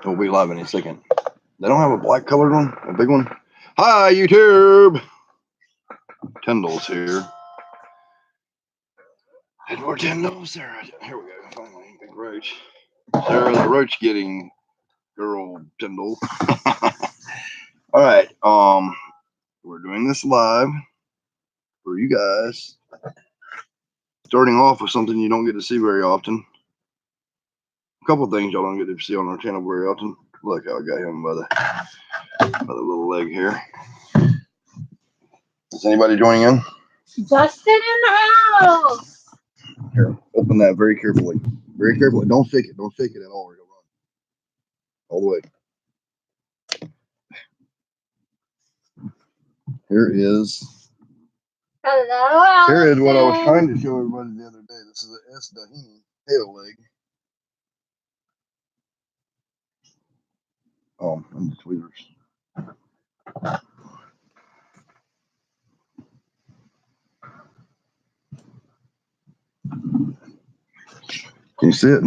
It'll be live in a second. They don't have a black colored one, a big one. Hi, YouTube. Tyndall's here. Edward Tyndall, Sarah. Here we go. Finally, big roach. Sarah the roach getting girl Tyndall. All right. We're doing this live for you guys. Starting off with something you don't get to see very often. A couple things y'all don't get to see on our channel very often. Look how I got him by the little leg here. Is anybody joining in? Justin in the house. Here, open that very carefully. Very carefully. Don't shake it. Don't shake it at all. Or you'll run all the way. Here is. Hello. Here is what I was trying to show everybody the other day. This is a S. Dahini tail leg. And the tweezers. Can you see it?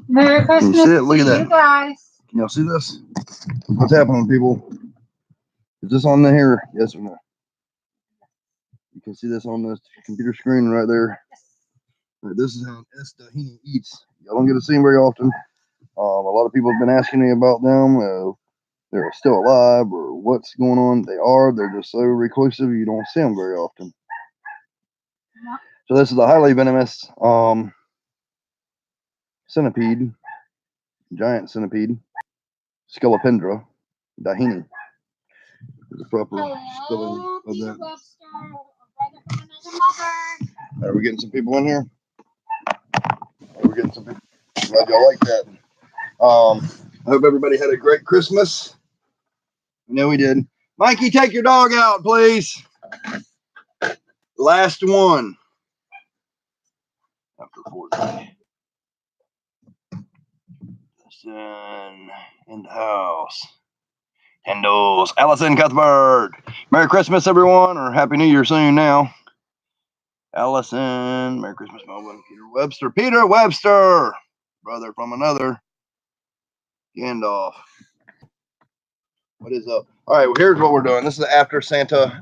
Merry Christmas. Can you see it? Look at that. You guys. Can y'all see this? What's happening, people? Is this on the here? Yes or no? You can see this on the computer screen right there. Right, this is how S. Dahini eats. Y'all don't get to see them very often. A lot of people have been asking me about them. They're still alive or what's going on. They are. They're just so reclusive you don't see them very often. So this is a highly venomous centipede, giant centipede, Scolopendra dahini. The proper spelling of that. Are we getting some people in here? We're getting some people. Glad y'all like that. I hope everybody had a great Christmas. I know we did. Mikey, take your dog out, please. Last one. After 40. Listen, in the house. Handles. Allison Cuthbert. Merry Christmas, everyone, or Happy New Year soon now. Allison. Merry Christmas, Melvin. Peter Webster. Peter Webster. Brother from another. Gandalf. What is up? All right, well, here's what we're doing. This is after Santa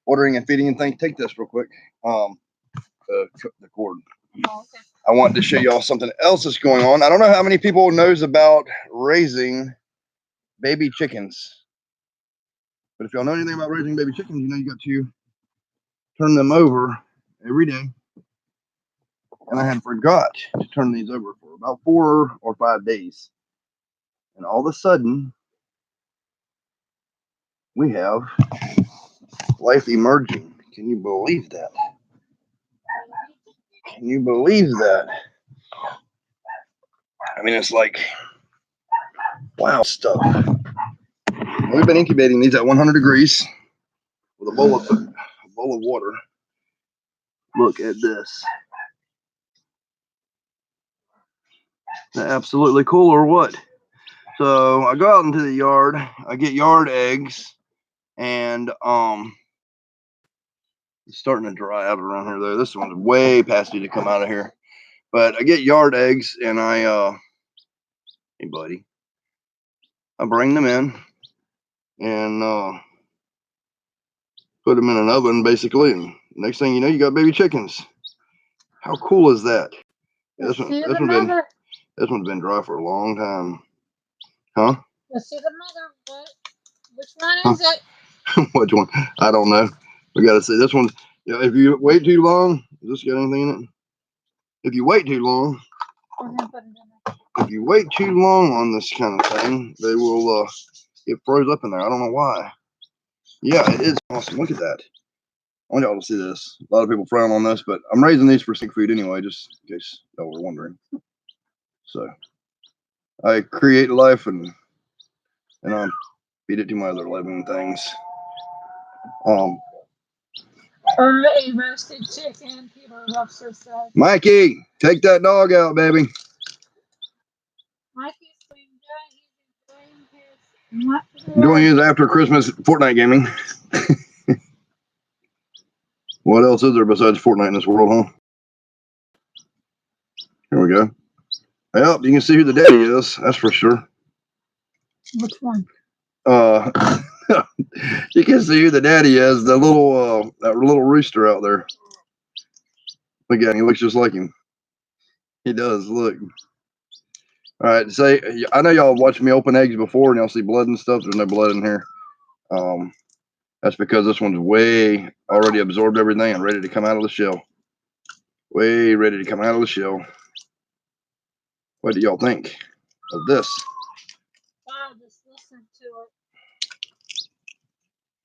ordering and feeding and things. Take this real quick. The cord. Oh, okay. I wanted to show y'all something else that's going on. I don't know how many people knows about raising baby chickens. But if y'all know anything about raising baby chickens, you know you got to turn them over every day. And I had forgot to turn these over for about 4 or 5 days. And all of a sudden, we have life emerging. Can you believe that? Can you believe that? I mean, it's like, wow stuff. We've been incubating these at 100 degrees with a bowl of water. Look at this. Is that absolutely cool or what? So I go out into the yard. I get yard eggs, and it's starting to dry out around here though. This one's way past due to come out of here. But I get yard eggs, and hey buddy, I bring them in and put them in an oven basically, and next thing you know, you got baby chickens. How cool is that? Yeah, this one's been dry for a long time. Huh? Let's see the mother. Which one is it? Which one? I don't know. We got to see this one. Yeah, if you wait too long, has this got anything in it? If you wait too long, on this kind of thing, they will get froze up in there. I don't know why. Yeah, it is awesome. Look at that. I want y'all to see this. A lot of people frown on this, but I'm raising these for sick food anyway, just in case y'all were wondering. So I create life and I feed it to my other living things. Early roasted chicken, Peter Webster said. Mikey, take that dog out, baby. Mikey's Doing his after Christmas Fortnite gaming. What else is there besides Fortnite in this world, huh? Here we go. Well, you can see who the daddy is, that's for sure. Which one? You can see who the daddy is. The little that little rooster out there. Look at him. He looks just like him. He does. Look. All right. Say, I know y'all watched me open eggs before, and y'all see blood and stuff. There's no blood in here. That's because this one's way already absorbed everything and ready to come out of the shell. Way ready to come out of the shell. What do y'all think of this? Wow, just listen to it.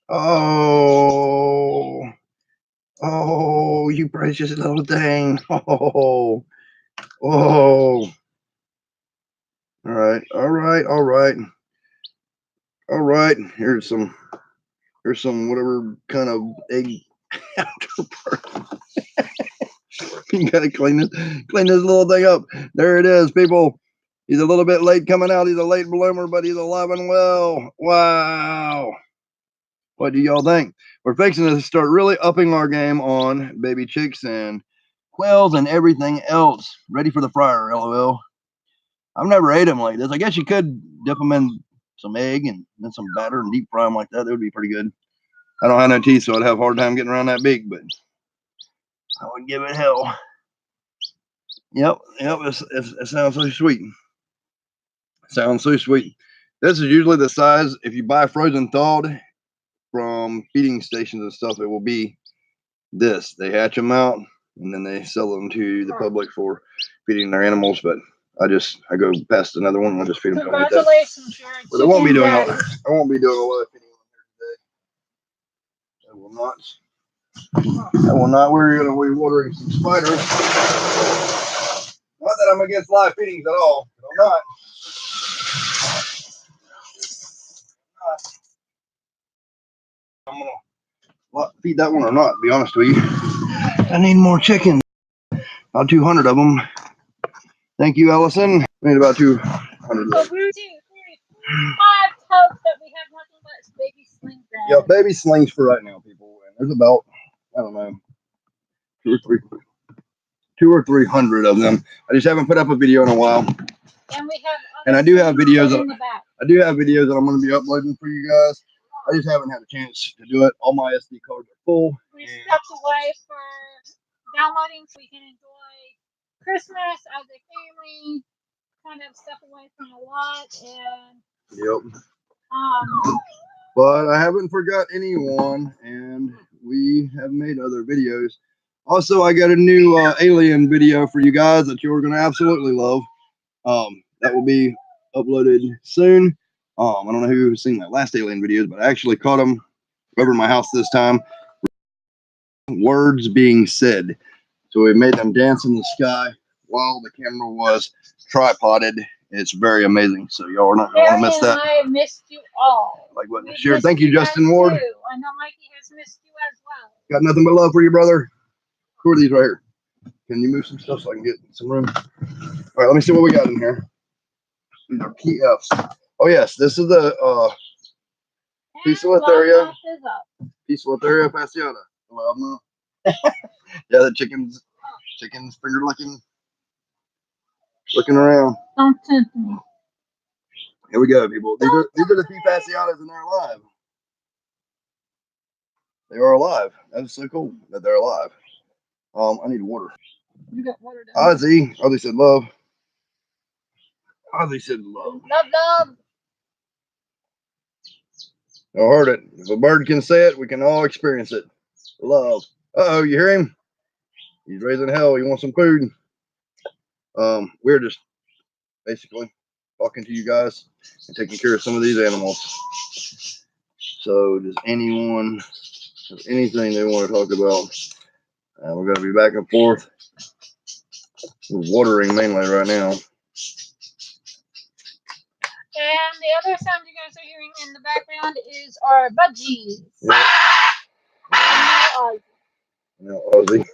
Oh, oh, you precious little thing. Oh, oh. All right, all right, all right, all right. Here's some whatever kind of egg counterpart. You gotta clean this little thing up. There it is, people. He's a little bit late coming out. He's a late bloomer, but he's alive and well. Wow. What do y'all think? We're fixing to start really upping our game on baby chicks and quails and everything else. Ready for the fryer, LOL. I've never ate them like this. I guess you could dip them in some egg and then some batter and deep fry them like that. That would be pretty good. I don't have no teeth, so I'd have a hard time getting around that big, but I would give it hell. Yep, it sounds so sweet. Sounds so sweet. This is usually the size, if you buy frozen thawed from feeding stations and stuff, it will be this. They hatch them out and then they sell them to the public for feeding their animals. But I go past another one and I just feed them. Congratulations, but I won't be doing I won't be doing a lot of feeding on here today. I will not. I will not. We're going to be watering some spiders. Not that I'm against live feedings at all. I'm not. I'm gonna feed that one or not, to be honest with you. I need more chickens. About 200 of them. Thank you, Allison. I need about 200 of them. 1, 2, 3, 4, 5 totes that we have nothing but baby slings. Yeah, baby slings for right now, people. And there's about, I don't know, 200 or 300 of them. I just haven't put up a video in a while. And we have. And I do have videos. I do have videos that I'm going to be uploading for you guys. I just haven't had a chance to do it. All my SD cards are full. We stepped away for downloading so we can enjoy Christmas as a family. Kind of step away from a lot and. Yep. But I haven't forgot anyone, and we have made other videos. Also, I got a new alien video for you guys that you're going to absolutely love. That will be uploaded soon. I don't know who's seen my last alien videos, but I actually caught them over my house this time. Words being said. So we made them dance in the sky while the camera was tripoded. It's very amazing. So y'all are not going to miss that. I missed you all. Like what? Sure. Thank you, Justin Ward. Too. I know Mikey has missed you as well. Got nothing but love for you, brother. Who are these right here? Can you move some stuff so I can get some room? All right, let me see what we got in here. These are PFs. Oh yes, this is the Pisolitharia. Pisolitharia fasciata. Yeah, the chickens finger looking around. Don't tempt me. Here we go, people. These are the P fasciatas and they're alive. They are alive. That's so cool that they're alive. I need water. You got water down. Ozzy said love. Ozzy said love. Love. I heard it. If a bird can say it, we can all experience it. Love. Uh-oh, you hear him? He's raising hell. He wants some food. We're just basically talking to you guys and taking care of some of these animals. So does anyone have anything they want to talk about? We're going to be back and forth. We're watering mainly right now. And the other sound you guys are hearing in the background is our budgies. Yep. Now Ozzy.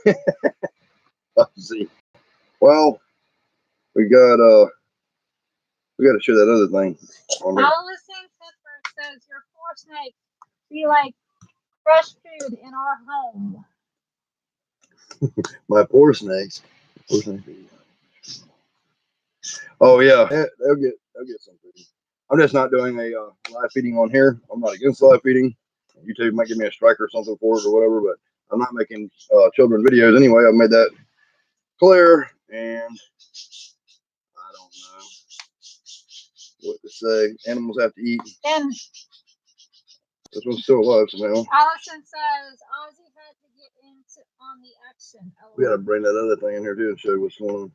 Ozzy. Well, we got to show that other thing. Allison Clifford says your 4 snakes be like fresh food in our home. My poor snakes. Oh yeah, they'll get some food. I'm just not doing a live feeding on here. I'm not against live feeding. YouTube might give me a strike or something for it or whatever, but I'm not making children videos anyway. I've made that clear, and I don't know what to say. Animals have to eat. And This one's still alive somehow. Allison says Ozzy had to get into on the action. We gotta bring that other thing in here too and show what's going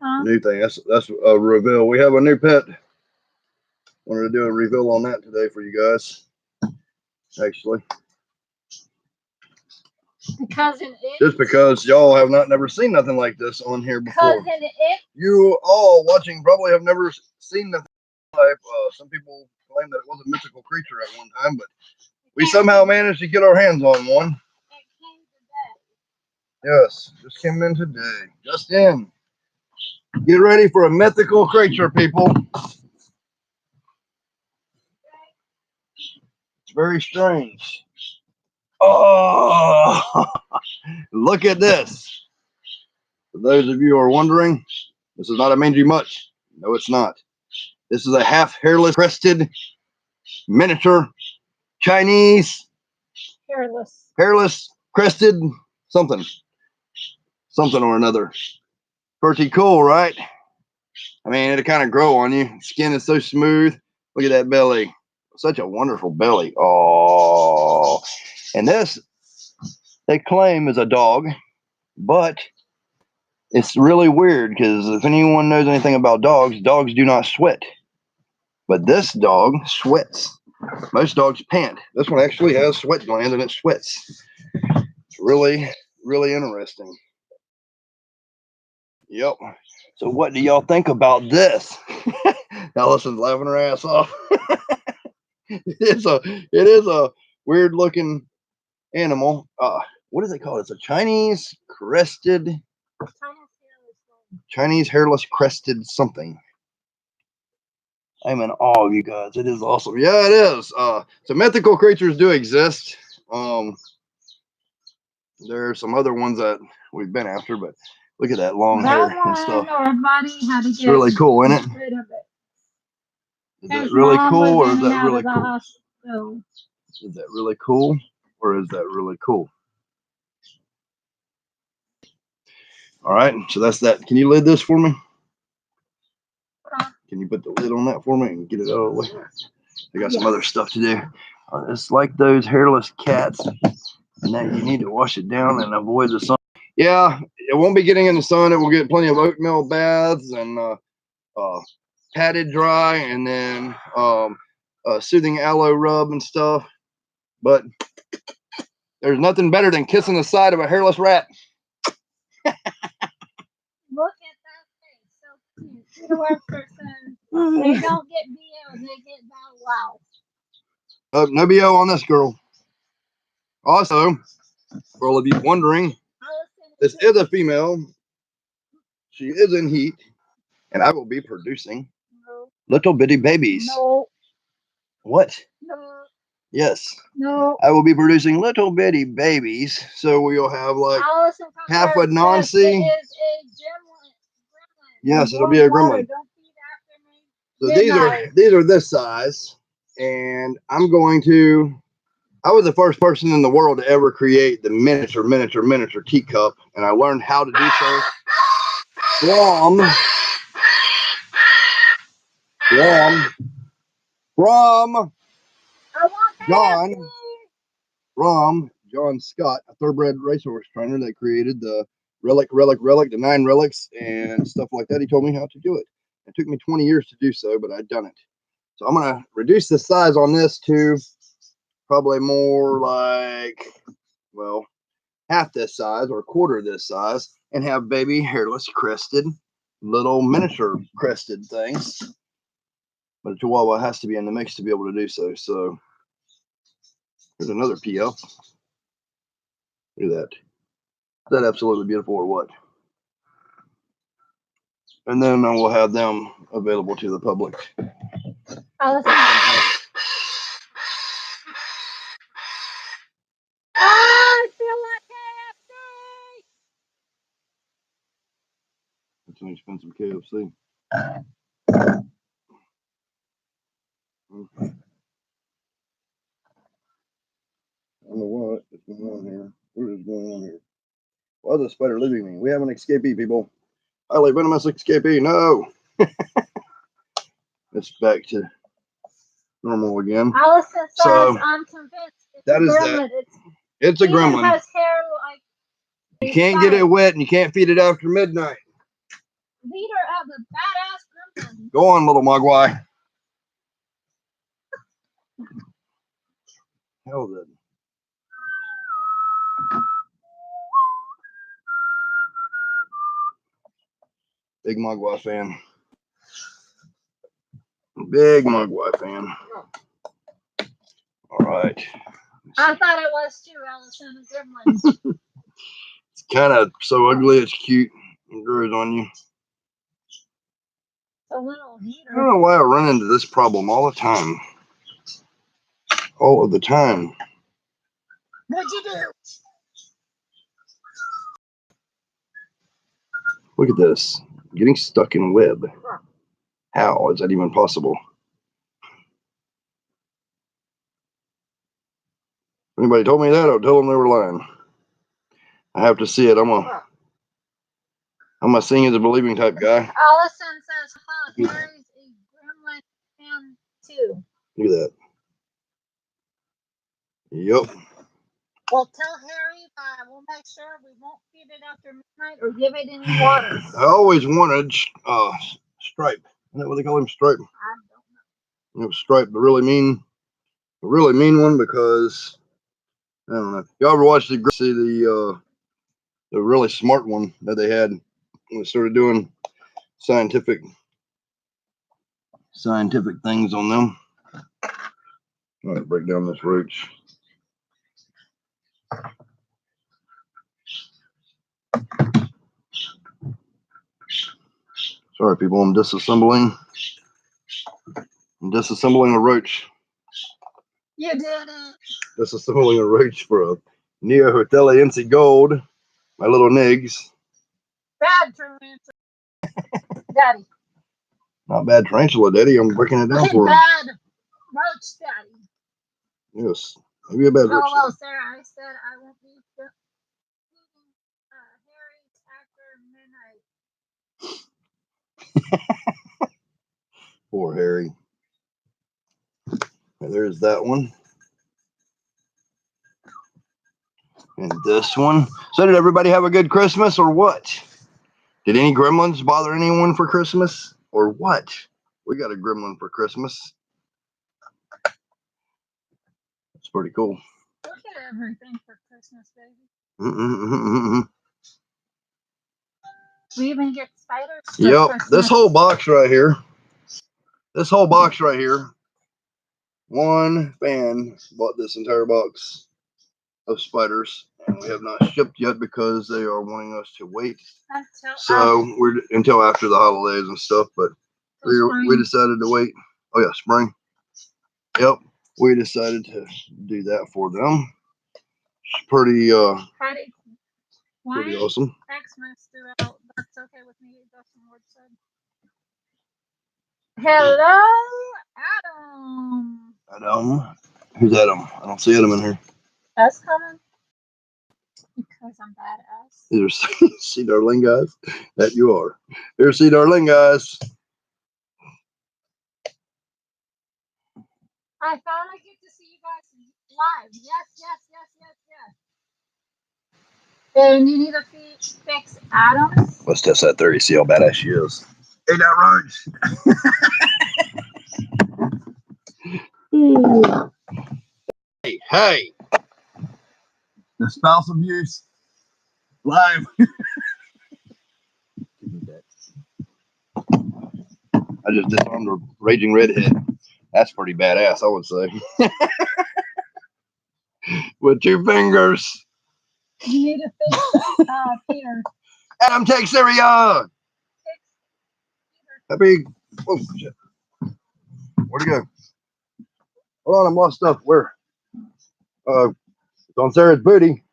on. New thing. That's a reveal. We have a new pet. Wanted to do a reveal on that today for you guys. Actually, Cousin It. just because y'all have never seen nothing like this on here before. Cousin It. You all watching probably have never seen nothing like. Some people claim that it was a mythical creature at one time, but we somehow managed to get our hands on one. It came today. Yes, just came in today. Just in. Get ready for a mythical creature, people. It's very strange. Oh, look at this. For those of you who are wondering, this is not a mangy mutt. No, it's not. This is a half hairless, crested, miniature Chinese, hairless, crested, something or another. Pretty cool, right? I mean, it'll kind of grow on you. Skin is so smooth. Look at that belly. Such a wonderful belly. Oh, and this they claim is a dog, but it's really weird because if anyone knows anything about dogs, dogs do not sweat. But this dog sweats. Most dogs pant. This one actually has sweat glands and it sweats. It's really, really interesting. Yep. So what do y'all think about this? Allison's laughing her ass off. It is a weird looking animal. What is it called? It's a Chinese hairless crested something. I'm in awe of you guys. It is awesome. Yeah, it is. So mythical creatures do exist. There are some other ones that we've been after, but look at that long hair and stuff. It's really cool, isn't it? Is that really cool, or is that really cool? Is that really cool, or is that really cool? All right, so that's that. Can you lid this for me? Can you put the lid on that for me and get it out of the way? I got some other stuff to do. It's like those hairless cats, and that you need to wash it down and avoid the sun. Yeah, it won't be getting in the sun. It will get plenty of oatmeal baths and padded dry, and then soothing aloe rub and stuff. But there's nothing better than kissing the side of a hairless rat. Look at that face, so cute. To our person, they don't get BO, they get bow wow. No BO on this girl. Also, for all of you wondering, this is a female. She is in heat, and I will be producing little bitty babies. No. What? No. Yes. No. I will be producing little bitty babies, so we'll have like half a Nancy. Yes, it'll be a gremlin. So these are this size, and I'm going to. I was the first person in the world to ever create the miniature teacup, and I learned how to do so from John Scott, a thoroughbred racehorse trainer that created the relic, the 9 relics and stuff like that. He told me how to do it. It took me 20 years to do so, but I'd done it. So I'm going to reduce the size on this to probably more like, well, half this size or a quarter of this size, and have baby hairless crested little miniature crested things. But a Chihuahua has to be in the mix to be able to do so. So there's another PL. Look at that. Is that absolutely beautiful or what? And then I will have them available to the public. Oh, I feel like KFC. That's when you spend some KFC. don't know what is going on here. What is going on here? Why is the spider leaving me? We have an escapee, people. Highly venomous escapee. No. It's back to normal again. Allison says, So, I'm convinced it's that a is gremlin. that. It's a It even gremlin. has hair like You can't get it wet and you can't feed it after midnight. leader of the badass gremlin. Go on, little Mogwai. Hell then. Big Mogwai fan. Big Mogwai fan. All right. I thought it was too, Allison, a gremlin. It's kind of so ugly, it's cute. It grows on you. A little heater. I don't know why I run into this problem all the time. All of the time. What'd you do? Look at this. Getting stuck in web. How is that even possible? If anybody told me that, I would tell them they were lying. I have to see it. I'm a seeing as a believing type guy. Allison says, huh, Harry's a gremlin fan too. Look at that. Yep. Well, tell Harry that we'll make sure we won't feed it after midnight or give it any water. I always wanted Stripe. Isn't that what they call him? Stripe. I don't know. It was Stripe, the really mean one, because I don't know. Y'all ever watch the really smart one that they had when they started doing scientific things on them? All right, break down this roach. Sorry, people. I'm disassembling a roach. You did it. Disassembling a roach for a Neo Hoteliense Gold. My little nigs. Bad tarantula. Daddy. Not bad tarantula, Daddy. I'm breaking it down for him. Bad roach, Daddy. Yes. Maybe a bad roach. Oh, well, Sarah, I said I won't be feeding Harry after midnight. Poor Harry. And there's that one. And this one. So did everybody have a good Christmas or what? Did any gremlins bother anyone for Christmas or what? We got a gremlin for Christmas. It's pretty cool. Look at everything for Christmas, baby. We even get spiders. Yep. Christmas. This whole box right here. One fan bought this entire box of spiders, and we have not shipped yet because they are wanting us to wait. Until after the holidays and stuff, but we decided to wait. Oh yeah, spring. Yep, we decided to do that for them. It's pretty awesome. Xmas throughout. That's okay with me. Dustin Ward said. Hello, Adam. Adam, who's Adam? I don't see Adam in here. That's coming. Because I'm badass. There's see darling guys. That you are. Here's see darling guys. I finally get to see you guys live. Yes. And you need to fix Adam. Let's test that 30. See how badass she is. Hey, that roach. Hey. The spouse abuse live. I just disarmed a raging redhead. That's pretty badass, I would say. With 2 fingers. You need to fix Peter. Adam, take Syria. Happy. Oh, shit. Where'd he go? Hold on, I'm lost stuff. Where? It's on Sarah's booty.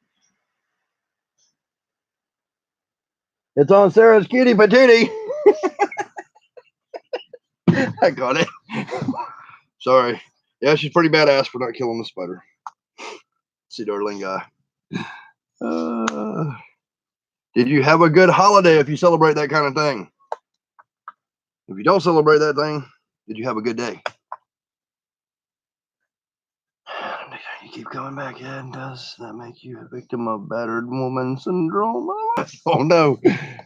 It's on Sarah's cutie patootie. I got it. Sorry. Yeah, she's pretty badass for not killing the spider. See, darling guy. Did you have a good holiday if you celebrate that kind of thing? If you don't celebrate that thing, did you have a good day? You keep coming back in. Does that make you a victim of battered woman syndrome? Oh no,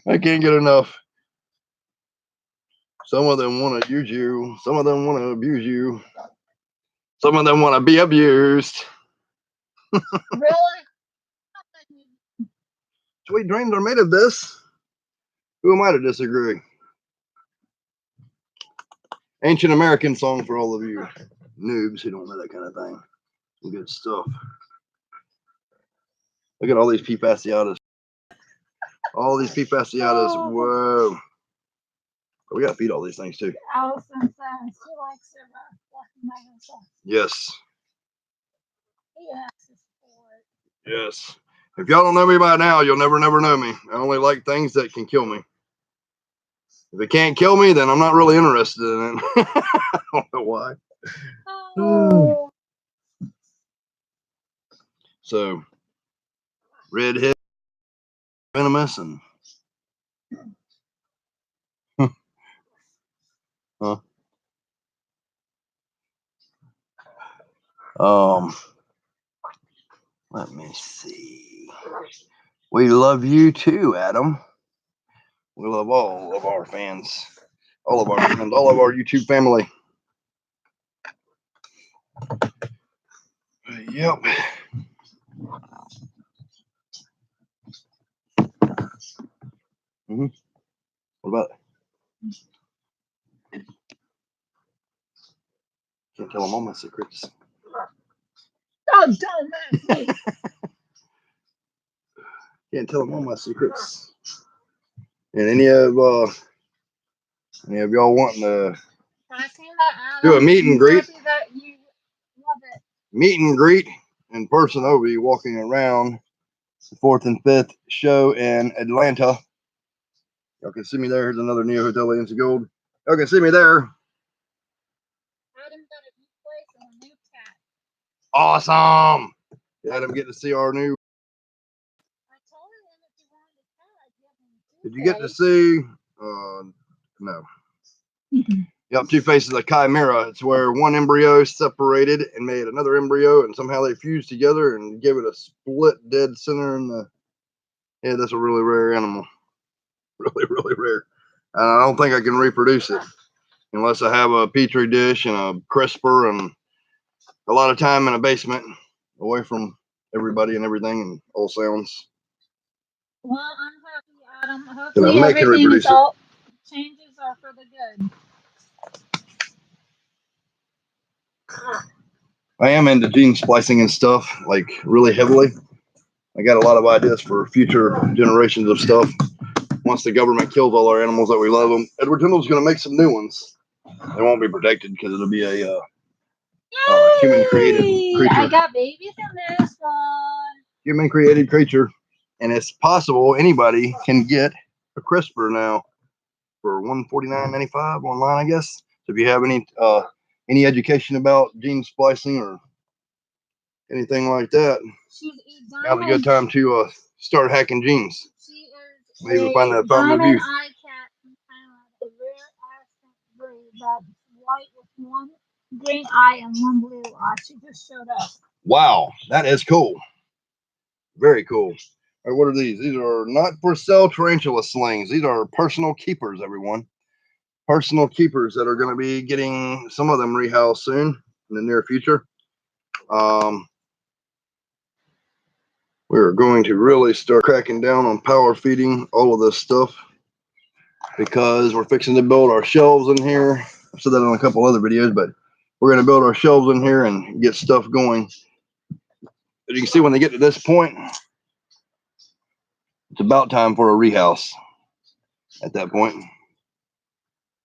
I can't get enough. Some of them want to use you. Some of them want to abuse you. Some of them want to be abused. Really? Sweet dreams are made of this. Who am I to disagree? Ancient American song for all of you noobs who don't know that kind of thing. Good stuff. Look at all these P. fasciatas. All these P. fasciatas. Oh. Whoa. We got to feed all these things too. Allison says she likes her stuff. Yes. Yes. Yes. If y'all don't know me by now, you'll never know me. I only like things that can kill me. If it can't kill me, then I'm not really interested in it. I don't know why. Oh. So, redhead, venomous, and huh? Let me see. We love you too, Adam. We love all of our fans, all of our friends, all of our YouTube family. Yep. Mm-hmm. What about it? Can't tell them all my secrets. Oh, don't mess me. Can't tell them all my secrets. And any of y'all wanting to do a meet and greet? That you love it. Meet and greet in person. I'll be walking around the 4th and 5th show in Atlanta. Y'all can see me there. Here's another Neo Hotel Aliens of Gold. Y'all can see me there. Adam got a new place and a new cat. Awesome. Adam getting to see our new. I told him if he wanted a cat, I'd give him two. Did you get to see? No. Yep, 2 faces of chimera. It's where one embryo separated and made another embryo, and somehow they fused together and gave it a split dead center in the. Yeah, that's a really rare animal. Really, really rare. And I don't think I can reproduce it unless I have a petri dish and a CRISPR and a lot of time in a basement away from everybody and everything and all sounds. Well, I'm happy, Adam. Hopefully everything is all changes are for the good. I am into gene splicing and stuff, like really heavily. I got a lot of ideas for future generations of stuff. Once the government kills all our animals that we love them, Edward Tyndall's going to make some new ones. They won't be protected because it'll be a human-created creature. I got babies in this one. Human-created creature, and it's possible anybody can get a CRISPR now for $149.95 online, I guess. So if you have any education about gene splicing or anything like that, now's a good time to start hacking genes. She is Maybe find that fountain of diamond youth. eye cat in Thailand, a rare accent breed that's white with one green eye and one blue eye. She just showed up. Wow, that is cool. Very cool. All right, what are these? These are not for sale tarantula slings. These are personal keepers, everyone. Personal keepers that are going to be getting some of them rehoused soon in the near future. We're going to really start cracking down on power feeding all of this stuff because we're fixing to build our shelves in here. I've said that on a couple other videos, but we're going to build our shelves in here and get stuff going. As you can see, when they get to this point, it's about time for a rehouse at that point.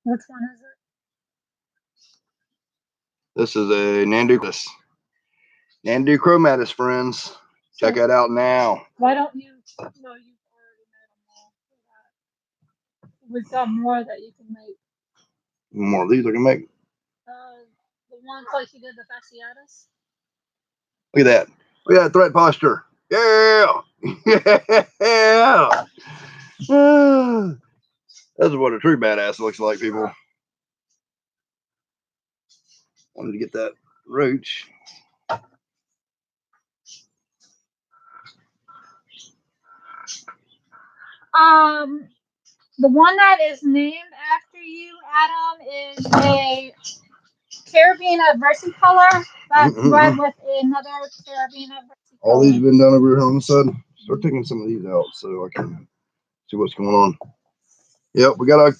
Which one is it? This is a Nanducus. Nanduchromatus, friends. Check it out now. Why don't you? No, you've already made them all. We've got more that you can make. More of these I can make. The one place you did the fasciitis. Look at that. Look at that threat posture. Yeah. Yeah. That's what a true badass looks like, people. Wanted to get that roach. The one that is named after you, Adam, is a carabiner versicolor that's bred with another carabiner versicolor. All these have been done over here on the side. Start taking some of these out so I can see what's going on. Yep, we gotta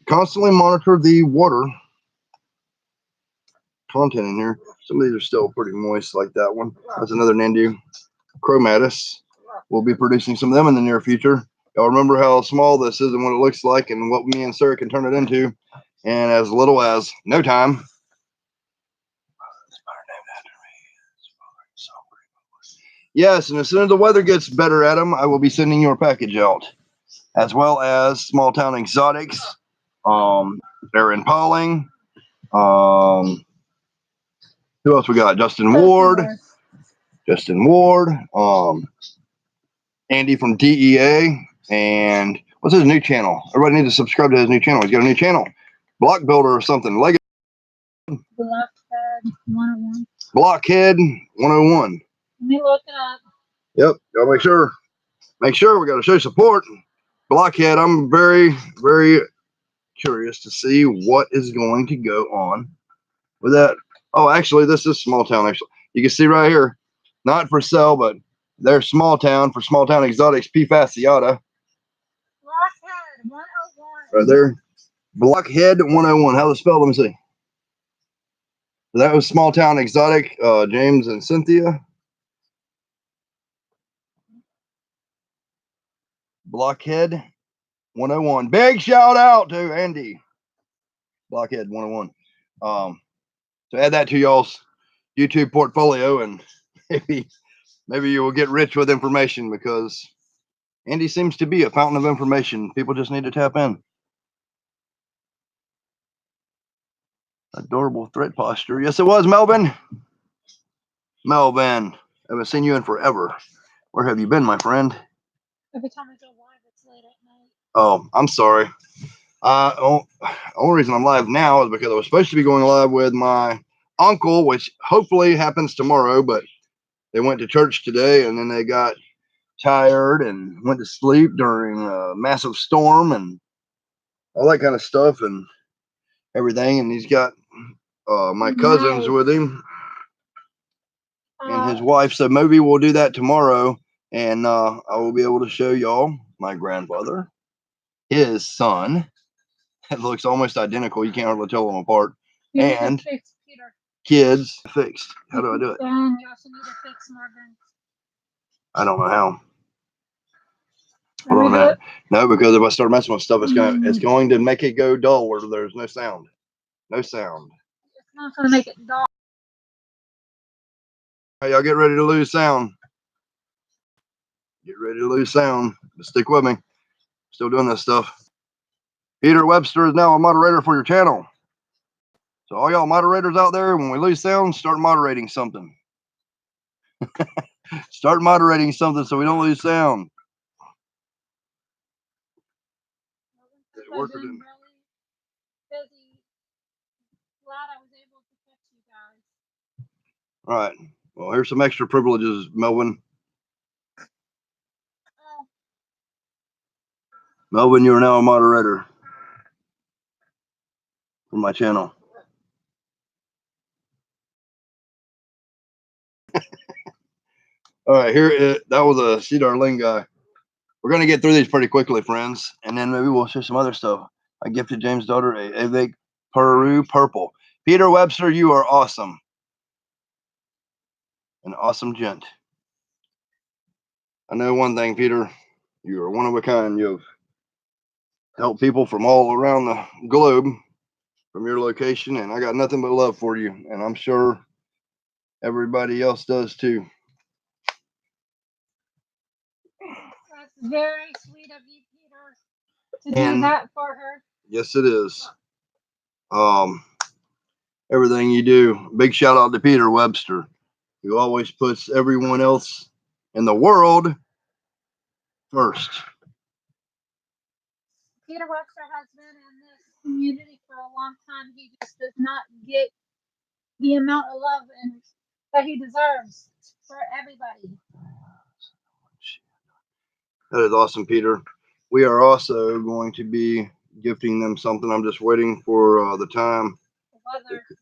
constantly monitor the water content in here. Some of these are still pretty moist, like that one. That's another Nandu chromatus. We'll be producing some of them in the near future. Y'all remember how small this is and what it looks like and what me and Sarah can turn it into in as little as no time. Yes, and as soon as the weather gets better, Adam, I will be sending your package out, as well as Small Town Exotics. Aaron Pauling. Who else we got? Justin Ward. Andy from DEA. And what's his new channel? Everybody needs to subscribe to his new channel. He's got a new channel. Block Builder or something. Lego. Blockhead 101. Blockhead 101. Let me look it up. Yep. Gotta make sure we gotta show support. Blockhead, I'm very, very curious to see what is going to go on with that. Oh, actually, this is Small Town. Actually, you can see right here, not for sale, but there's Small Town for Small Town Exotics P. fasciata. Blockhead 101. Right there. Blockhead 101. How's it spelled? Let me see. That was Small Town Exotic, James and Cynthia. Blockhead 101. Big shout out to Andy. Blockhead 101. So add that to y'all's YouTube portfolio, and maybe you will get rich with information, because Andy seems to be a fountain of information. People just need to tap in. Adorable threat posture. Yes, it was, Melvin. Melvin, I haven't seen you in forever. Where have you been, my friend? Every time I go live, it's late at night. Oh, I'm sorry. Only reason I'm live now is because I was supposed to be going live with my uncle, which hopefully happens tomorrow, but they went to church today and then they got tired and went to sleep during a massive storm and all that kind of stuff and everything. And he's got my cousins with him and his wife. So maybe we'll do that tomorrow, and I will be able to show y'all my grandfather, his son. It looks almost identical. You can't hardly tell them apart. And kids fixed. How do I do it? I don't know how. Hold on a minute. No, because if I start messing with stuff, it's going to make it go dull where there's no sound. No sound. It's not going to make it dull. Hey, y'all get ready to lose sound. Get ready to lose sound. Just stick with me. Still doing this stuff. Peter Webster is now a moderator for your channel. So all y'all moderators out there, when we lose sound, start moderating something. Start moderating something so we don't lose sound. Worker didn't. Busy. Glad I was able to catch you guys. All right. Well, here's some extra privileges, Melvin. Melvin, you are now a moderator for my channel. All right, that was a Cedar Ling guy. We're going to get through these pretty quickly, friends, and then maybe we'll show some other stuff. I gifted James' daughter a Avec Peru Purple. Peter Webster, you are awesome. An awesome gent. I know one thing, Peter. You are one of a kind. You've helped people from all around the globe from your location, and I got nothing but love for you, and I'm sure everybody else does too. That's very sweet of you, Peter, to do that for her. Yes, it is. everything you do. Big shout out to Peter Webster, who always puts everyone else in the world first. Peter Webster has been in this community for a long time. He just does not get the amount of love that he deserves for everybody. That is awesome, Peter. We are also going to be gifting them something. I'm just waiting for the time.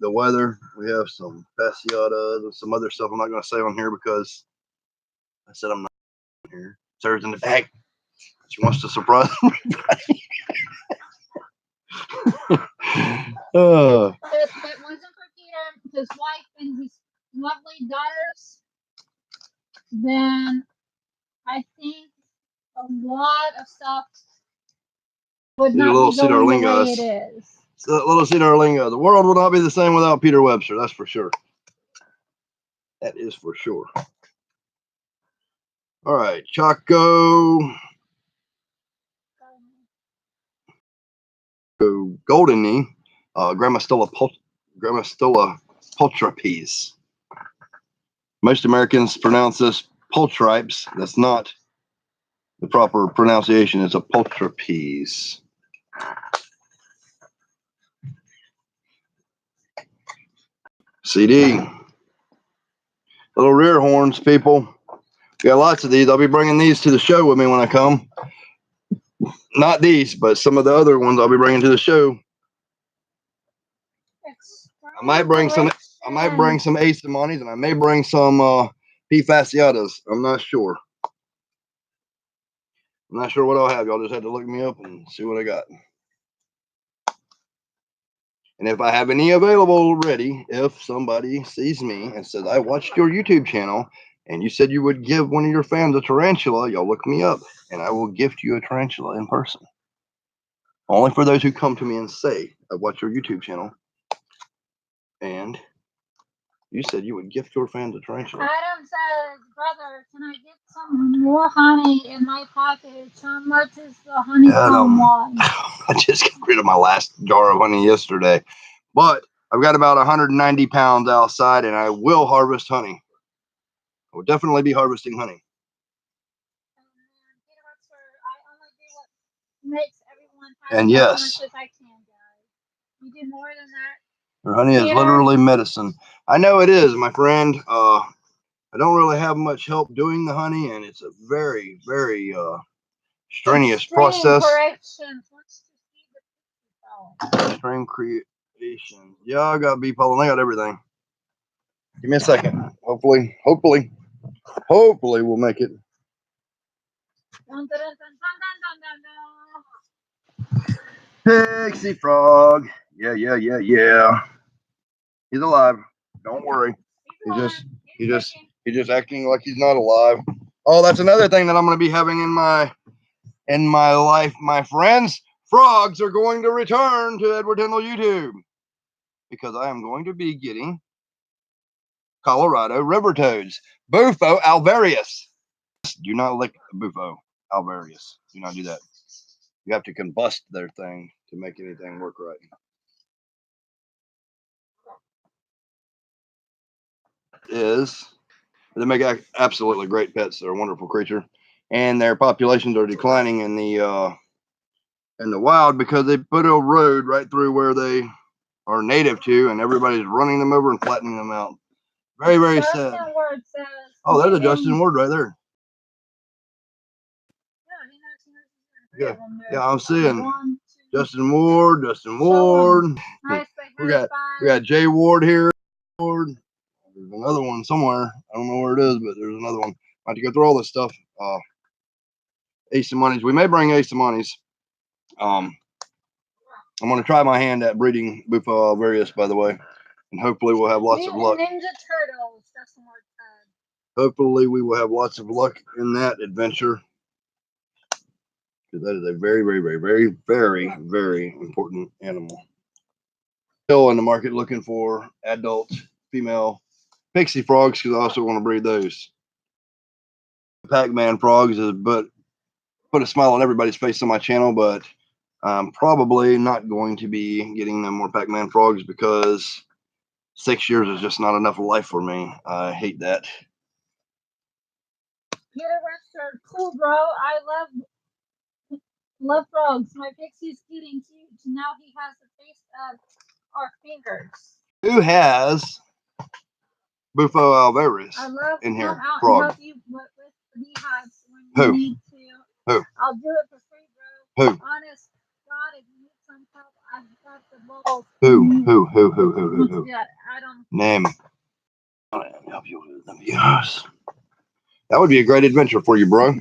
The weather. We have some fasciatas and some other stuff I'm not going to say on here because I said I'm not here. Sarah's in the back. She wants to surprise everybody. If it wasn't for Peter, his wife, and his lovely daughters, then I think a lot of stuff would not be going the way it is. So, little Cedar Arlinga. The world will not be the same without Peter Webster. That's for sure. That is for sure. All right, Choco. Golden knee. Grammastola pulchripes. Most Americans pronounce this pulchripes. That's not the proper pronunciation. It's a pulchripes. CD. Little rear horns, people. Got lots of these. I'll be bringing these to the show with me when I come. Not these, but some of the other ones I'll be bringing to the show. I might bring some Asamonis, and I may bring some P. fasciatas. I'm not sure. I'm not sure what I'll have. Y'all just have to look me up and see what I got. And if I have any available ready, if somebody sees me and says, I watched your YouTube channel and you said you would give one of your fans a tarantula, y'all look me up and I will gift you a tarantula in person. Only for those who come to me and say, I watch your YouTube channel and you said you would gift your fans a tarantula. Adam says, brother, can I get some more honey in my package? How much is the honeycomb one? I just got rid of my last jar of honey yesterday. But I've got about 190 pounds outside and I will harvest honey. I will definitely be harvesting honey. And yes, as I can, guys. You do more than that. Her honey is literally medicine. I know it is, my friend. I don't really have much help doing the honey, and it's a very, very strenuous process. Extreme creation. Yeah, I got bee pollen. I got everything. Give me a second. Hopefully we'll make it. Pixie frog. Yeah. He's alive. Don't worry. He's just acting like he's not alive. Oh, that's another thing that I'm going to be having in my life, my friends. Frogs are going to return to Edward Tyndall YouTube because I am going to be getting Colorado river toads. Bufo alvarius. Do not lick Bufo alvarius. Do not do that. You have to combust their thing to make anything work right. They make absolutely great pets. They're a wonderful creature, and their populations are declining in the wild because they put a road right through where they are native to, and everybody's running them over and flattening them out. Very, very sad. Oh, there's a Justin Ward right there. Yeah, I'm seeing Justin Ward. We got Jay Ward here. There's another one somewhere. I don't know where it is, but there's another one. I have to go through all this stuff. Asamonis. We may bring Asamonis. I'm going to try my hand at breeding Bufo alvarius, by the way, and hopefully we'll have lots of luck. Ninja Turtles. That's the word. Hopefully we will have lots of luck in that adventure, because that is a very, very, very, very, very, very important animal. Still in the market looking for adult female pixie frogs, because I also want to breed those. Pac-Man frogs is but put a smile on everybody's face on my channel, but I'm probably not going to be getting them more Pac-Man frogs because 6 years is just not enough life for me. I hate that. Peter Webster, cool bro. I love frogs. My pixie's getting huge. Now he has the face of our fingers. Who has Bufo alvarez I love to in come here? out and Frog. help you with the beehives when Who? you need to. Who? I'll do it for free, bro. Who? Honest God, if you need some help, I've got the balls. Who? Yeah, I don't. Name. I'll help you with them. Yes. That would be a great adventure for you, bro.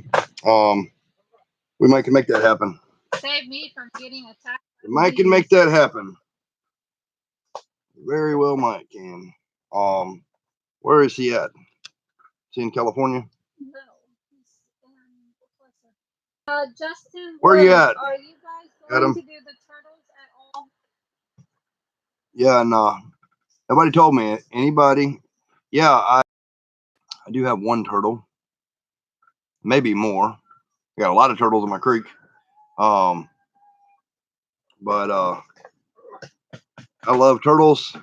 We might can make that happen. Save me from getting attacked. We might can make that happen. Very well might can. Where is he at? Is he in California? No. Justin, Where you at? Are you guys going to do the turtles at all? Yeah, no. Nobody told me. Anybody? Yeah, I do have one turtle. Maybe more. I got a lot of turtles in my creek. But I love turtles.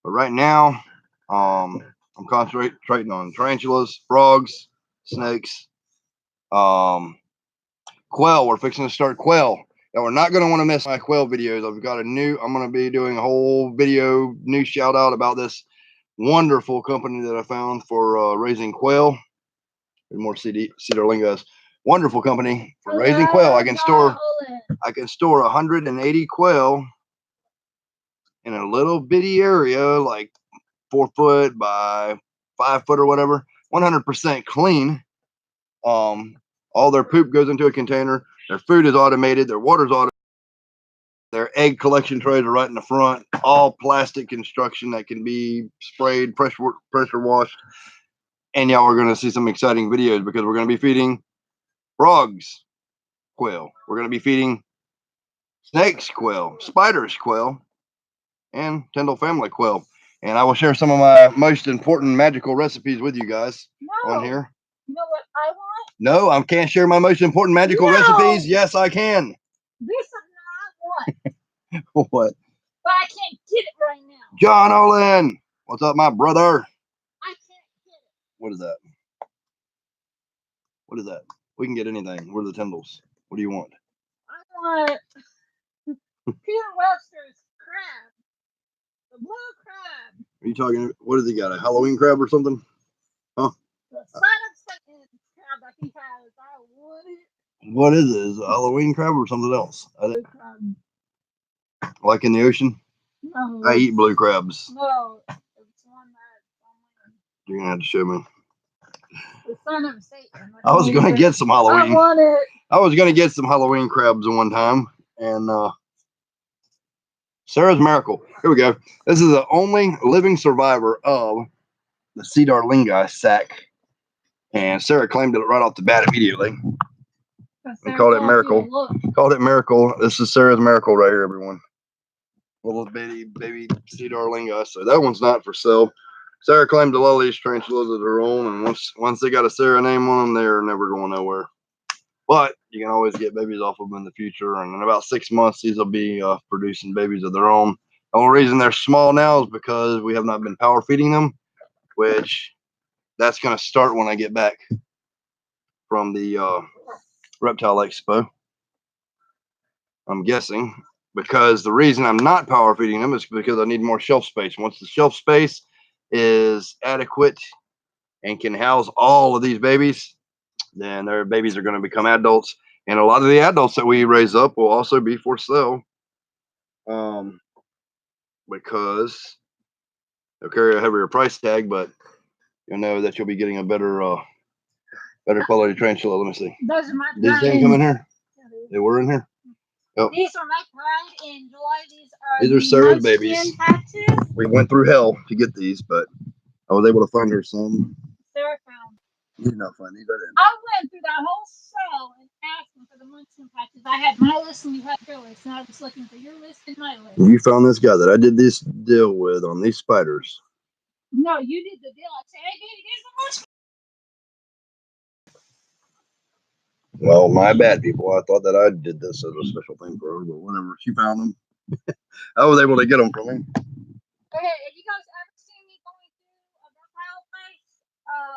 But right now, I'm concentrating on tarantulas, frogs, snakes, quail. We're fixing to start quail. Now we're not going to want to miss my quail videos. I'm going to be doing a whole video, new shout out about this wonderful company that I found for raising quail. And more Cedar Lingos. Wonderful company for raising quail. I can store 180 quail in a little bitty area, like 4 foot by 5 foot or whatever. 100% clean. All their poop goes into a container. Their food is automated. Their water's automated. Their egg collection trays are right in the front. All plastic construction that can be sprayed, pressure washed. And y'all are going to see some exciting videos because we're going to be feeding frogs quail. We're going to be feeding snakes quail, spiders quail, and Tyndall family quail. And I will share some of my most important magical recipes with you guys on here. You know what I want? No, I can't share my most important magical recipes. Yes, I can. This is not one. What? But I can't get it right now. John Olin. What's up, my brother? I can't get it. What is that? What is that? We can get anything. We're the Tyndalls. What do you want? I want Peter Webster's crab. The blue crab. Are you talking? What has he got? A Halloween crab or something? Huh? The son of Satan crab that he has. I want it. What is it? Is it a Halloween crab or something else? Like in the ocean? No. I eat blue crabs. No. It's one that you're gonna have to show me. The son of Satan. I was gonna get some Halloween. I want it. I was gonna get some Halloween crabs one time, and Sarah's Miracle. Here we go. This is the only living survivor of the Cedar Lingai sack, and Sarah claimed it right off the bat immediately. And called it Miracle. Called it Miracle. This is Sarah's Miracle right here, everyone. Little bitty baby Cedar Lingai. So that one's not for sale. Sarah claimed to love these tarantulas as her own, and once they got a Sarah name on them, they're never going nowhere. But you can always get babies off of them in the future, and in about 6 months, these will be producing babies of their own. The only reason they're small now is because we have not been power feeding them, which that's going to start when I get back from the Reptile Expo. I'm guessing, because the reason I'm not power feeding them is because I need more shelf space. Once the shelf space is adequate and can house all of these babies, then their babies are going to become adults. And a lot of the adults that we raise up will also be for sale, because they'll carry a heavier price tag, but you'll know that you'll be getting a better quality tarantula. Let me see. Those are my These didn't come in here? They were in here? Yep. These are my pride in July. These are Sarah's babies. We went through hell to get these, but I was able to find her some. Sarah found. You did not find these, I didn't. I went through that whole cell and asked them for the munchkin patches. I had my list and you had your list, and I was looking for your list and my list. You found this guy that I did this deal with on these spiders. No, you did the deal. I said, hey, baby, here's the munchkin. Well, my bad, people. I thought that I did this as a special thing for her, but whatever. She found them. I was able to get them from me. Okay, have you guys ever seen me going to a reptile place,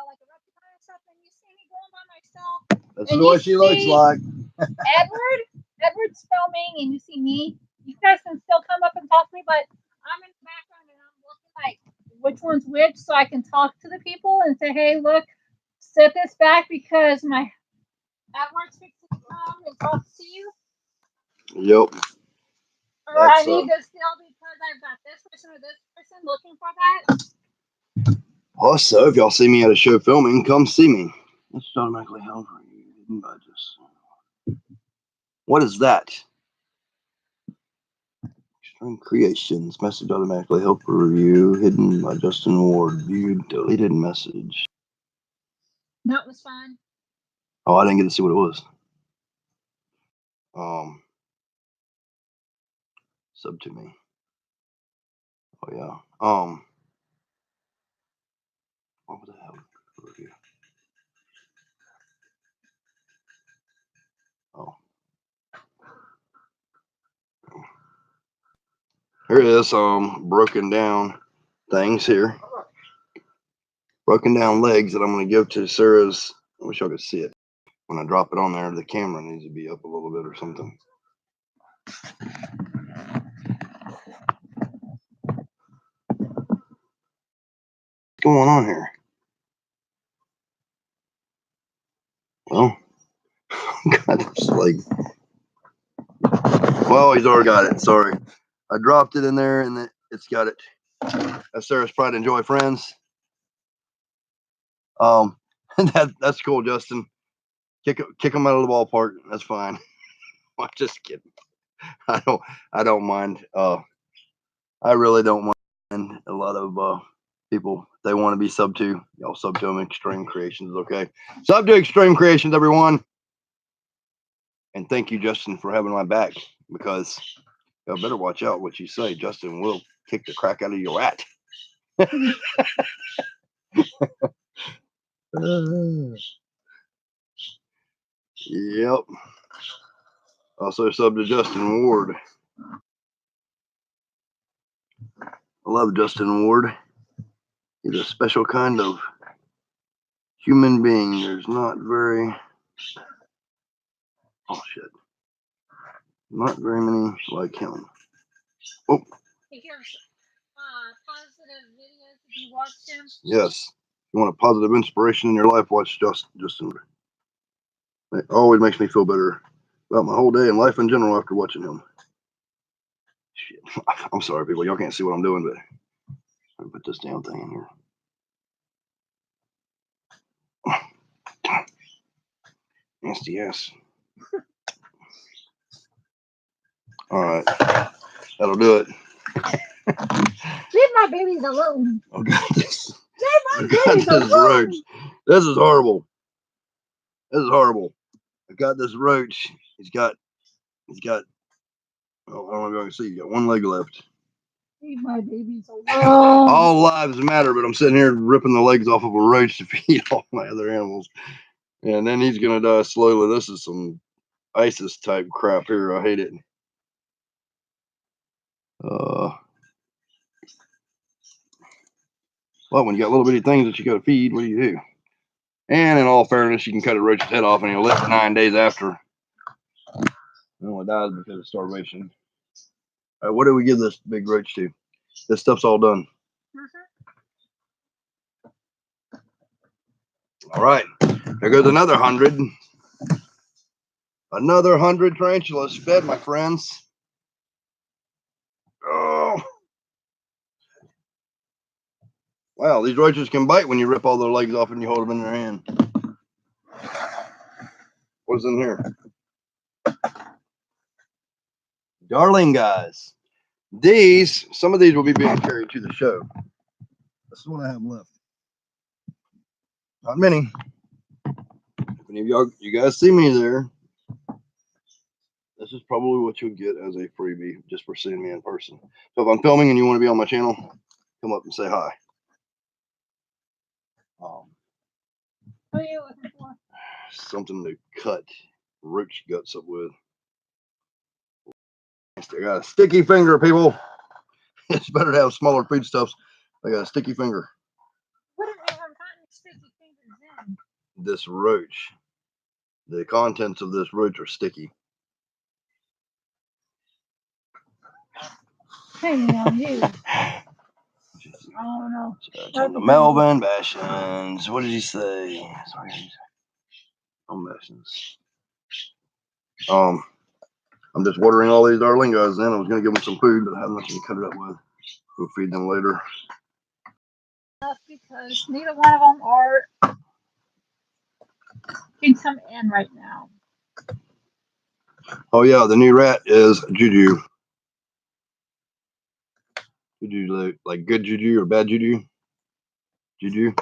like a reptile or something? You see me going by myself. This is what she looks like. Edward's filming, and you see me. You guys can still come up and talk to me, but I'm in the background and I'm looking like which one's which, so I can talk to the people and say, "Hey, look, set this back because my Edward's fixing to come and talk to you." Yep. Or I need to still because I've got this person or this person looking for that. Also, if y'all see me at a show filming, come see me. It's automatically held for you. Hidden by just. What is that? Extreme Creations. Message automatically help for review. Hidden by Justin Ward. Viewed deleted message. That was fine. Oh, I didn't get to see what it was. Sub to me. Oh yeah. What the hell? Review. Oh. Here it is. Broken down things here. Broken down legs that I'm going to give to Sarah's. I wish y'all could see it. When I drop it on there, the camera needs to be up a little bit or something. What's going on here? Well, got this leg. Well, he's already got it. Sorry. I dropped it in there and it's got it. That's Sarah's Pride and Joy friends. That's cool, Justin. Kick them out of the ballpark. That's fine. I'm just kidding. I don't mind. I really don't mind. A lot of people, they want to be sub to. Y'all sub to them. Extreme Creations, okay? Sub to Extreme Creations, everyone. And thank you, Justin, for having my back, because y'all better watch out what you say. Justin will kick the crap out of your rat. Yep. Also sub to Justin Ward. I love Justin Ward. He's a special kind of human being. There's not very... Oh, shit. Not very many like him. Oh. He gives positive videos if you watch him. Yes. You want a positive inspiration in your life, watch Justin. It always makes me feel better about my whole day and life in general after watching him. Shit. I'm sorry, people. Y'all can't see what I'm doing, but I'm gonna put this damn thing in here. Nasty ass. All right. That'll do it. Leave my babies alone. Okay. Leave my babies alone. This is horrible. This is horrible. I got this roach. He's got. Oh, I don't know if y'all can see. He's got one leg left. Leave my babies alone. All lives matter, but I'm sitting here ripping the legs off of a roach to feed all my other animals. And then he's going to die slowly. This is some ISIS type crap here. I hate it. Well, when you got little bitty things that you got to feed, what do you do? And in all fairness, you can cut a roach's head off and he'll live for 9 days after. He only dies because of starvation. All right, what do we give this big roach to? This stuff's all done. All right, there goes another 100. Another 100 tarantulas fed, my friends. Oh. Wow, these roaches can bite when you rip all their legs off and you hold them in your hand. What's in here? Darling guys. Some of these will be being carried to the show. This is what I have left. Not many. If any of you guys see me there, this is probably what you'll get as a freebie just for seeing me in person. So if I'm filming and you want to be on my channel, come up and say hi. What are you looking for? something to cut roach guts up with. I got a sticky finger, people. It's better to have smaller foodstuffs. I got a sticky finger. What have you gotten sticky fingers in? This roach. The contents of this roach are sticky. Hang on you. I don't know. On the Melvin Bastions. What did he say? Bastions. I'm just watering all these darling guys in. I was gonna give them some food, but I have nothing to cut it up with. We'll feed them later. Because neither one of them are getting some in right now. Oh yeah, the new rat is Juju. Juju, like good Juju or bad Juju? Juju.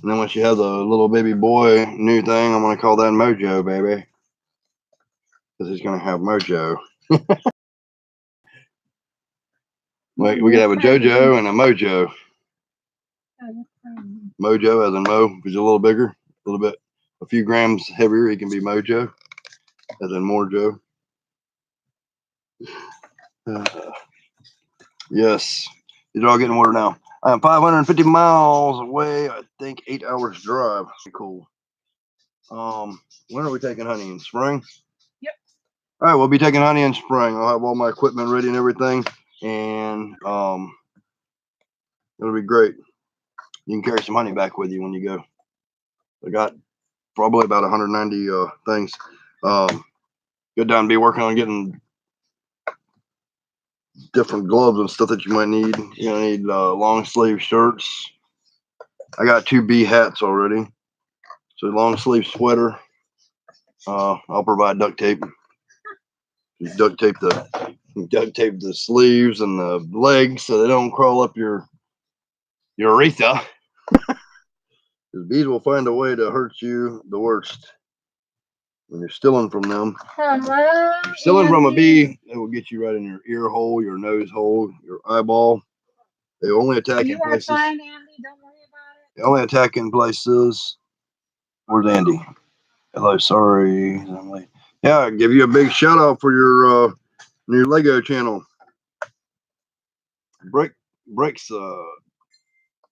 And then once you have the little baby boy new thing, I'm gonna call that Mojo, baby, because he's gonna have Mojo. Wait, we could have a JoJo and a Mojo. Mojo as in Mo, he's a little bigger, a little bit, a few grams heavier. He can be Mojo, as in more Joe. Yes, these are all getting water now. I am 550 miles away. I think 8 hours drive. Cool. When are we taking honey? In spring? Yep. All right, we'll be taking honey in spring. I'll have all my equipment ready and everything, and it'll be great. You can carry some honey back with you when you go. I got probably about 190 things. Good time to be working on getting different gloves and stuff that you might need. You're gonna need long sleeve shirts. I got 2 bee hats already. So long sleeve sweater. I'll provide duct tape. You duct tape the sleeves and the legs so they don't crawl up your urethra. Because bees will find a way to hurt you the worst when you're stealing from them. Hello, If you're stealing from a bee, it will get you right in your ear hole, your nose hole, your eyeball. They only attack in places. You are fine, Andy. Don't worry about it. They only attack in places. Where's Andy? Hello, sorry. I'm late. Yeah, I'll give you a big shout out for your new Lego channel. Breaks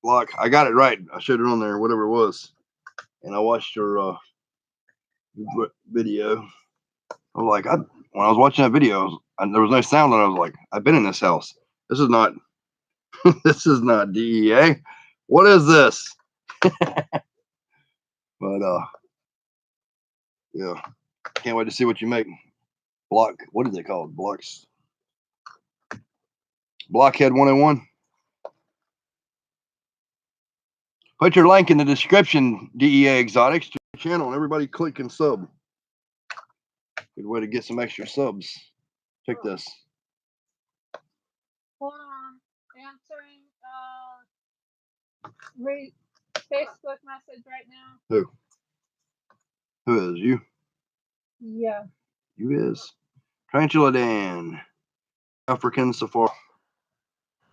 block. I got it right. I showed it on there, whatever it was. And I watched your video. I was like, when I was watching that video, there was no sound, and I was like, I've been in this house. This is not this is not DEA. What is this? But yeah, can't wait to see what you make. What is it called? Blockhead 101. Put your link in the description, DEA Exotics, to the channel, and everybody click and sub. Good way to get some extra subs. Check this. Hold on. Answering Facebook message right now. Who? Who is you? Yeah. You is. Tarantula Dan. African Safari.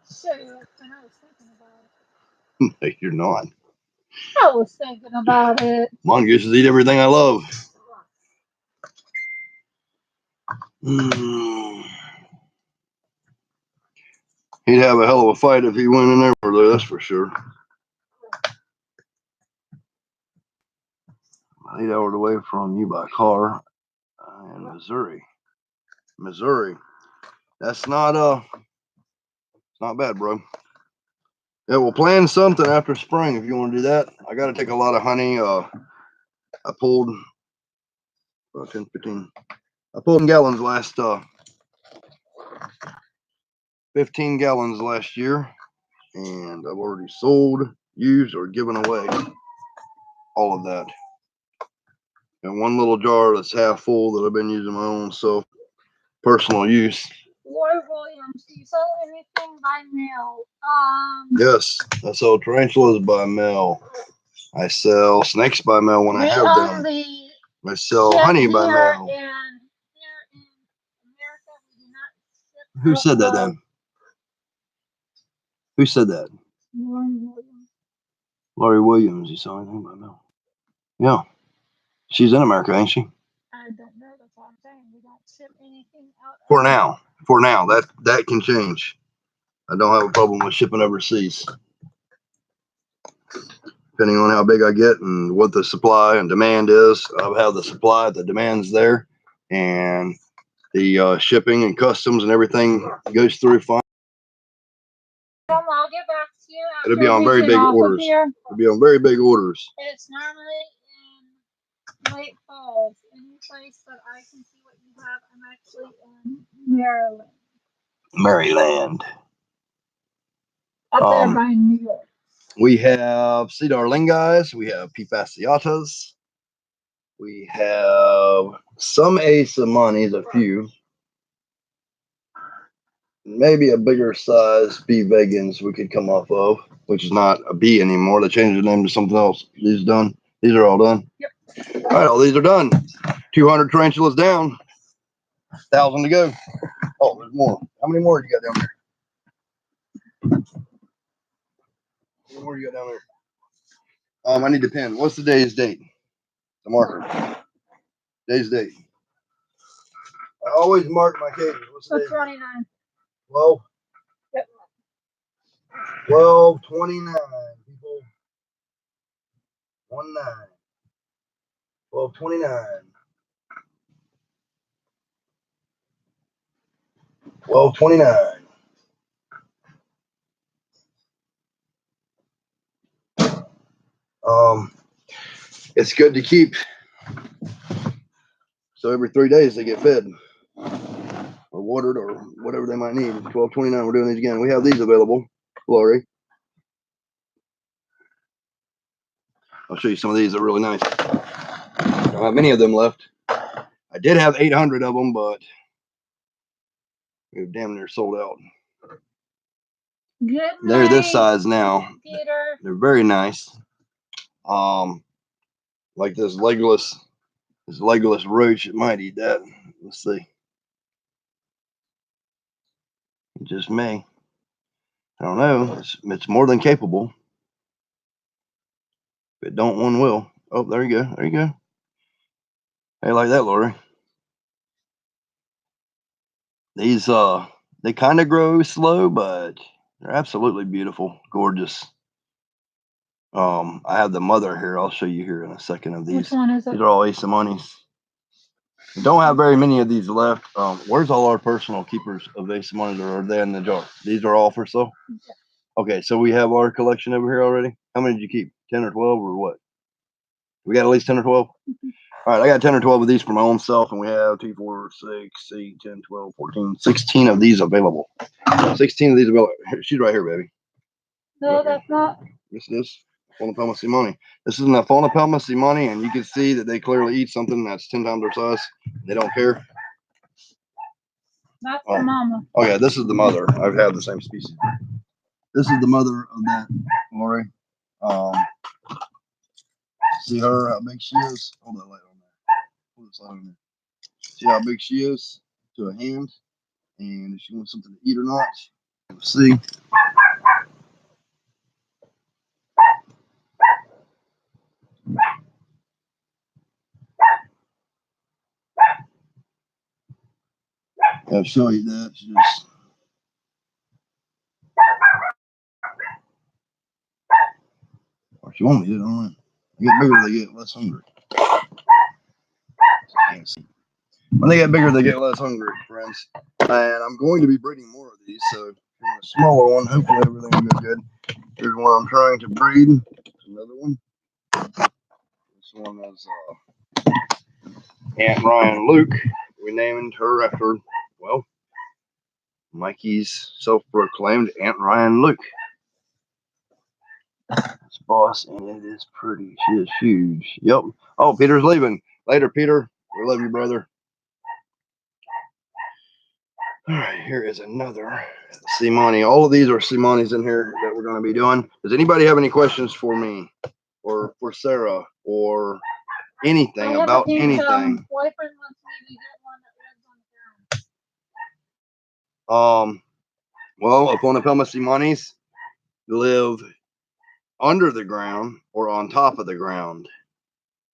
So, and I was thinking about it. No, you're not. I was thinking about it. Mongooses eat everything I love. He'd have a hell of a fight if he went in there, that's for sure. 8 hours away from you by car in Missouri. That's not it's not bad, bro. Yeah, we'll plan something after spring if you want to do that. I got to take a lot of honey. I pulled 10, 15. I pulled gallons last 15 gallons last year, and I've already sold, used, or given away all of that. And one little jar that's half full that I've been using my own personal use. Lloyd Williams, do you sell anything by mail? Yes, I sell tarantulas by mail. I sell snakes by mail when I have them. I sell honey by mail. Here in America, we do not ship. Who said that then? Who said that? Lloyd Williams. Lori Williams, you saw anything about Mel? Yeah. She's in America, ain't she? I don't know. That's what I'm saying. We don't ship anything out. For now. For now. That can change. I don't have a problem with shipping overseas. Depending on how big I get and what the supply and demand is. I'll have the supply, the demand's there, and the shipping and customs and everything goes through fine. I'll get back to you. It'll be on very big orders. It'll be on very big orders. It's normally in late falls. Any place that I can see what you have. I'm actually in Maryland. Maryland. Up there by New York. We have Cedar Lingais. We have P. fasciatas. We have some Asamonis, a few. Maybe a bigger size B. vegans we could come off of, which is not a B anymore. They changed the name to something else. These are done. These are all done. Yep. All right, all these are done. 200 tarantulas down. 1,000 to go. Oh, there's more. How many more you got down there? How many more you got down there? I need the pen. What's the day's date? The marker. Day's date. I always mark my cages. What's the date? 29. 12. Yep. 12/29, people. 19. 12/29. 12/29. It's good to keep. So every 3 days they get fed or watered or whatever they might need. 12/29. We're doing these again. We have these available. Lori. I'll show you some of these. They're really nice. I don't have many of them left. I did have 800 of them, but we're damn near sold out. Good They're this size now. Peter. They're very nice. Like this legless roach, it might eat that. Let's see. It just may. I don't know. It's more than capable. If it don't, one will. Oh, there you go. There you go. Hey, like that, Lori. These they kind of grow slow, but they're absolutely beautiful, gorgeous. I have the mother here. I'll show you here in a second of these. Which one is it? These are all Asamonis. Don't have very many of these left. Where's all our personal keepers of Asamonis, or are they in the jar? These are all for sale? Yeah. Okay, so we have our collection over here already. How many did you keep? 10 or 12 or what? We got at least 10 or 12? Mm-hmm. All right, I got 10 or 12 of these for my own self, and we have 2, 4, 6, 8, 10, 12, 14, 16 of these available. 16 of these available. She's right here, baby. No, that's not. This is Phonopelma simoni. This is a Phonopelma simoni, and you can see that they clearly eat something that's 10 times their size. They don't care. That's the mama. Oh, yeah, this is the mother. I've had the same species. This is the mother of that, Lori. See her, how big she is? Hold that light on there. Hold this light on there. See how big she is to a hand? And if she wants something to eat or not. Let's see. I'll show you that. She just. Or she won't eat it, I don't know. They get bigger, they get less hungry. When they get bigger, they get less hungry, friends. And I'm going to be breeding more of these, so if you want a smaller one, hopefully everything will go good. Here's one I'm trying to breed. There's another one. This one is Aunt Ryan Luke. We named her after, well, Mikey's self-proclaimed Aunt Ryan Luke. This boss, and it is pretty. She is huge. Yep. Oh, Peter's leaving. Later, Peter. We love you, brother. All right, here is another Simoni. All of these are Simonis in here that we're going to be doing. Does anybody have any questions for me or for Sarah or anything about anything? Boyfriend wants me to get one that lives on the ground. Well, Phonopelma Simonis live under the ground or on top of the ground,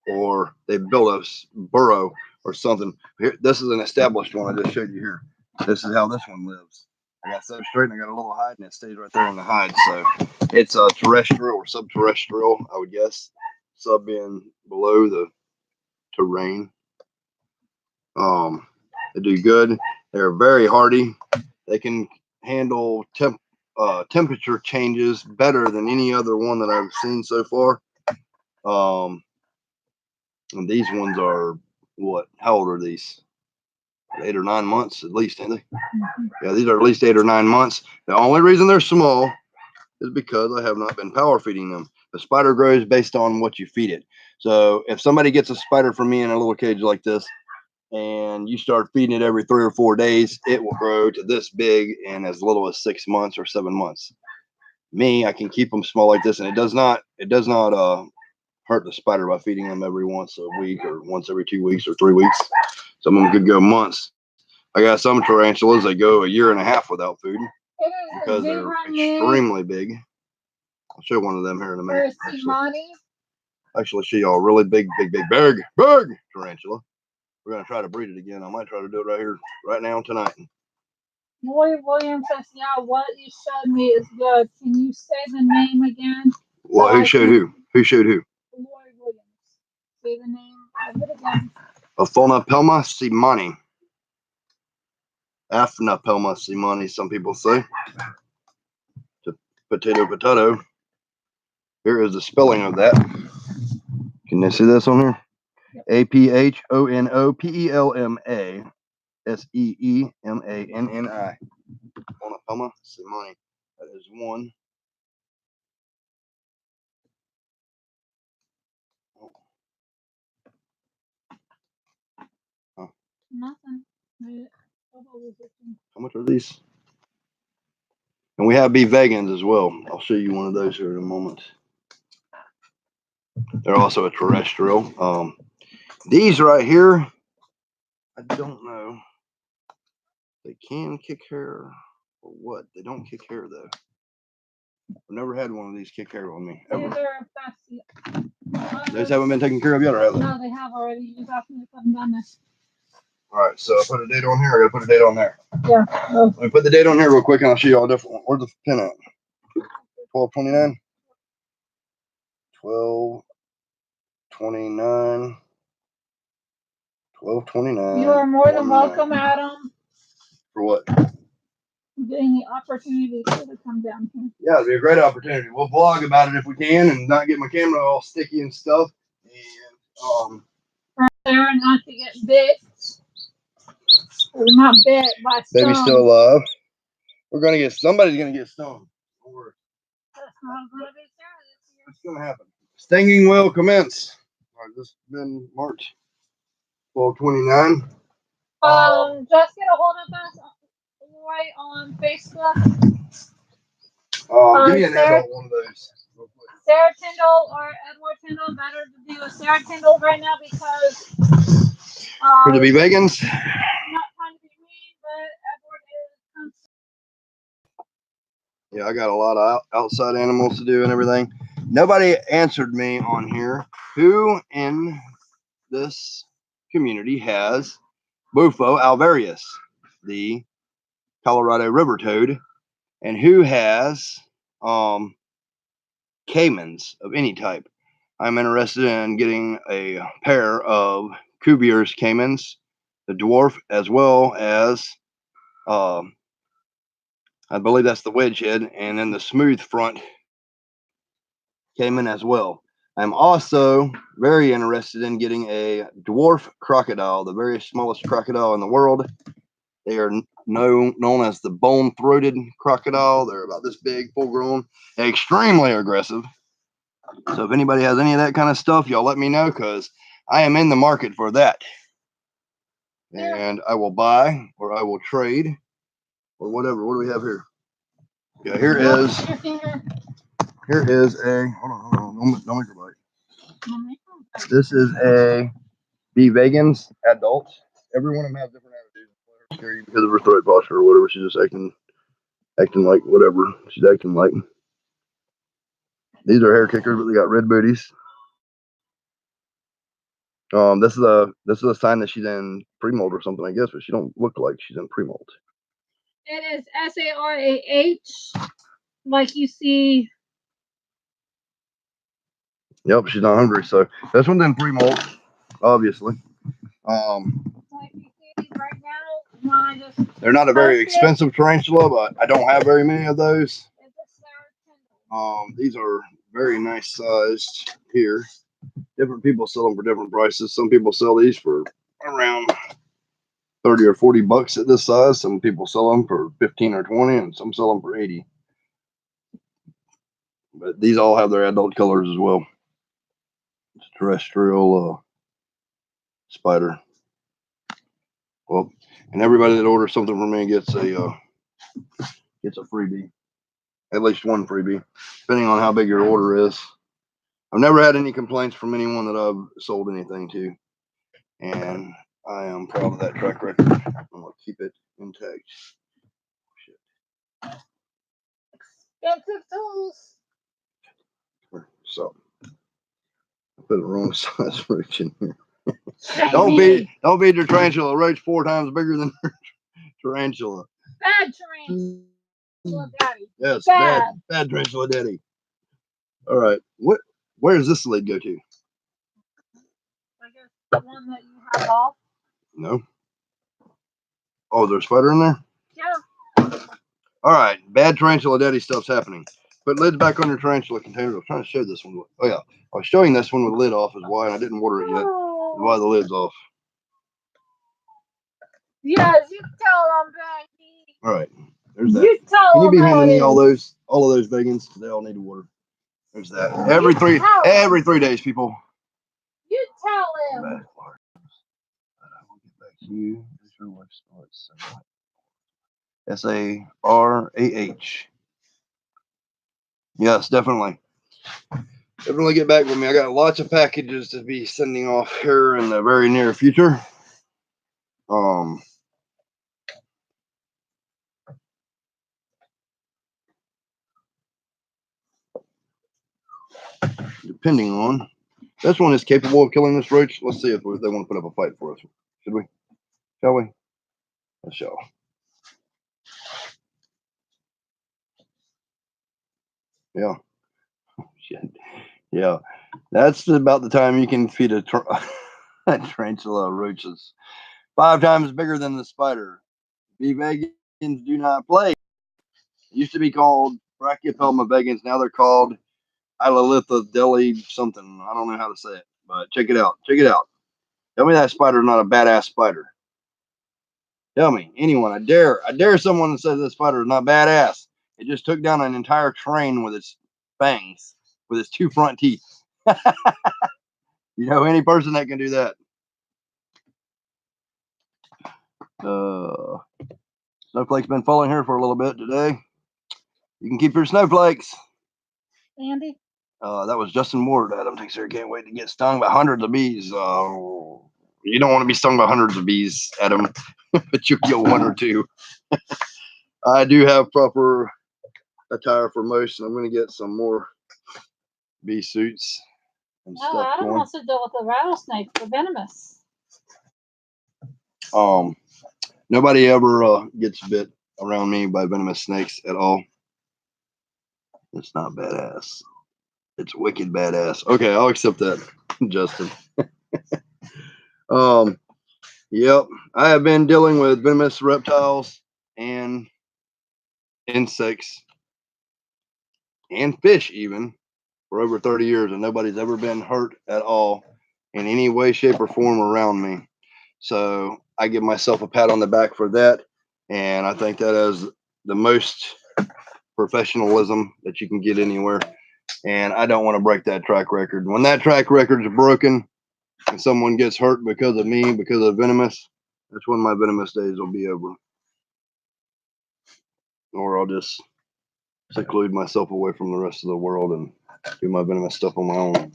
or they built a burrow or something. Here, this is an established one I just showed you here. This is how this one lives. I got so straight and I got a little hide and it stays right there in the hide. So it's a terrestrial or subterrestrial, I would guess. Sub being below the terrain. They do good. They're very hardy. They can handle temperature changes better than any other one that I've seen so far. And these ones are what? How old are these? 8 or 9 months at least, ain't they? Yeah, these are at least 8 or 9 months. The only reason they're small is because I have not been power feeding them. The spider grows based on what you feed it. So if somebody gets a spider from me in a little cage like this, and you start feeding it every 3 or 4 days, it will grow to this big in as little as 6 months or 7 months. Me, I can keep them small like this, and it does not hurt the spider by feeding them every once a week or once every 2 weeks or 3 weeks. Some of them could go months. I got some tarantulas that go a year and a half without food because they're extremely big. I'll show one of them here in a minute. Actually, show y'all a really big tarantula. We're gonna try to breed it again. I might try to do it right here, right now, tonight. Lloyd Williams says, "Yeah, what you showed me is good. Can you say the name again?" Well, who showed who? Who showed who? Lloyd Williams. Say the name of it again. Aphanapelma simani. Aphanapelma simani, some people say. Potato. Here is the spelling of that. Can they see this on here? Yep. APHONOPELMA SEEMANNI. Aphanapelma simani. That is one. Huh. Nothing. How much are these? And we have bee vegans as well. I'll show you one of those here in a moment. They're also a terrestrial. These right here, I don't know. They can kick hair or what? They don't kick hair though. I've never had one of these kick hair on me ever. Those haven't been taken care of yet, or have they? No, they have already. You got me put them down there. All right, so I put a date on here. I gotta put a date on there. Yeah. Let me put the date on here real quick, and I'll show you all different ones. Where's the pin at? 12/29. 12/29. 12/29. You are more than welcome, Adam. For what? Any opportunity to come down here. Yeah, it'd be a great opportunity. We'll vlog about it if we can, and not get my camera all sticky and stuff. And right there, and not to get bit. Or not bit by stone. Baby's still alive. Somebody's gonna get stoned. Don't worry. That's not gonna be Sarah this year. It's gonna happen. Stinging will commence. All right, this has been March 12/29. Just get a hold of us right on Facebook. Give me an adult one of those. Sarah Tyndall or Edward Tyndall. Better to do a Sarah Tyndall right now because for the bee vegans. I'm not trying to be mean, but Edward is. Yeah, I got a lot of outside animals to do and everything. Nobody answered me on here. Who in this community has Bufo alvarius, the Colorado river toad, and who has caimans of any type? I'm interested in getting a pair of Cuvier's caimans, the dwarf, as well as I believe that's the wedge head, and then the smooth front caiman as well. I'm also very interested in getting a dwarf crocodile, the very smallest crocodile in the world. They are known as the bone-throated crocodile. They're about this big, full-grown, extremely aggressive. So if anybody has any of that kind of stuff, y'all let me know, because I am in the market for that. And I will buy, or I will trade, or whatever. What do we have here? Yeah, here is a, hold on, don't make her bite. This is a bee vegans adult. Every one of them has different attitudes. Scare you because of her throat posture or whatever. She's just acting like whatever she's acting like. These are hair kickers, but they got red booties. This is a sign that she's in pre-molt or something, I guess, but she don't look like she's in pre-molt. It is SARAH, like you see. Yep, she's not hungry, so this one's in pre-molt, obviously. Like you see right now, they're not a very expensive tarantula, but I don't have very many of those. These are very nice sized here. Different people sell them for different prices. Some people sell these for around 30 or 40 bucks at this size. Some people sell them for 15 or 20, and some sell them for 80. But these all have their adult colors as well. It's a terrestrial spider. Well, and everybody that orders something from me gets a freebie, at least one freebie, depending on how big your order is. I've never had any complaints from anyone that I've sold anything to, and I am proud of that track record. I'm gonna keep it intact. Shit. Expensive tools. So I put the wrong size roach in here. Don't feed your tarantula. A roach 4 times bigger than her tarantula. Bad tarantula daddy. Yes, bad tarantula daddy. All right, where does this lid go to? I guess the one that you have off. No. Oh, there's a spider in there? Yeah. All right, bad tarantula daddy stuff's happening. Put lids back on your tarantula container. I was trying to show this one. Oh yeah, I was showing this one with the lid off is why, and I didn't water it yet. Why the lid's off. Yes, you tell them, baby. All right, there's that. You tell Can you be them handing me all of those vegans? They all need water. There's that. Every 3 days, people. You tell him. I will get back to you. SARAH. Yes, definitely. Definitely get back with me. I got lots of packages to be sending off here in the very near future. Depending on, this one is capable of killing this roach. Let's see if they want to put up a fight for us. Should we? Shall we? Let's shall. Yeah. Shit. Yeah. That's about the time you can feed a tarantula roaches. 5 times bigger than the spider. Bee vegans do not play. It used to be called Brachypelma vegans. Now they're called Ilalitha deli something. I don't know how to say it, but check it out. Check it out. Tell me that spider's not a badass spider. Tell me, anyone. I dare someone to say this spider is not badass. It just took down an entire train with its fangs, with its 2 front teeth. You know, any person that can do that. Snowflake's been falling here for a little bit today. You can keep your snowflakes. Andy? That was Justin Ward. Adam thinks he can't wait to get stung by hundreds of bees. You don't want to be stung by hundreds of bees, Adam, but you'll kill 1 or 2. I do have proper attire for most, and I'm going to get some more bee suits and stuff. Adam wants to deal with the rattlesnakes. They're venomous. Nobody ever gets bit around me by venomous snakes at all. It's not badass. It's wicked badass. Okay, I'll accept that, Justin. Yep, I have been dealing with venomous reptiles and insects and fish even for over 30 years, and nobody's ever been hurt at all in any way, shape, or form around me. So I give myself a pat on the back for that, and I think that is the most professionalism that you can get anywhere. And I don't want to break that track record. When that track record is broken and someone gets hurt because of me, because of venomous, that's when my venomous days will be over. Or I'll just seclude myself away from the rest of the world and do my venomous stuff on my own.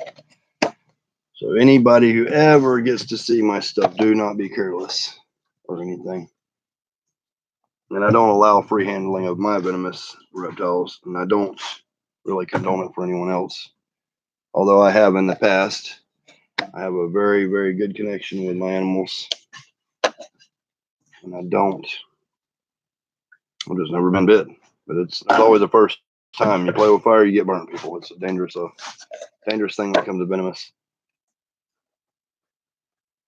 So anybody who ever gets to see my stuff, do not be careless or anything. And I don't allow free handling of my venomous reptiles, and I don't really condone it for anyone else. Although I have in the past, I have a very, very good connection with my animals. And I don't. I've just never been bit. But it's always the first time you play with fire, you get burnt, people. It's a dangerous thing when it comes to venomous.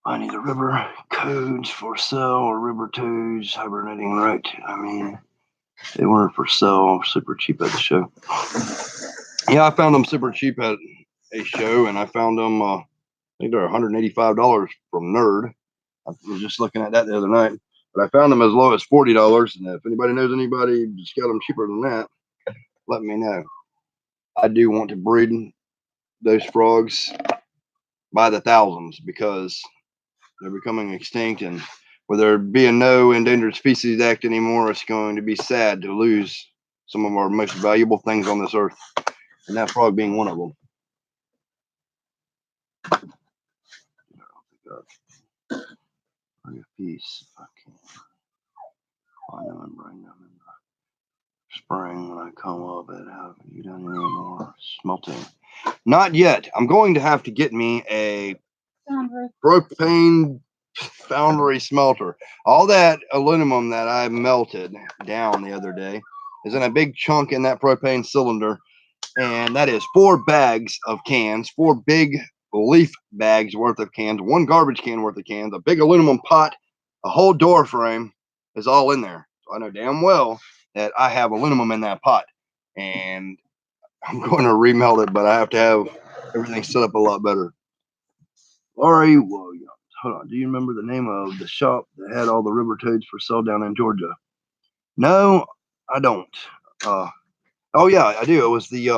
Finding the river codes for sale or river toads hibernating right. I mean, they weren't for sale, super cheap at the show. Yeah, I found them super cheap at a show, and I found them, I think they're $185 from Nerd. I was just looking at that the other night, but I found them as low as $40. And if anybody knows anybody that's got them cheaper than that, let me know. I do want to breed those frogs by the thousands because they're becoming extinct, and with there being no Endangered Species Act anymore, it's going to be sad to lose some of our most valuable things on this earth, and that frog being one of them. A piece. I can't find them and bring them in the spring when I come up. But haven't you done any more smelting? Not yet. I'm going to have to get me a propane foundry smelter. All that aluminum that I melted down the other day is in a big chunk in that propane cylinder, and that is 4 bags of cans, 4 big leaf bags worth of cans, 1 garbage can worth of cans, a big aluminum pot, a whole door frame is all in there. So I know damn well that I have aluminum in that pot, and I'm going to remelt it, but I have to have everything set up a lot better. Laurie Williams. Hold on. Do you remember the name of the shop that had all the river toads for sale down in Georgia? No, I don't. Oh yeah, I do. It was the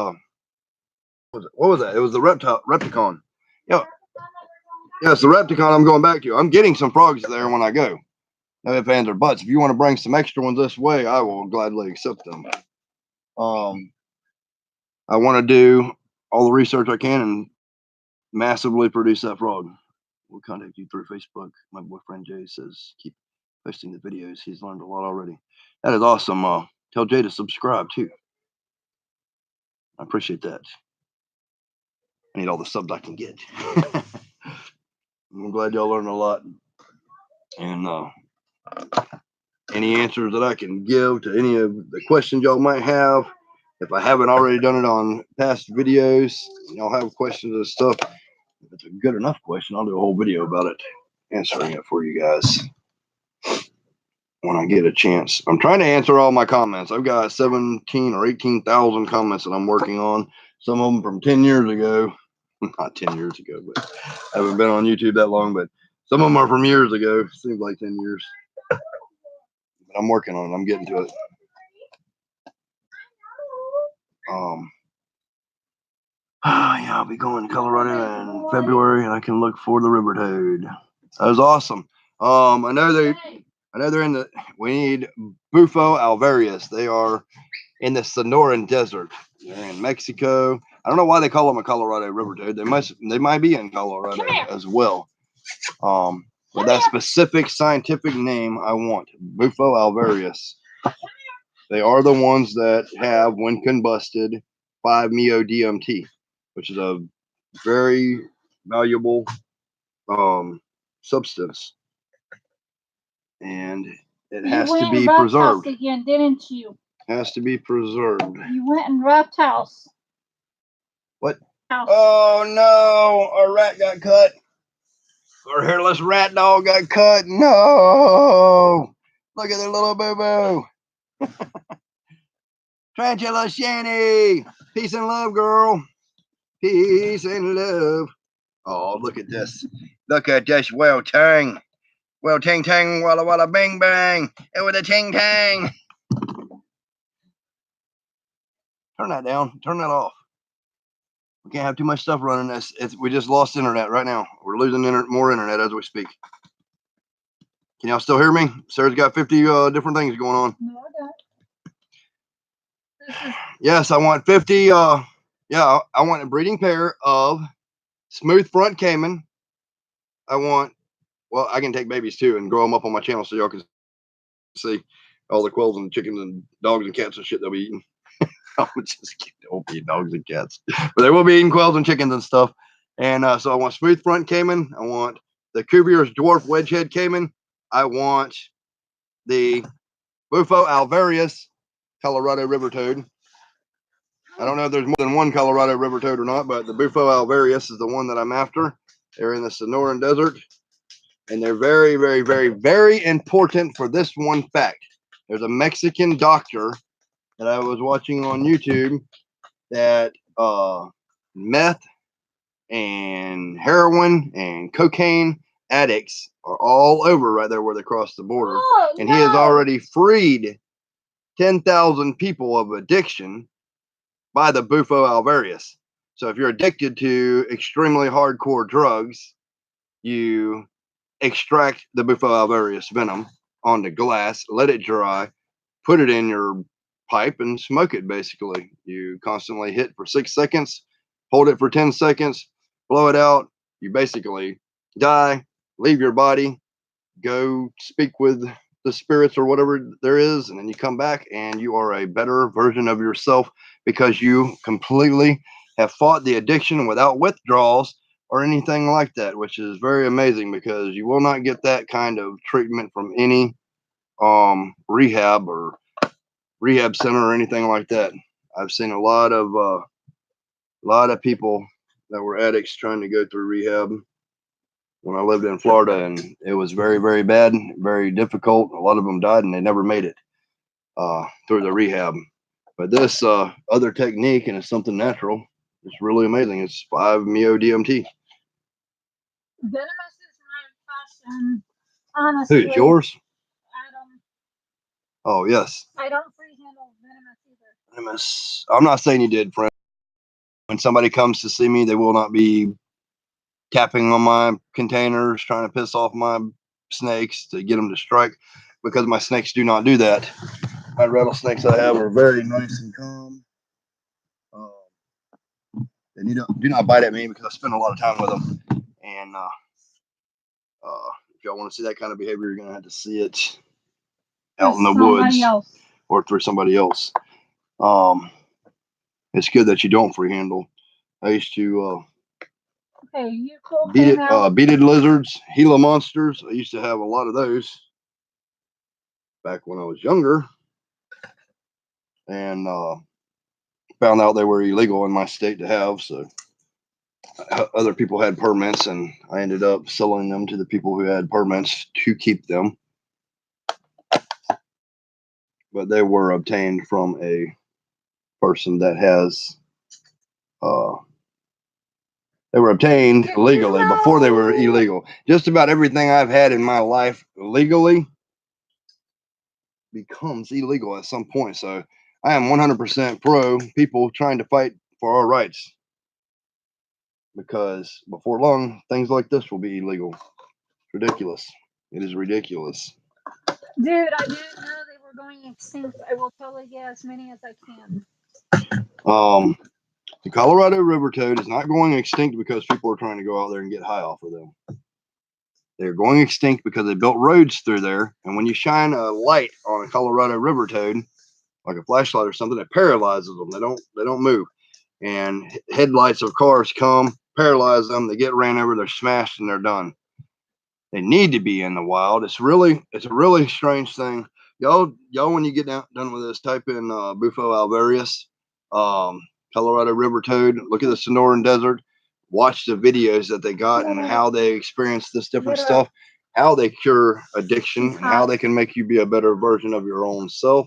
what was that? It was the Repticon. Yeah, it's the Repticon I'm going back to. I'm getting some frogs there when I go. No ifs, ands, or buts. If you want to bring some extra ones this way, I will gladly accept them. I want to do all the research I can and massively produce that frog. We'll contact you through Facebook. My boyfriend Jay says keep posting the videos. He's learned a lot already. That is awesome. Tell Jay to subscribe too. I appreciate that. I need all the subs I can get. I'm glad y'all learned a lot. And any answers that I can give to any of the questions y'all might have, if I haven't already done it on past videos, y'all have questions and stuff. If it's a good enough question, I'll do a whole video about it, answering it for you guys when I get a chance. I'm trying to answer all my comments. I've got 17 or 18,000 comments that I'm working on. Some of them from 10 years ago. Not 10 years ago, but I haven't been on YouTube that long, but some of them are from years ago. Seems like 10 years. But I'm working on it. I'm getting to it. Yeah, I'll be going to Colorado in February, and I can look for the river toad. That was awesome. I know they're in the. We need Bufo alvarius. They are in the Sonoran Desert. They're in Mexico. I don't know why they call them a Colorado river toad. They might be in Colorado as well. But that specific scientific name I want, Bufo alvarius. They are the ones that have, when combusted, 5-MeO-DMT, which is a very valuable substance, and it has to be preserved. Again, didn't you? Has to be preserved. You went and roughed house. What? House. Oh no! Our rat got cut. Our hairless rat dog got cut. No! Look at their little boo boo. Tarantula Shanny. Peace and love, girl. Peace and love. Oh, look at this. Look at this. Well, tang. Well, ting tang, walla walla, bang bang. And with a ting tang. Turn that down. Turn that off. We can't have too much stuff running. We just lost internet right now. We're losing more internet as we speak. Can y'all still hear me? Sarah's got 50 different things going on. No, I don't. Yes, I want 50. Yeah, I want a breeding pair of smooth front Cayman. Well, I can take babies too and grow them up on my channel so y'all can see all the quails and chickens and dogs and cats and shit they'll be eating. I'm just kidding. They won't be eating dogs and cats, but they will be eating quails and chickens and stuff. And so I want smooth front caiman. I want the Cuvier's dwarf wedgehead caiman. I want the Bufo alvarius Colorado river toad. I don't know if there's more than one Colorado river toad or not, but the Bufo alvarius is the one that I'm after. They're in the Sonoran Desert, and they're very, very, very, very important for this one fact. There's a Mexican doctor that I was watching on YouTube that meth and heroin and cocaine addicts are all over right there where they cross the border. Oh, And no. he has already freed 10,000 people of addiction by the Bufo alvarius. So if you're addicted to extremely hardcore drugs, you extract the Bufo alvarius venom onto glass, let it dry, put it in your pipe and smoke it. Basically, you constantly hit for 6 seconds, hold it for 10 seconds, blow it out. You basically die, leave your body, go speak with the spirits or whatever there is, and then you come back and you are a better version of yourself because you completely have fought the addiction without withdrawals or anything like that, which is very amazing because you will not get that kind of treatment from any rehab or rehab center or anything like that. I've seen a lot of people that were addicts trying to go through rehab when I lived in Florida, and it was very, very bad, very difficult. A lot of them died, and they never made it through the rehab. But this other technique, and it's something natural, it's really amazing. It's 5-MeO-DMT. Venomous is my passion, honestly. Who's yours? Adam. Oh, yes. I don't free handle venomous either. Venomous. I'm not saying you did, friend. When somebody comes to see me, they will not be tapping on my containers, trying to piss off my snakes to get them to strike, because my snakes do not do that. My rattlesnakes I have are very nice and calm. And you do not bite at me because I spend a lot of time with them. And if y'all want to see that kind of behavior, you're going to have to see it out in the woods or through somebody else. It's good that you don't free handle. I used to beaded lizards, Gila monsters. I used to have a lot of those back when I was younger, and found out they were illegal in my state to have. So other people had permits, and I ended up selling them to the people who had permits to keep them. But they were obtained from a person that has they were obtained legally before they were illegal. Just about everything I've had in my life legally becomes illegal at some point. So I am 100% pro people trying to fight for our rights, because before long, things like this will be illegal. It's ridiculous. It is ridiculous. Dude, I didn't know they were going extinct. I will totally get as many as I can. The Colorado river toad is not going extinct because people are trying to go out there and get high off of them. They're going extinct because they built roads through there, and when you shine a light on a Colorado river toad, like a flashlight or something, it paralyzes them. They don't move. And headlights of cars come, paralyze them. They get ran over. They're smashed, and they're done. They need to be in the wild. It's a really strange thing. Y'all, when you get done with this, type in Bufo alvarius, Colorado river toad. Look at the Sonoran Desert. Watch the videos that they got and how they experience this different stuff, how they cure addiction, and how they can make you be a better version of your own self.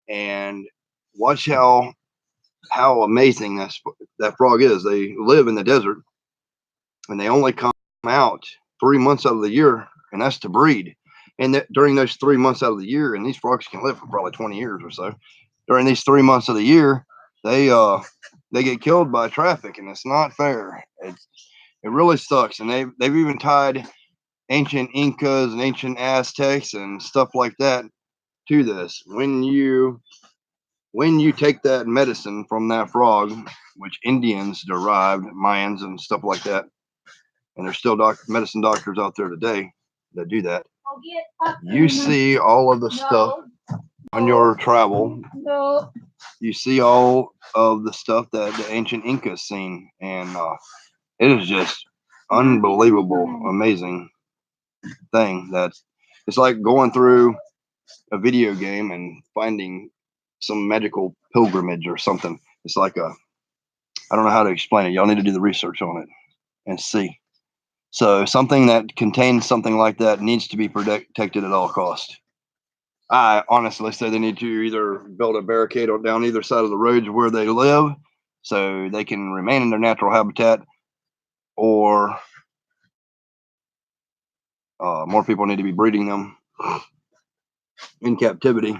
And watch how amazing that frog is. They live in the desert, and they only come out 3 months out of the year, and that's to breed. And during those 3 months out of the year, and these frogs can live for probably 20 years or so. During these 3 months of the year, they get killed by traffic, and it's not fair. It really sucks. And they've even tied ancient Incas and ancient Aztecs and stuff like that to this. When you take that medicine from that frog, which Indians derived, Mayans and stuff like that, and there's still medicine doctors out there today that do that. You see all of the stuff on your travel, So you see all of the stuff that the ancient Incas seen, and it is just unbelievable, amazing thing. That it's like going through a video game and finding some magical pilgrimage or something. It's like I don't know how to explain it. Y'all need to do the research on it and see. So something that contains something like that needs to be protected at all cost. I honestly say they need to either build a barricade down either side of the roads where they live so they can remain in their natural habitat, or more people need to be breeding them in captivity.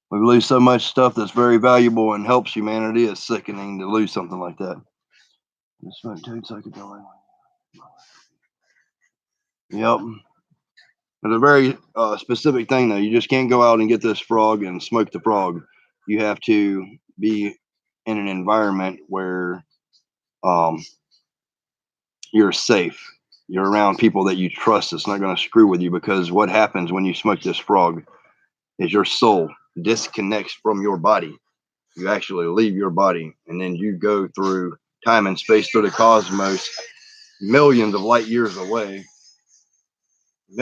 We lose so much stuff that's very valuable and helps humanity. It's sickening to lose something like that. This one tastes like a Yep. It's a very specific thing, though. You just can't go out and get this frog and smoke the frog. You have to be in an environment where um, you're safe. You're around people that you trust that's not going to screw with you, because what happens when you smoke this frog is your soul disconnects from your body. You actually leave your body, and then you go through time and space, through the cosmos, millions of light years away, and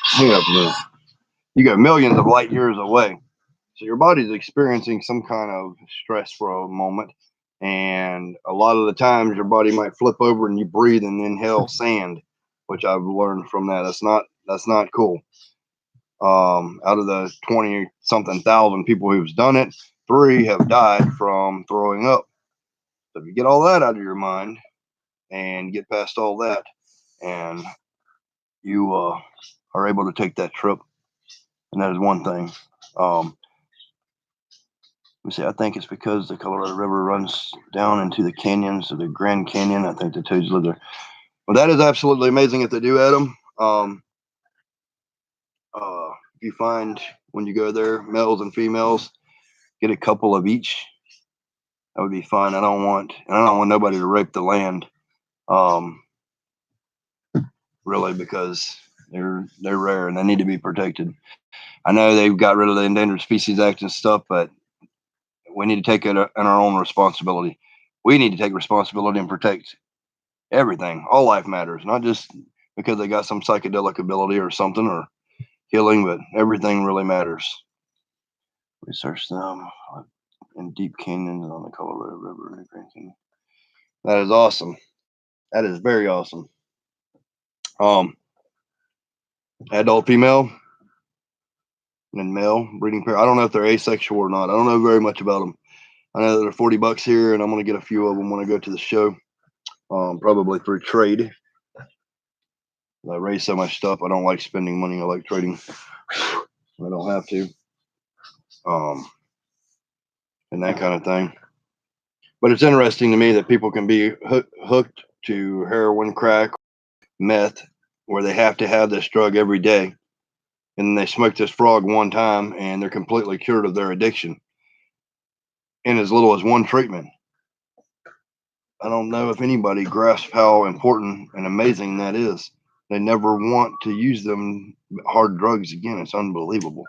hang up, man. You go millions of light years away. So your body's experiencing some kind of stress for a moment. And a lot of the times your body might flip over and you breathe and inhale sand, which I've learned from that. That's not cool. Out of the 20 something thousand people who've done it, 3 have died from throwing up. So if you get all that out of your mind and get past all that, and you are able to take that trip, and that is one thing. Let me see, I think it's because the Colorado River runs down into the canyons of the Grand Canyon. I think the toads live there. But that is absolutely amazing if they do, Adam. If you find, when you go there, males and females, get a couple of each. That would be fine. I don't want nobody to rape the land, really, because they're rare and they need to be protected. I know they've got rid of the Endangered Species Act and stuff, but we need to take it in our own responsibility. We need to take responsibility and protect everything. All life matters, not just because they got some psychedelic ability or something or healing, but everything really matters. Research them in deep canyons on the Colorado River and the Grand Canyon. That is awesome. That is very awesome. Adult female and male breeding pair. I don't know if they're asexual or not. I don't know very much about them. I know they're $40 here, and I'm going to get a few of them when I go to the show, probably through trade. I raise so much stuff. I don't like spending money. I like trading. I don't have to. And that kind of thing. But it's interesting to me that people can be hooked to heroin, crack, meth, where they have to have this drug every day. And they smoke this frog one time and they're completely cured of their addiction in as little as one treatment. I don't know if anybody grasps how important and amazing that is. They never want to use them hard drugs again. It's unbelievable.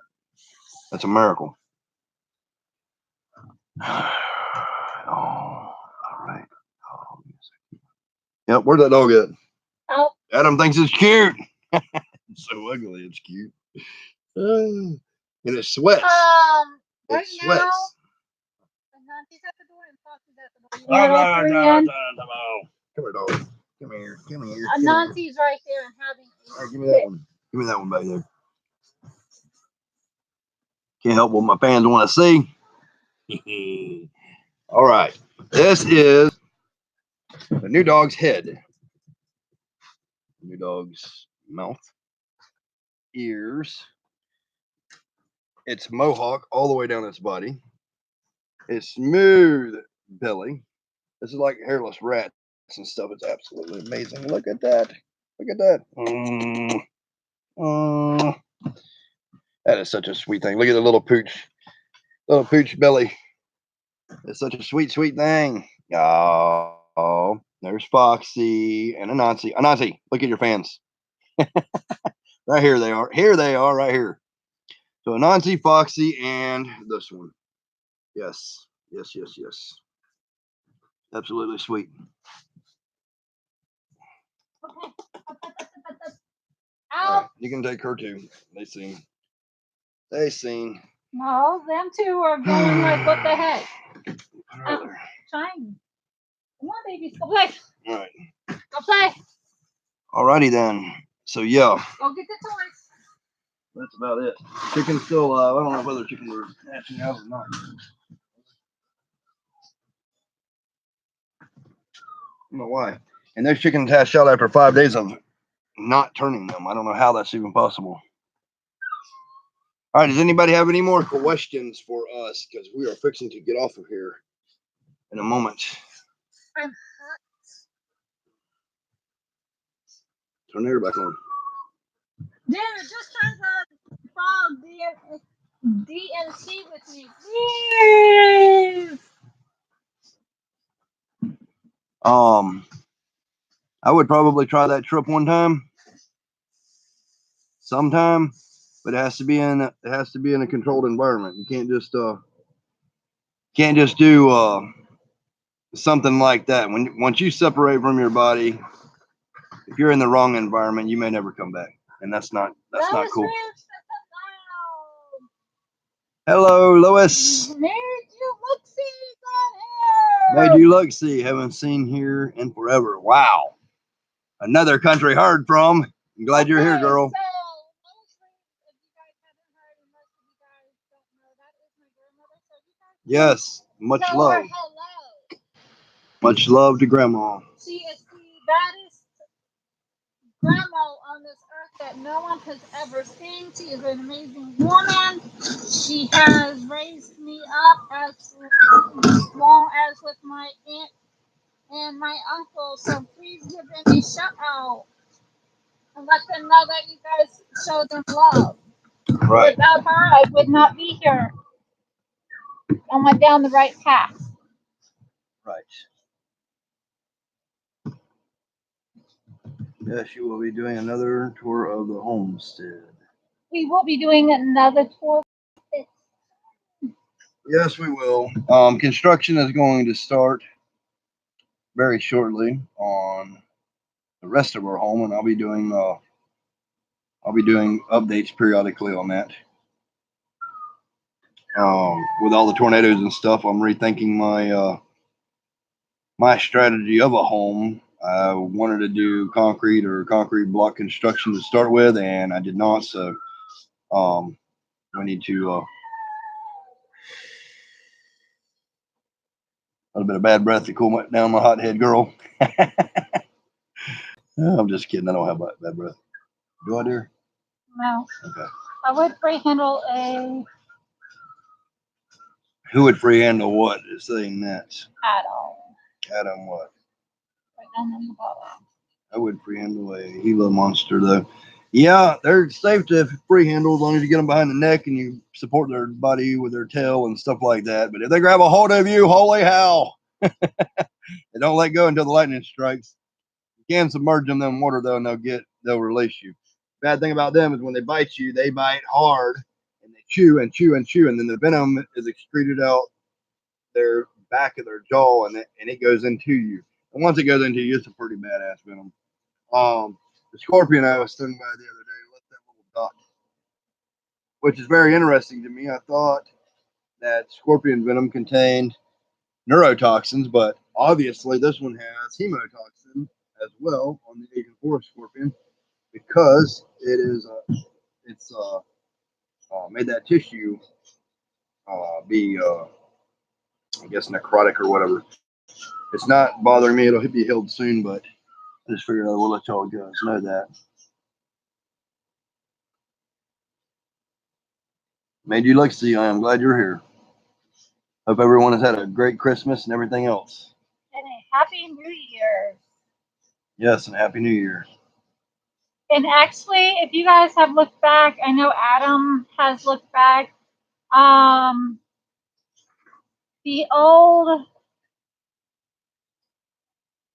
That's a miracle. Oh, all right. Oh, yep, where'd that dog at? oh, Adam thinks it's cute. It's so ugly, it's cute. And it sweats. right It sweats. now, Nancy's at the door and Foxy's at the door. You wanna let her in? Come here, dog. Come here. Come here. Nancy's right there and having. All right, give me that one. Give me that one back there. Can't help what my fans want to see. All right. This is the new dog's head. New dog's mouth, ears. It's mohawk all the way down its body. It's smooth belly. This is like hairless rats and stuff. It's absolutely amazing. Look at that. Look at that. That is such a sweet thing. Look at the little pooch belly. It's such a sweet, sweet thing. Oh, there's Foxy and Anansi. Anansi, look at your fans. Right here they are. Here they are, right here. So Anansi, Foxy, and this one. Yes, yes, yes, yes. Absolutely sweet. Okay. All right, Out. you can take her too. They seen. They seen. No, them two are going like, what the heck? Right there. Shiny. Come on, babies, go play. All right. Go play. Alrighty then. So yeah, Go get the toys. that's about it. Chicken's still alive. I don't know whether chickens are hatching out or not. I don't know why. And those chickens hatched out after 5 days of not turning them. I don't know how that's even possible. All right, does anybody have any more questions for us? Because we are fixing to get off of here in a moment. I'm Turn the air back on. Dude, just try the frog DNC with me, please. I would probably try that trip one time, sometime, but it has to be in a controlled environment. You can't just do something like that. Once you separate from your body, if you're in the wrong environment, you may never come back, and that's not cool. Hello, Lois. Made you look see Made you look see. Haven't seen here in forever. Wow. Another country heard from. I'm glad you're here, girl. So, mostly, if you guys haven't heard, and most of you guys don't know, that is my grandmother. So you guys Yes, much tell love. her hello. Much love to Grandma. She is the baddest grandma on this earth that no one has ever seen. She is an amazing woman. She has raised me up as long as with my aunt and my uncle. So please give them a shout out and let them know that you guys show them love. Right. Without her, I would not be here. I went down the right path. Right. Yes, you will be doing another tour of the homestead. We will be doing another tour. Yes, we will. Construction is going to start very shortly on the rest of our home, and I'll be doing updates periodically on that. With all the tornadoes and stuff, I'm rethinking my strategy of a home. I wanted to do concrete block construction to start with, and I did not. So we need to a little bit of bad breath to cool down my hot head, girl. I'm just kidding. I don't have bad breath. Do I, dear? No. Okay. I would free handle a Who would free handle what is saying that? paddle. Adam what? Right down in the bottom. I would free handle a Gila monster though. Yeah, they're safe to free handle as long as you get them behind the neck and you support their body with their tail and stuff like that. But if they grab a hold of you, holy hell! They don't let go until the lightning strikes. You can submerge them in water though, and they'll release you. Bad thing about them is when they bite you, they bite hard and they chew and chew and chew, and then the venom is excreted out their back of their jaw, and it goes into you. And once it goes into you, it's a pretty badass venom. The scorpion I was stung by the other day left that little dot, which is very interesting to me. I thought that scorpion venom contained neurotoxins, but obviously this one has hemotoxin as well on the Asian forest scorpion because it's made that tissue be I guess necrotic or whatever. It's not bothering me. It'll be healed soon, but I just figured I will let y'all guys know that. Made you look see. I am glad you're here. Hope everyone has had a great Christmas and everything else. And a happy New Year. Yes, and Happy New Year. And actually, if you guys have looked back, I know Adam has looked back. The old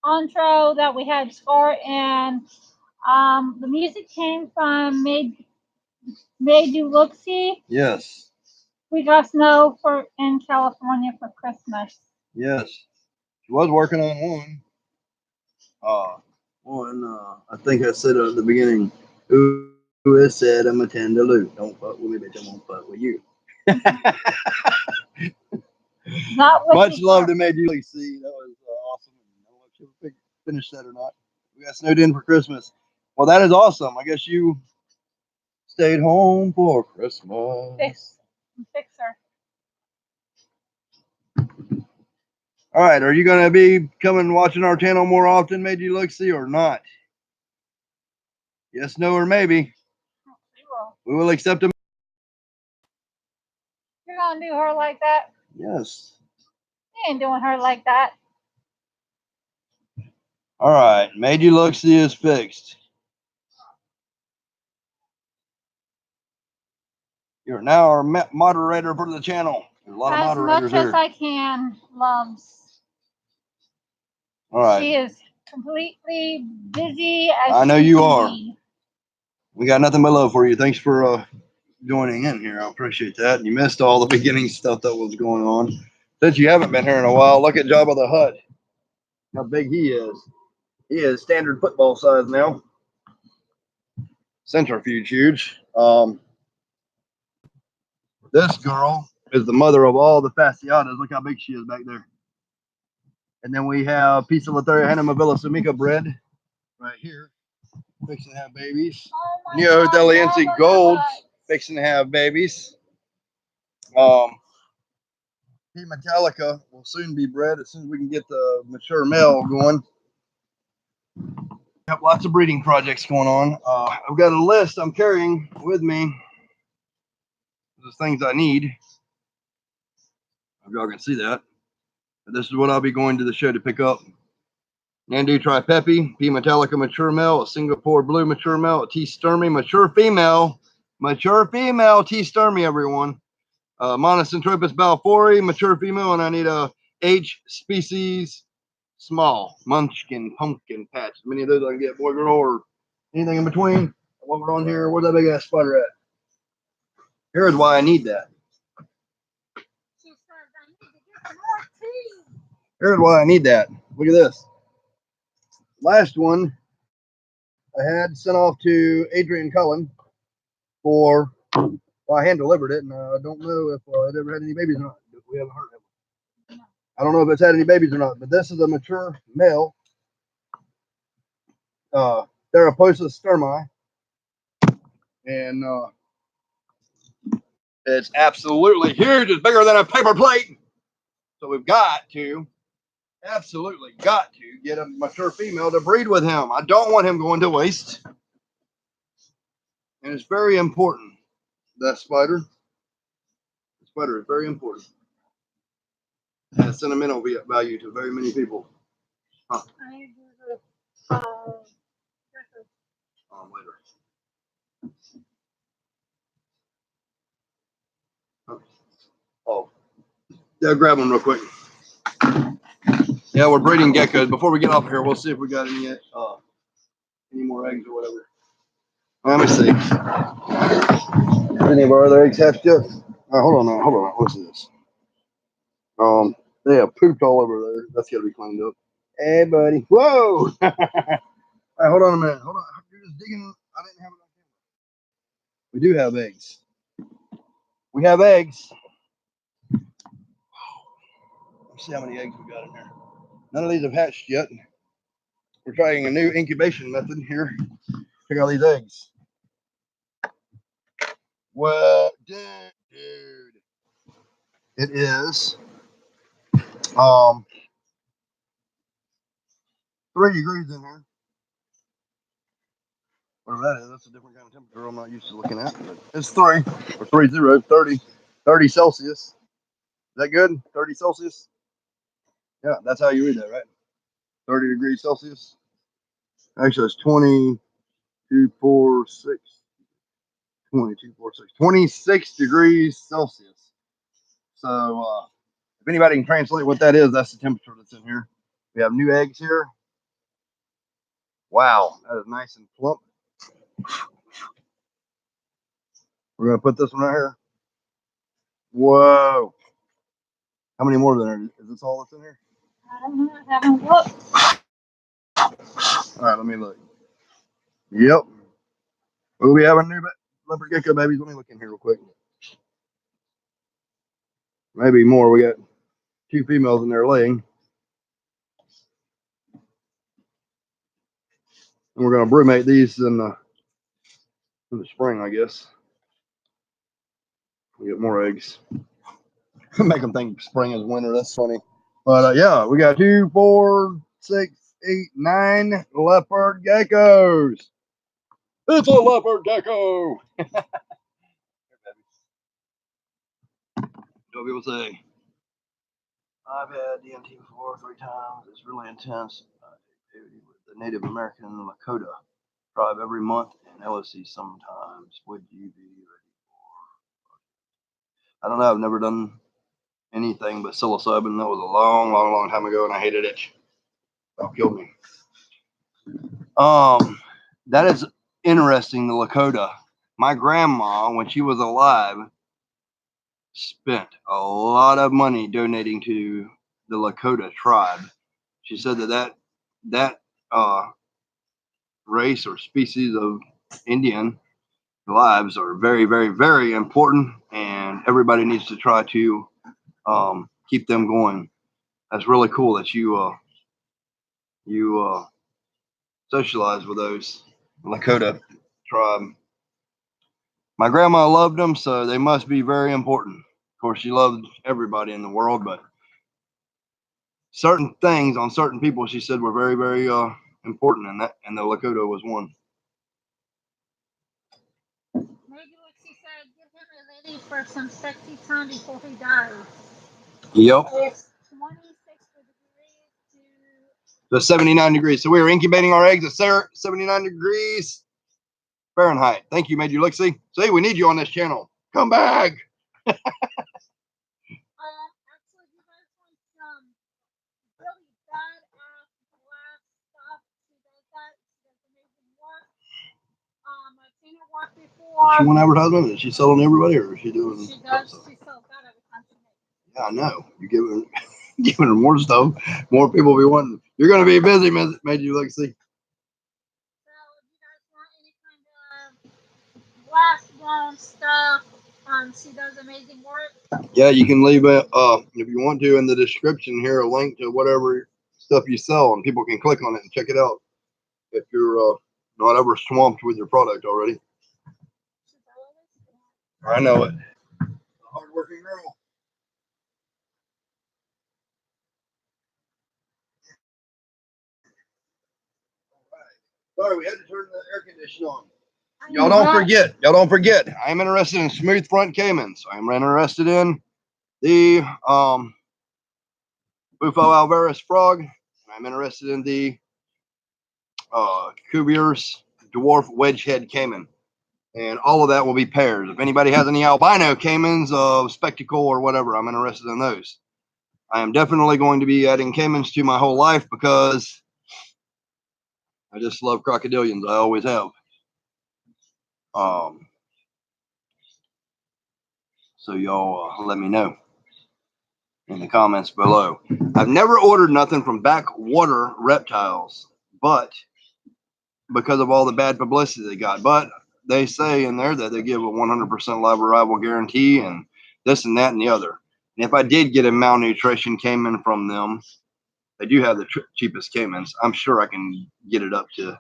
intro that we had Scar and The music came from Made You Look See. Yes. We got snow in California for Christmas. Yes. She was working on one. I think I said at the beginning, who has said I'm a tenderloon? Don't fuck with me, bitch. I won't fuck with you. Not with Much the love to Made You See. That was awesome. I don't know if you finished that or not. We got snowed in for Christmas. Well, that is awesome. I guess you stayed home for Christmas. fixer. All right. Are you going to be coming watching our channel more often, Made You See, or not? Yes, no, or maybe. We will accept them. You're gonna do her like that? Yes. You ain't doing her like that. All right. Made You See is fixed. You're now our moderator for the channel. There's a lot of moderators as here. I can, loves. All right. She is completely busy as I know she you can are. be. We got nothing but love for you. Thanks for joining in here. I appreciate that. You missed all the beginning stuff that was going on. Since you haven't been here in a while, look at Jabba the Hutt. How big he is. He is standard football size now. Centrifuge huge. This girl is the mother of all the fasciatas. Look how big she is back there. And then we have piece of Lotharia Hanamavilla Sumika bread right here, fixing to have babies. Oh Neo Deliensi Golds fixing to have babies. P Metallica will soon be bred as soon as we can get the mature male going. Have lots of breeding projects going on. I've got a list I'm carrying with me. The things I need. If y'all can see that. But this is what I'll be going to the show to pick up. Nandu Tripepi, P Metallica mature male, a Singapore blue mature male, a T Sturmy mature female, T Sturmy, everyone. Monocentropus balfouri, mature female, and I need a H species small munchkin pumpkin patch. As many of those I can get, boy, girl, or anything in between. What we're on here, where's that big ass spider at? Here's why I need that. She says I need to get some more tea. Here's why I need that. Look at this. Last one I had sent off to Adrian Cullen for, well, I hand delivered it, and I don't know if it ever had any babies or not. We haven't heard of it. I don't know if it's had any babies or not, but this is a mature male. Theraposis sturmi. And it's absolutely huge. It's bigger than a paper plate. So we've absolutely got to get a mature female to breed with him. I don't want him going to waste. And it's very important, that spider. The spider is very important. It has sentimental value to very many people. Huh. Later. Okay. Oh, yeah, grab one real quick. Yeah, we're breeding geckos. Before we get off here, we'll see if we got any more eggs or whatever. Let me see. Any of our other eggs hatched yet? Hold on. What's this? They have pooped all over there. That's got to be cleaned up. Hey, buddy. Whoa! All right, hold on a minute. Hold on. You're just digging. I didn't have it on camera. We do have eggs. We have eggs. Let's see how many eggs we got in there. None of these have hatched yet. We're trying a new incubation method here. Check out these eggs. Well, dude, it is 3 degrees in here. Whatever that is, that's a different kind of temperature I'm not used to looking at. But it's 3 or 30 Celsius. Is that good? 30 Celsius? Yeah, that's how you read that, right? 30 degrees Celsius. Actually, it's 26 degrees Celsius. So, if anybody can translate what that is, that's the temperature that's in here. We have new eggs here. Wow, that is nice and plump. We're gonna put this one right here. Whoa. How many more than there? Is this all that's in here? I don't know. I haven't looked. All right, let me look. Yep. Will we have a new leopard gecko babies? Let me look in here real quick. Maybe more. We got 2 females in there laying. And we're gonna brumate these in the spring, I guess. We get more eggs. Make them think spring is winter. That's funny. But yeah, we got 2, 4, 6, 8, 9 leopard geckos. It's a leopard gecko. What people say? I've had DMT before 3 times. It's really intense. With the Native American Lakota tribe every month and LSC sometimes. Would you be ready for? I don't know. I've never done anything but psilocybin. That was a long, long, long time ago, and I hated it. That killed me. That is interesting. The Lakota. My grandma, when she was alive, spent a lot of money donating to the Lakota tribe. She said that race or species of Indian lives are very, very, very important, and everybody needs to try to keep them going. That's really cool that you socialize with those Lakota tribe. My grandma loved them, so they must be very important. Of course, she loved everybody in the world, but certain things on certain people, she said, were very, very important, and the Lakota was one. Maybe what she said, give him a lady for some sexy time before he dies. Yep. It's 26 degrees to 79 degrees. So we are incubating our eggs at 79 degrees Fahrenheit. Thank you, Made You Look. See, we need you on this channel. Come back. Actually, you guys want some really badass glass stuff? She does that. She does amazing work. I've seen her work before. She want advertisement? Is she selling everybody, or is she doing? She does. She sells that every time she makes. Yeah, I know. You're giving her more stuff. More people will be wanting. You're going to be busy, Made You Look. See. So, if you guys want any kind of glass blown stuff, she does amazing work. Yeah, you can leave it if you want to in the description here a link to whatever stuff you sell, and people can click on it and check it out if you're not ever swamped with your product already. I know it. A hardworking girl. Sorry, we had to turn the air conditioner on. Y'all don't forget. I am interested in smooth front caimans. I am interested in the Bufo alvarez frog. I'm interested in the Cuvier's dwarf wedgehead caiman. And all of that will be pairs. If anybody has any albino caimans of spectacle or whatever, I'm interested in those. I am definitely going to be adding caimans to my whole life because I just love crocodilians. I always have. So y'all let me know in the comments below. I've never ordered nothing from Backwater Reptiles, but because of all the bad publicity they got. But they say in there that they give a 100% live arrival guarantee and this and that and the other. And if I did get a malnutrition caiman from them, they do have the cheapest caimans. I'm sure I can get it up to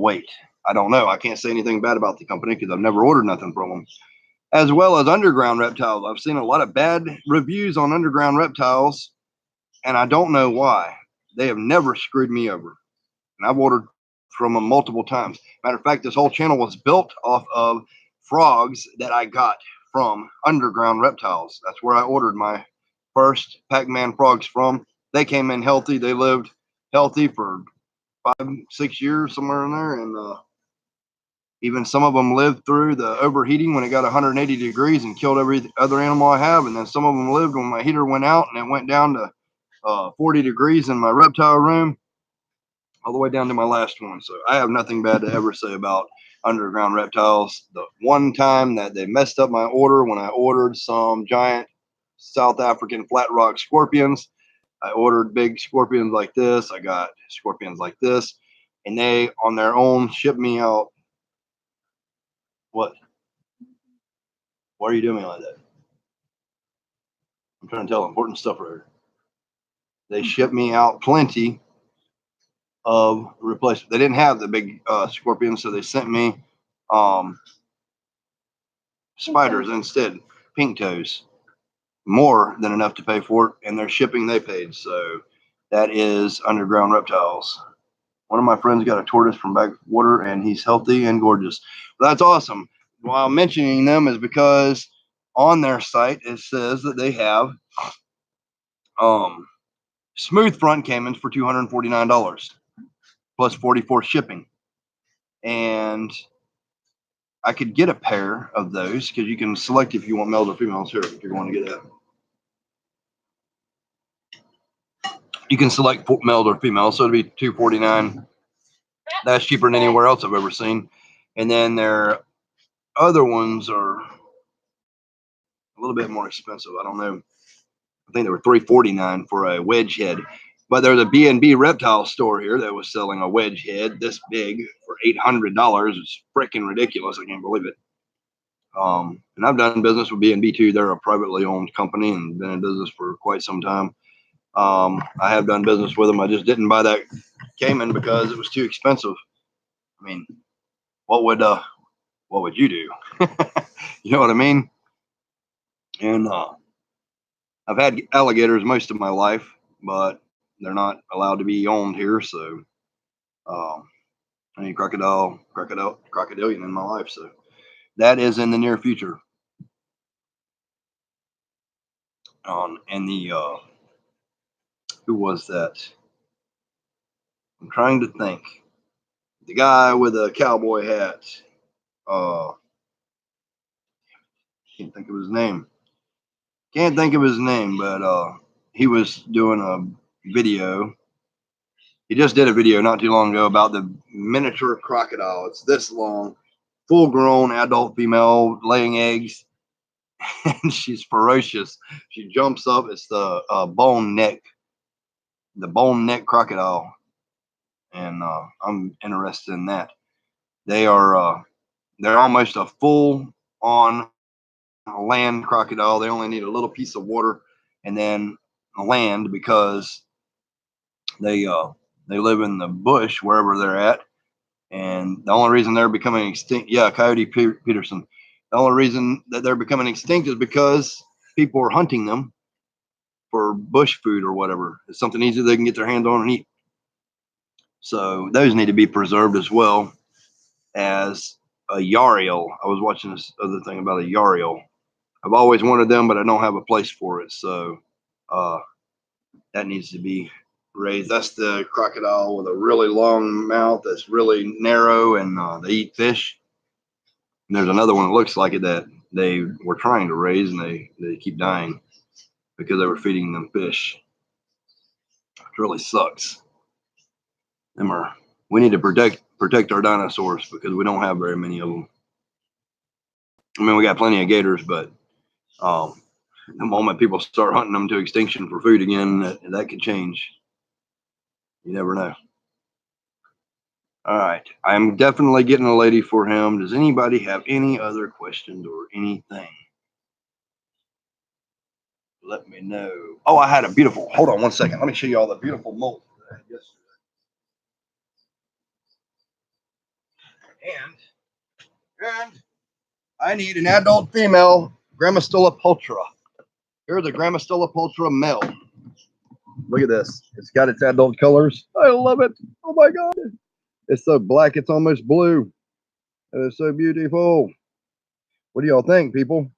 weight. I don't know. I can't say anything bad about the company because I've never ordered nothing from them. As well as Underground Reptiles. I've seen a lot of bad reviews on Underground Reptiles, and I don't know why. They have never screwed me over. And I've ordered from them multiple times. Matter of fact, this whole channel was built off of frogs that I got from Underground Reptiles. That's where I ordered my first Pac-Man frogs from. They came in healthy. They lived healthy for 5-6 years, somewhere in there. And even some of them lived through the overheating when it got 180 degrees and killed every other animal I have. And then some of them lived when my heater went out and it went down to 40 degrees in my reptile room. all the way down to my last one. So I have nothing bad to ever say about underground reptiles. The one time that they messed up my order when I ordered some giant South African flat rock scorpions, I ordered big scorpions like this. I got scorpions like this, and they on their own shipped me out. What? Why are you doing like that? I'm trying to tell important stuff right here. They shipped me out plenty of replacement. They didn't have the big scorpions, so they sent me spiders instead, pink toes, more than enough to pay for it, and their shipping they paid. So that is underground reptiles. One of my friends got a tortoise from backwater, and he's healthy and gorgeous. That's awesome. Why I'm mentioning them is because on their site it says that they have smooth front caimans for $249 plus 44 shipping, and I could get a pair of those because you can select if you want males or females. Here, if you're going to get that, you can select males or females, so it'd be $249. That's cheaper than anywhere else I've ever seen. And then their other ones are a little bit more expensive. I don't know. I think they were $349 for a wedge head. But there's a B&B reptile store here that was selling a wedge head this big for $800. It's freaking ridiculous. I can't believe it. And I've done business with B&B too. They're a privately owned company and been in business for quite some time. I have done business with them. I just didn't buy that Cayman because it was too expensive. I mean, what would you do? You know what I mean? And I've had alligators most of my life, but they're not allowed to be owned here. So I need crocodilian in my life. So that is in the near future. And the who was that? I'm trying to think. The guy with a cowboy hat. Can't think of his name. But he was doing a video. He just did a video not too long ago about the miniature crocodile. It's this long, full grown adult female laying eggs, and she's ferocious. She jumps up. It's the bone neck crocodile, and I'm interested in that. They're almost a full on land crocodile. They only need a little piece of water and then land because they live in the bush wherever they're at. And the only reason they're becoming extinct, yeah, Coyote Peterson. The only reason that they're becoming extinct is because people are hunting them for bush food or whatever. It's something easy they can get their hands on and eat. So those need to be preserved as well as a Yariel. I was watching this other thing about a Yariel. I've always wanted them, but I don't have a place for it. So that needs to be raised. That's the crocodile with a really long mouth that's really narrow, and they eat fish. And there's another one that looks like it that they were trying to raise, and they keep dying because they were feeding them fish. It really sucks. We need to protect our dinosaurs because we don't have very many of them. I mean, we got plenty of gators, but the moment people start hunting them to extinction for food again, that could change. You never know. All right. I'm definitely getting a lady for him. Does anybody have any other questions or anything? Let me know. Oh, I had a beautiful, hold on one second. Let me show you all the beautiful molt that I had yesterday. And I need an adult female Grammostola pulchra. Here's a Grammostola pulchra male. Look at this. It's got its adult colors. I love it. Oh my God. It's so black, it's almost blue. It is so beautiful. What do y'all think, people?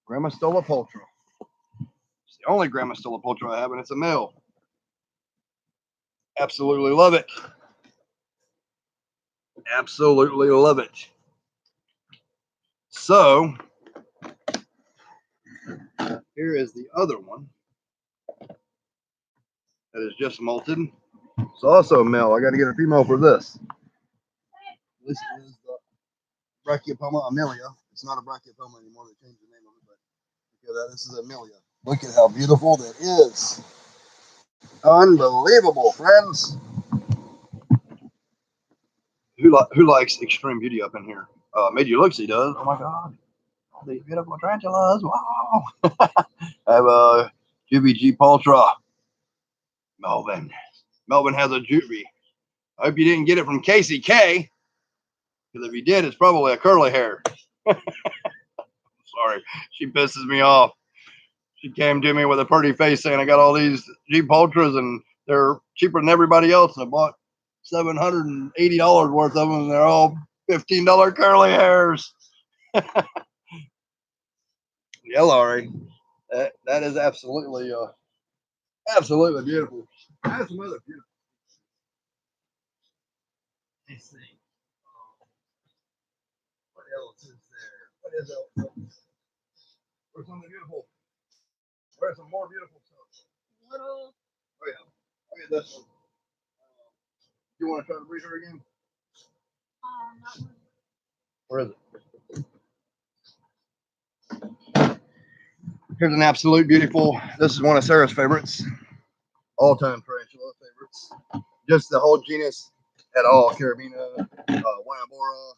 Grammostola pulchra. It's the only Grammostola pulchra I have, and it's a male. Absolutely love it. Absolutely love it. So, here is the other one that is just molted. It's also a male. I got to get a female for this. This is the Brachypoma amelia. It's not a Brachypoma anymore. They changed the name of it, but look at that. This is amelia. Look at how beautiful that is. Unbelievable, friends. Who likes extreme beauty up in here? Made you look, he does. Oh my God. All these beautiful tarantulas. Wow. I have a Juby G Paltra. Melvin. Melvin has a Juby. I hope you didn't get it from Casey K. Because if you did, it's probably a curly hair. Sorry. She pisses me off. She came to me with a pretty face saying, I got all these Jeep Ultras and they're cheaper than everybody else. And I bought $780 worth of them and they're all $15 curly hairs. Yeah, Laurie. That is absolutely absolutely beautiful. I have some other beautiful. Let's see. What else is there? What is else? Where's something beautiful? Where's some more beautiful stuff? Little. Oh yeah. Look at this one. You want to try to breed her again? Not really. Where is it? Here's an absolute beautiful. This is one of Sarah's favorites. All-time tarantula favorites. Just the whole genus at all. Carabina, Wyabora,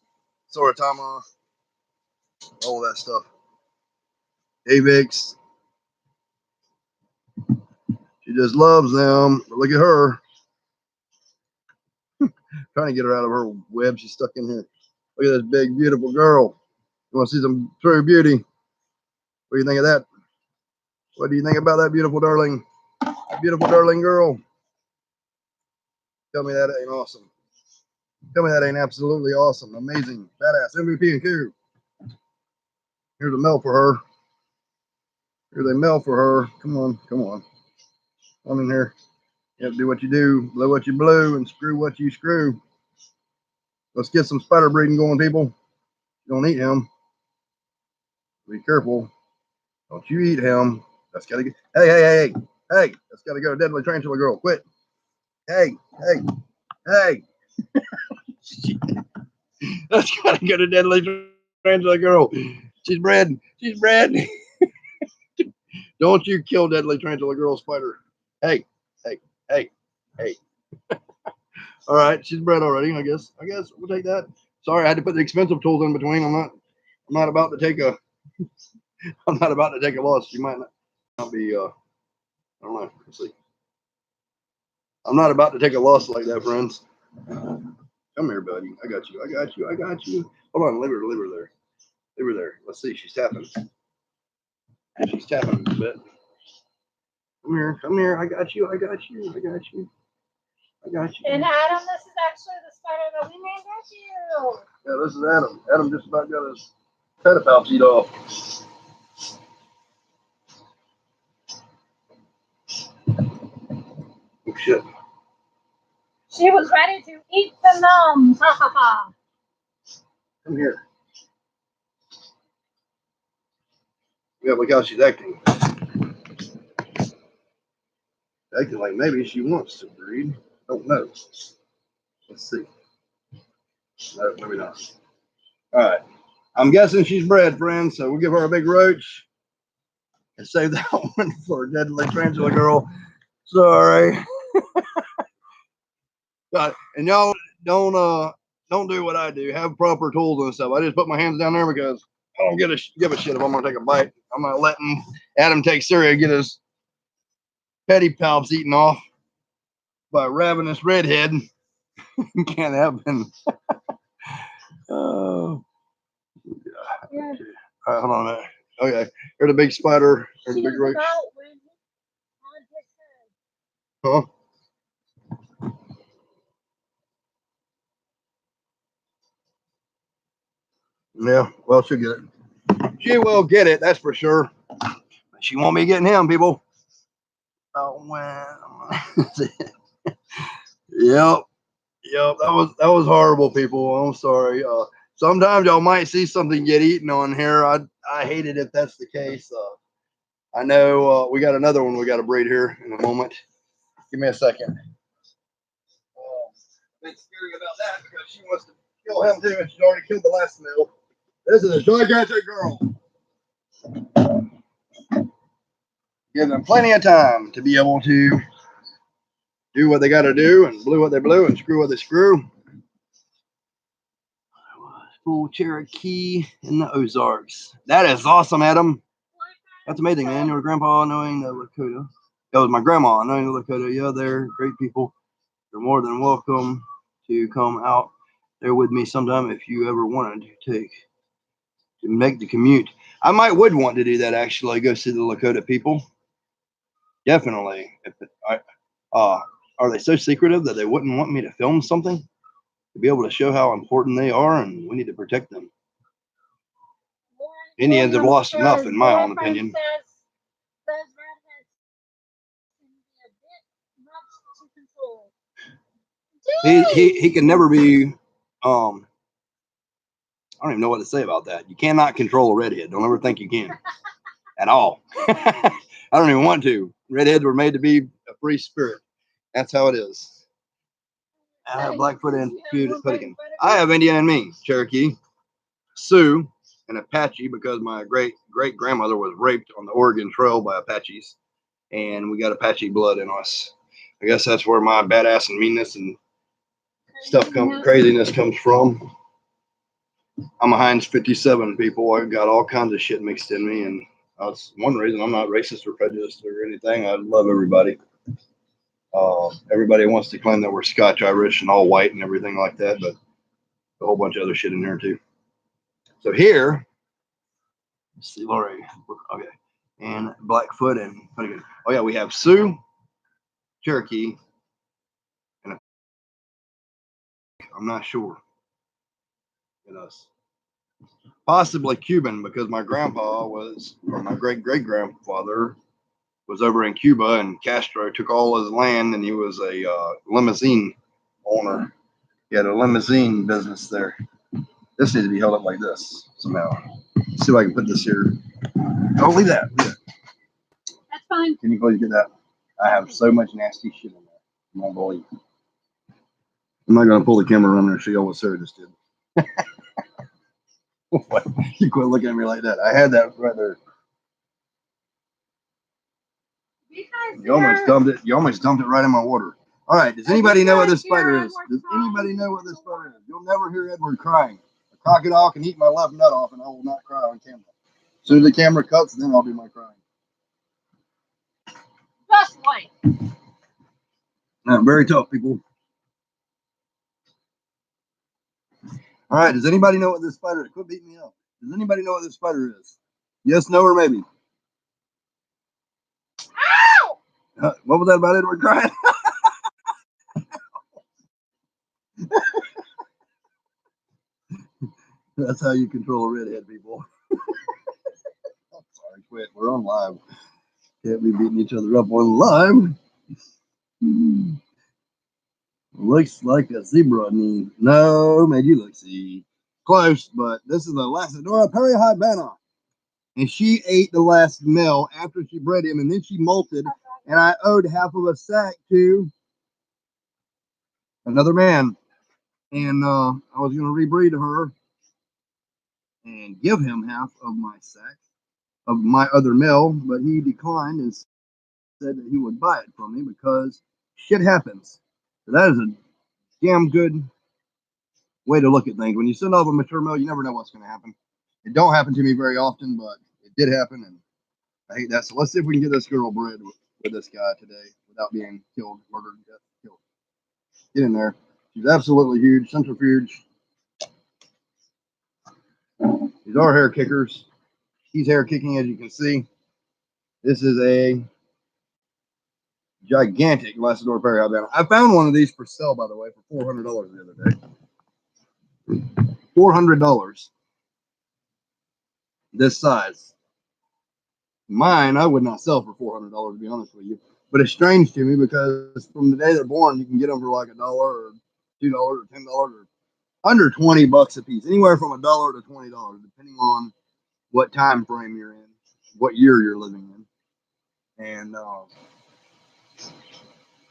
Soratama, all that stuff. Avix. She just loves them. But look at her. Trying to get her out of her web. She's stuck in here. Look at this big, beautiful girl. You want to see some true beauty? What do you think of that? What do you think about that beautiful darling? Beautiful darling girl. Tell me that ain't awesome. Tell me that ain't absolutely awesome. Amazing. Badass. MVP and Q. Here's a male for her. Here's a male for her. Come on. Come on. I'm in here. You have to do what you do, blow what you blow, and screw what you screw. Let's get some spider breeding going, people. Don't eat him. Be careful. Don't you eat him. That's gotta get. Hey. That's gotta go. Deadly tarantula girl. Quit. Hey. Hey. That's gotta go to deadly tarantula girl. She's bred. She's bred. Don't you kill deadly tarantula girl spider. Hey. All right, she's bred already. I guess we'll take that. Sorry, I had to put the expensive tools in between. I'm not about to take a. I'm not about to take a loss. You might not be. I don't know. Let's see. I'm not about to take a loss like that, friends. Come here, buddy. I got you. Hold on, leave her there. Leave her there. Let's see. She's tapping. She's tapping a bit. Come here. I got you. And Adam, this is actually the spider that we named after you. Yeah, this is Adam. Adam just about got his pedipalps eat off. Oh, shit. She was ready to eat the numbs. Ha ha ha. Come here. Yeah, look how she's acting. Acting like maybe she wants to breed. Don't know. Let's see. No, maybe not. All right. I'm guessing she's bred, friends, so we'll give her a big roach and save that one for deadly tarantula girl. Sorry. And y'all don't do what I do. Have proper tools and stuff. I just put my hands down there because I don't give a shit if I'm gonna take a bite. I'm not letting Adam take Syria get his pedipalps eaten off by a ravenous redhead. Can't happen. Oh. Yeah. All right, hold on a minute. Okay, here's a big spider. Here's a big roach. Huh? Yeah, well, she'll get it. She will get it, that's for sure. She won't be getting him, people. Oh, well. Yep. That was horrible, people. I'm sorry. Sometimes y'all might see something get eaten on here. I hate it if that's the case. I know we got another one we got to breed here in a moment. Give me a second. bit scary about that because she wants to kill him too, and she's already killed the last male. This is a gigantic girl. Give them plenty of time to be able to do what they got to do and blew what they blew and screw what they screw. Full Cherokee in the Ozarks. That is awesome, Adam. That's amazing, man. Your grandpa knowing the Lakota. That was my grandma knowing the Lakota. Yeah, they're great people. You're more than welcome to come out there with me sometime if you ever wanted to make the commute. I would want to do that actually. Go see the Lakota people. Definitely. Are they so secretive that they wouldn't want me to film something to be able to show how important they are and we need to protect them? Indians have lost enough, in my own opinion. He can never be. I don't even know what to say about that. You cannot control a redhead. Don't ever think you can, at all. I don't even want to. Redheads were made to be a free spirit. That's how it is. I have Blackfoot and Putigan. I have Indian in me, Cherokee, Sioux, and Apache because my great grandmother was raped on the Oregon Trail by Apaches, and we got Apache blood in us. I guess that's where my badass and meanness and craziness comes from. I'm a Heinz 57, people. I've got all kinds of shit mixed in me, and that's one reason I'm not racist or prejudiced or anything. I love everybody. Everybody wants to claim that we're Scotch Irish and all white and everything like that, but a whole bunch of other shit in there too. So here, let's see, Lori, okay, and Blackfoot and oh yeah, we have Sioux, Cherokee, and I'm not sure. In us. Possibly Cuban because my grandpa was, or my great grandfather was over in Cuba, and Castro took all his land, and he was a limousine owner. He had a limousine business there. This needs to be held up like this somehow. Let's see if I can put this here. Don't leave that. That's fine. Can you please get that? I have so much nasty shit in there. You won't believe. I'm not gonna pull the camera around there and show you what Sarah just did. What? You quit looking at me like that. I had that right there. You almost dumped it. You almost dumped it right in my water. All right. Does anybody know what this spider is? Does anybody know what this spider is? You'll never hear Edward crying. A crocodile can eat my left nut off, and I will not cry on camera. As soon as the camera cuts, then I'll do my crying. Just like. Very tough, people. All right. Does anybody know what this spider is? Quit beating me up. Does anybody know what this spider is? Yes, no, or maybe? Ow! What was that about Edward crying? That's how you control a redhead, people. I'm sorry, quit. We're on live. Can't be beating each other up on live. Looks like a zebra. No, made you look see close, but this is the Lasadora perihybana, and she ate the last male after she bred him, and then she molted, and I owed half of a sack to another man, and I was going to rebreed her and give him half of my sack of my other male, but he declined and said that he would buy it from me because shit happens. So that is a damn good way to look at things. When you send off a mature male, you never know what's going to happen. It don't happen to me very often, but it did happen, and I hate that. So let's see if we can get this girl bred with this guy today without being killed, murdered, killed. Get in there. She's absolutely huge. Centrifuge. These are hair kickers. He's hair kicking, as you can see. This is a gigantic Lasador perihybana. I found one of these for sale, by the way, for $400 the other day. $400. This size. Mine, I would not sell for $400 to be honest with you. But it's strange to me because from the day they're born, you can get them for like $1 or $2 or $10 or under $20 a piece. Anywhere from $1 to $20, depending on what time frame you're in, what year you're living in. And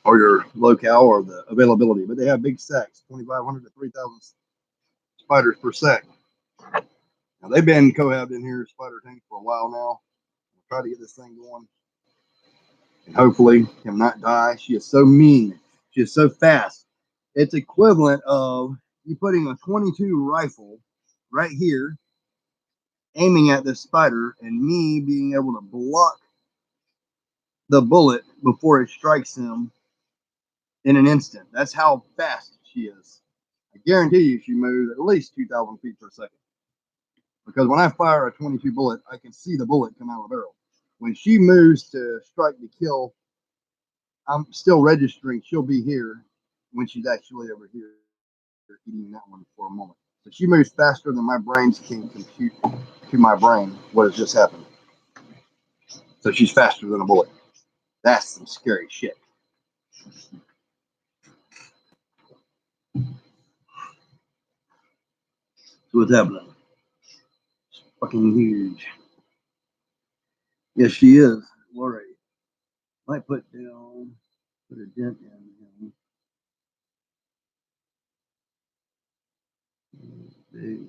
or your locale or the availability. But they have big sacks, 2,500 to 3,000 spiders per sack. Now they've been cohabbed in here spider tank for a while now. We'll try to get this thing going and hopefully him not die. She is so mean. She is so fast. It's equivalent of you putting a 22 rifle right here, aiming at this spider, and me being able to block the bullet before it strikes him in an instant. That's how fast she is. I guarantee you she moves at least 2,000 feet per second. Because when I fire a 22 bullet, I can see the bullet come out of the barrel. When she moves to strike to kill, I'm still registering she'll be here when she's actually over here eating that one for a moment. So she moves faster than my brains can compute to my brain what has just happened. So she's faster than a bullet. That's some scary shit. So what's happening? It's fucking huge. Yes, she is. Lori. Might put a dent in him. Big.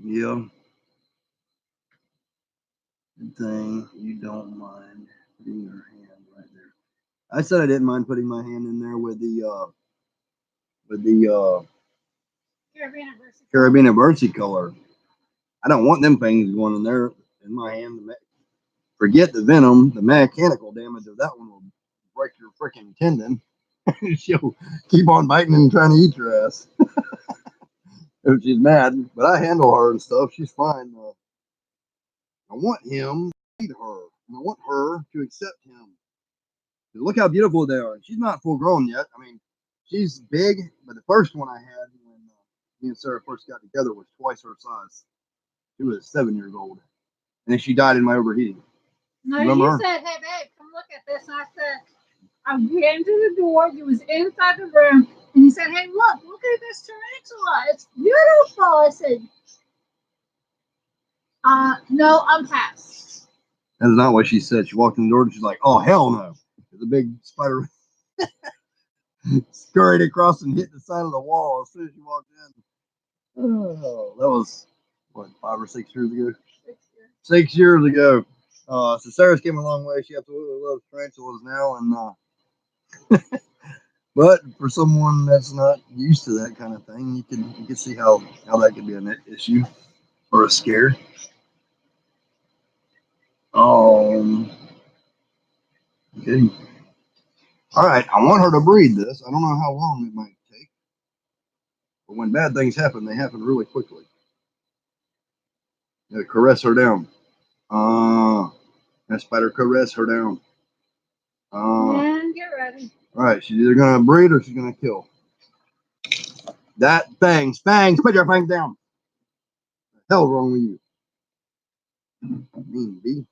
Yeah. Good thing you don't mind putting your hand right there. I said I didn't mind putting my hand in there with the carabiner versicolor. I don't want them things going in there in my hand. Forget the venom, the mechanical damage of that one will break your freaking tendon. She'll keep on biting and trying to eat your ass if she's mad. But I handle her and stuff. She's fine. I want him to eat her, and I want her to accept him. Look how beautiful they are. She's not full grown yet. I mean, she's big, but the first one I had when me and Sarah first got together was twice her size. She was 7 years old, and then she died in my overheating. No, you said, "Hey, babe, come look at this." And I said, I ran to the door. You was inside the room, and you said, "Hey, look at this tarantula. It's beautiful." I said, no, I'm past." That's not what she said. She walked in the door and she's like, "Oh hell no!" There's a big spider scurried across and hit the side of the wall as soon as she walked in. Oh, that was what 5 or 6 years ago. 6 years ago. So Sarah's came a long way. She absolutely loves tarantulas now, and but for someone that's not used to that kind of thing, you can see how that could be an issue or a scare. Okay. All right. I want her to breed this. I don't know how long it might take, but when bad things happen, they happen really quickly. Caress her down. That spider caress her down. And get ready. All right. She's either gonna breed or she's gonna kill. That fangs, put your fangs down. What the hell's wrong with you? Mean bee.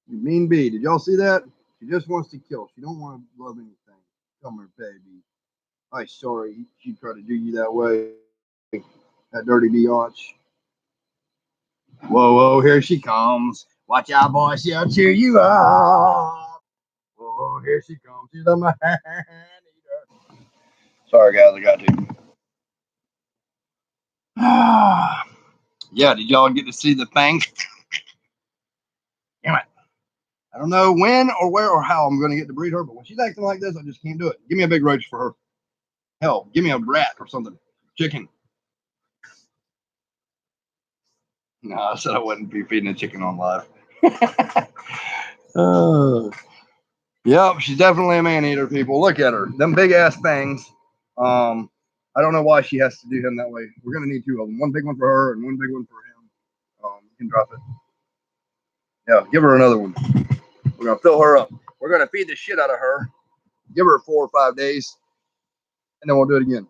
You mean bee. Did y'all see that? She just wants to kill. She don't want to love anything. Come here, baby. I'm sorry she tried to do you that way. That dirty biatch. Whoa, here she comes. Watch out, boy. She'll cheer you up. Whoa, here she comes. She's a man eater. Sorry, guys. I got to. Yeah, did y'all get to see the thing? Damn it. I don't know when or where or how I'm going to get to breed her, but when she's acting like this, I just can't do it. Give me a big roach for her. Hell, give me a rat or something. Chicken. No, I said I wouldn't be feeding a chicken on live. Yep, she's definitely a man eater, people. Look at her. Them big ass fangs. I don't know why she has to do him that way. We're going to need two of them. One big one for her and one big one for him. You can drop it. Yeah, give her another one. We're going to fill her up. We're going to feed the shit out of her. Give her 4 or 5 days. And then we'll do it again.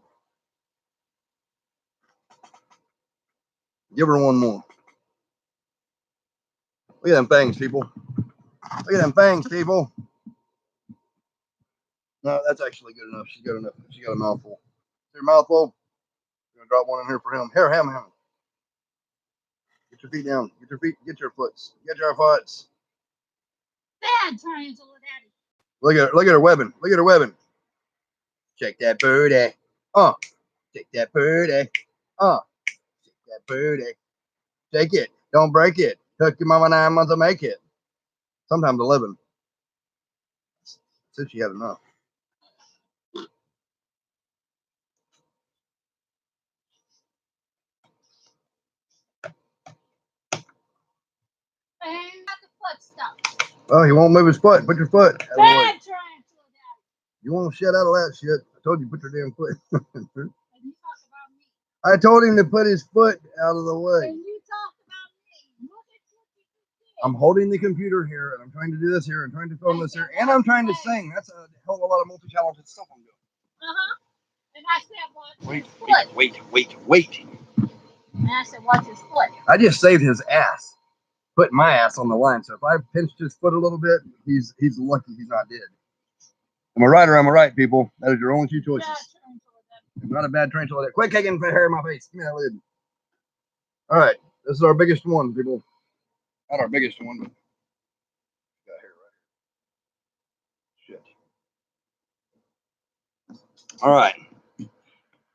Give her one more. Look at them fangs, people. Look at them fangs, people. No, that's actually good enough. She's got enough. She got a mouthful. Your mouthful. I'm gonna drop one in here for him. Here, him. Get your feet down. Get your feet. Get your foots. Get your foots. Bad tarantula daddy. Look at her webbing. Look at her webbing. Check that birdie. Take that birdie. Take that birdie. Take it. Don't break it. Took your mama 9 months to make it. Sometimes 11. Since she had enough. And got the foot stuff. Oh, he won't move his foot. Put your foot. Bad tarantula daddy. You won't shut out of that shit. I told you put your damn foot. And you talk about me. I told him to put his foot out of the way. And you talk about me. Look at what you did. I'm holding the computer here, and I'm trying to do this here, and trying to film this here, and I'm trying to sing. That's a hell of a lot of multi-talented stuff I'm doing. And I said, watch his foot. Wait. And I said, watch his foot. I just saved his ass. Put my ass on the line. So if I pinched his foot a little bit, he's lucky he's not dead. Am I right or am I right, people? That is your only two choices. Not a bad tarantula. Quit kicking hair in my face. Give me that lid. All right. This is our biggest one, people. Not our biggest one, but got hair right. Shit. All right.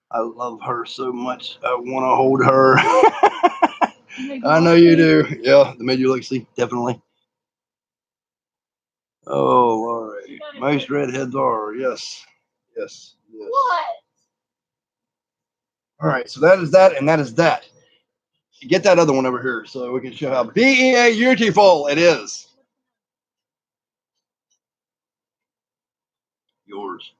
I love her so much. I want to hold her. I know you do. Yeah, they made you look see, definitely. Oh, all right. Most redheads are, yes. What? All right, so that is that, and that is that. Get that other one over here so we can show how beautiful it is. Yours.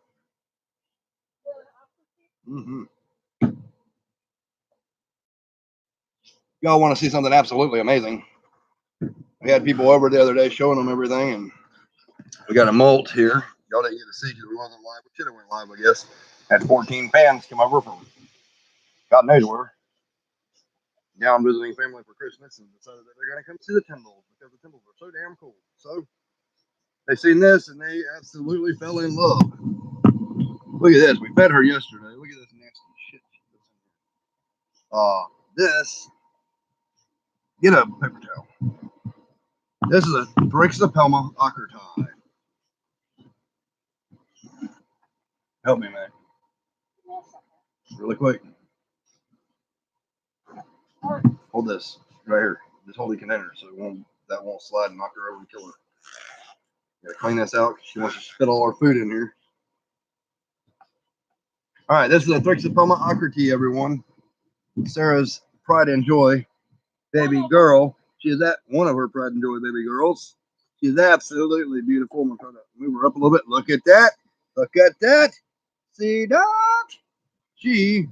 Y'all want to see something absolutely amazing? We had people over the other day showing them everything, and we got a molt here. Y'all didn't get to see because we wasn't live. We should have went live, I guess. Had 14 fans come over from God knows where, down visiting family for Christmas, and decided that they're going to come see the Timbles because the Timbles are so damn cool. So they seen this, and they absolutely fell in love. Look at this. We fed her yesterday. Look at this nasty shit. This. Get a paper towel. This is a Thrixopelma ockerti. Help me, man. Really quick. Hold this right here. Just hold the container so that won't slide and knock her over and kill her. Gotta clean this out. She wants to spit all our food in here. All right, this is a Thrixopelma ockerti, everyone. Sarah's pride and joy baby girl. She is that one of her pride and joy baby girls. She's absolutely beautiful. I'm gonna try to move her up a little bit. Look at that. Look at that. See that? She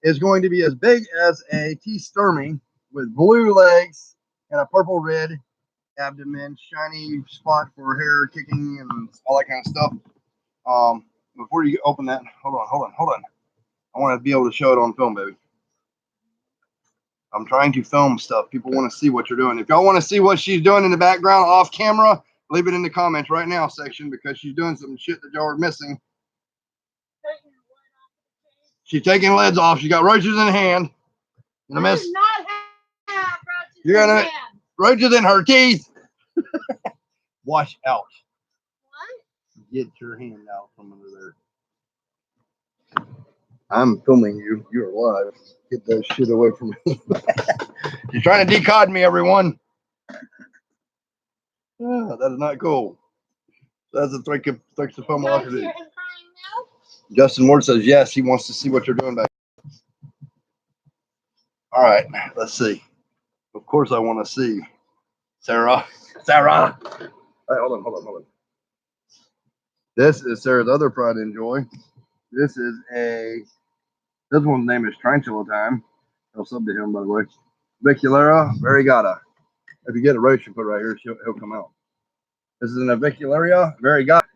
is going to be as big as a tea sturmey with blue legs and a purple red abdomen, shiny spot for hair kicking and all that kind of stuff. Before you open that, hold on. I want to be able to show it on film, baby. I'm trying to film stuff. People want to see what you're doing. If y'all want to see what she's doing in the background off camera, leave it in the comments right now section because she's doing some shit that y'all are missing. She's taking lids off. She got roaches in hand. You got roaches in her teeth. Watch out. What? Get your hand out from under there. I'm filming you. You're live. Get that shit away from me. She's trying to decod me, everyone. That is not cool. That's a Thrixopelma ockerti. Justin Ward says yes. He wants to see what you're doing back. All right, let's see. Of course, I want to see Sarah. All right, hold on. This is Sarah's other pride and joy. This one's name is Tarantula Time. I'll sub to him, by the way. Aviculera variegata. If you get a roach, you put it right here, he'll come out. This is an Aviculera variegata.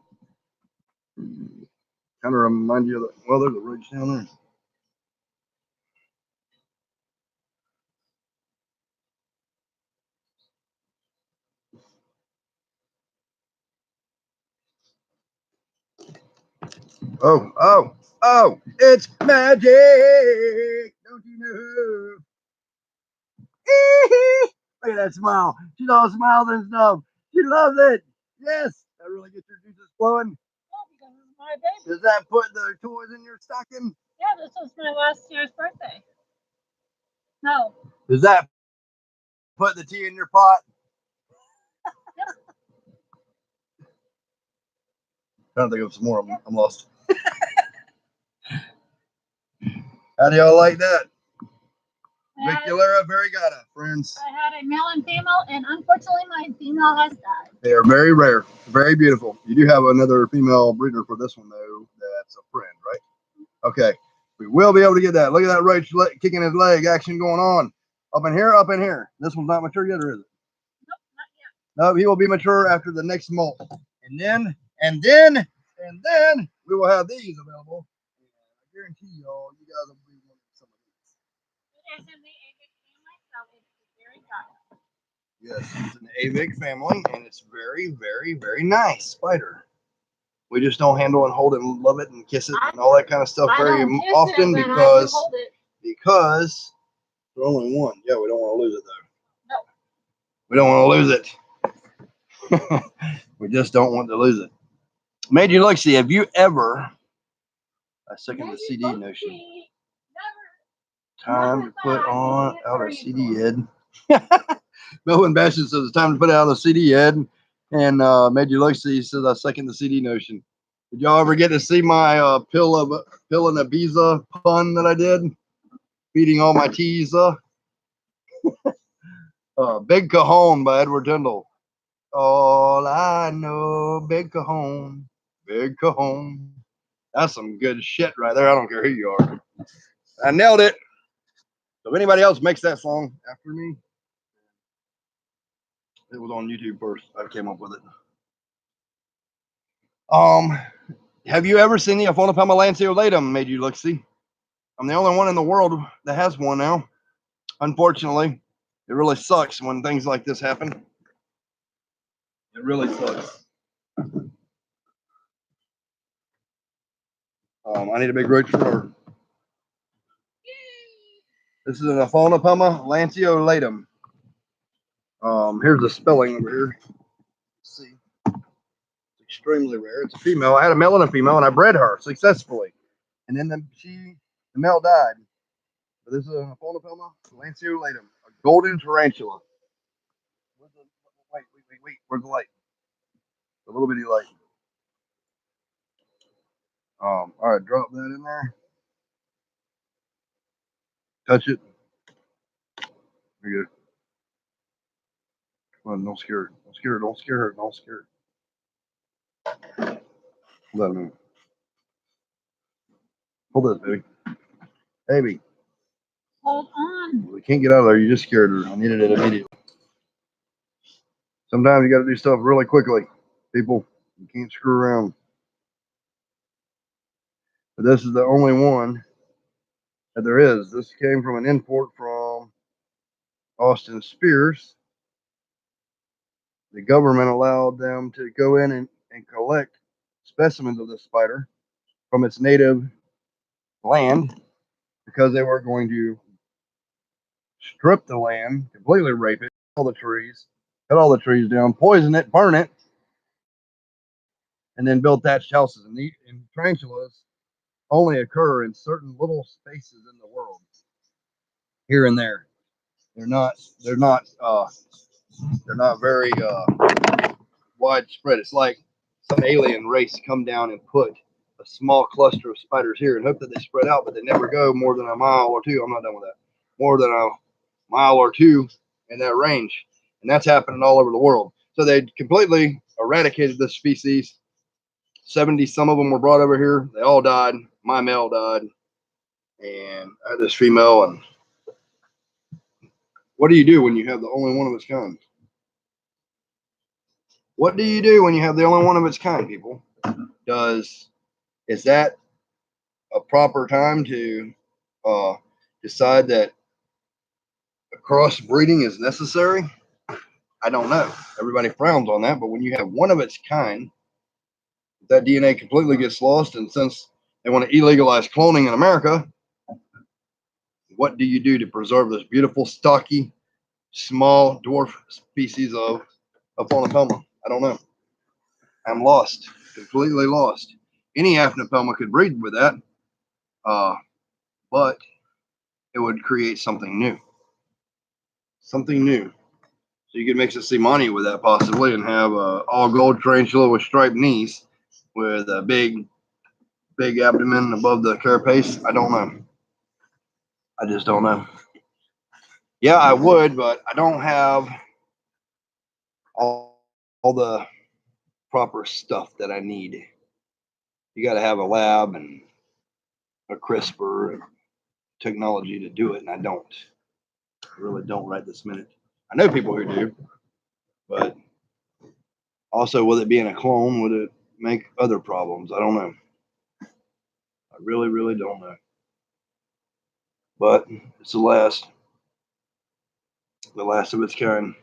Kind of remind you of the, well, there's a roach down there. Oh, it's magic. Don't you know? Look at that smile. She's all smiles and stuff. She loves it. Yes, that really gets your juices flowing. Oh, because it's my baby. Does that put the toys in your stocking? Yeah, this was my last year's birthday. No. Does that put the tea in your pot? Trying to think of some more. I'm lost. How do y'all like that? Viculera variegata, friends. I had a male and female, and unfortunately, my female has died. They are very rare, very beautiful. You do have another female breeder for this one, though. That's a friend, right? Okay. We will be able to get that. Look at that right kicking his leg action going on. Up in here, up in here. This one's not mature yet, or is it? Nope, not yet. No, he will be mature after the next molt. And then we will have these available. I guarantee y'all, you guys will be wanting some of these. It is in the avic family, so it's very good. Yes, it's an avic family, and it's very, very, very nice spider. We just don't handle and hold it and love it and kiss it and all that kind of stuff very often because we're only one. Yeah, we don't want to lose it though. No. We don't want to lose it. We just don't want to lose it. Made you look. See, have you ever? I second the CD notion. Time to put on out a CD Ed. Melvin Bastion says it's time to put out a CD Ed. And Made you look. See, he says I second the CD notion. Did y'all ever get to see my pill and Ibiza pun that I did? Feeding all my teas. Big Cajon by Edward Tyndall. All I know, Big Cajon, Big Cajon. That's some good shit right there. I don't care who you are. I nailed it. So if anybody else makes that song after me, it was on YouTube first. I came up with it. Have you ever seen the Aphonopelma lanceolatum? Made you look. See, I'm the only one in the world that has one now. Unfortunately, it really sucks when things like this happen. It really sucks. I need a big roach for. This is an Aphonopelma lanceolatum. Here's the spelling over here. Let's see. It's extremely rare. It's a female. I had a male and a female, and I bred her successfully. And then the male died. But this is an Aphonopelma lanceolatum, a golden tarantula. Wait. Where's the light? A little bitty light. All right, drop that in there. Touch it. There you go. Come on, don't scare her. Don't scare her. Don't scare her. Don't scare her. Let me. Hold this, baby. Baby. Hold on. We can't get out of there. You just scared her. I needed it immediately. Sometimes you got to do stuff really quickly. People, you can't screw around. But this is the only one that there is. This came from an import from Austin Spears. The government allowed them to go in and collect specimens of this spider from its native land because they were going to strip the land, completely rape it, all the trees, cut all the trees down, poison it, burn it, and then build thatched houses. And tarantulas only occur in certain little spaces in the world, here and there. They're not very widespread. It's like some alien race come down and put a small cluster of spiders here and hope that they spread out, but they never go more than a mile or two. I'm not done with that. More than a mile or two in that range. And that's happening all over the world. So they completely eradicated this species. 70 some of them were brought over here. They all died. My male died. And I had this female. And what do you do when you have the only one of its kind? What do you do when you have the only one of its kind, people? Is that a proper time to decide that a crossbreeding is necessary? I don't know. Everybody frowns on that, but when you have one of its kind, that DNA completely gets lost. And since they want to illegalize cloning in America, what do you do to preserve this beautiful, stocky, small dwarf species of Aphonopelma? I don't know. I'm lost, completely lost. Any Aphnopelma could breed with that, but it would create something new. Something new. So you could mix a Simani with that possibly and have a all gold tarantula with striped knees with a big abdomen above the carapace. I don't know. I just don't know. Yeah, I would, but I don't have all the proper stuff that I need. You got to have a lab and a CRISPR and technology to do it, and I don't. I really don't right this minute. I know people who do, but also with it being a clone, would it make other problems? I don't know. I really, really don't know. But it's the last of its kind.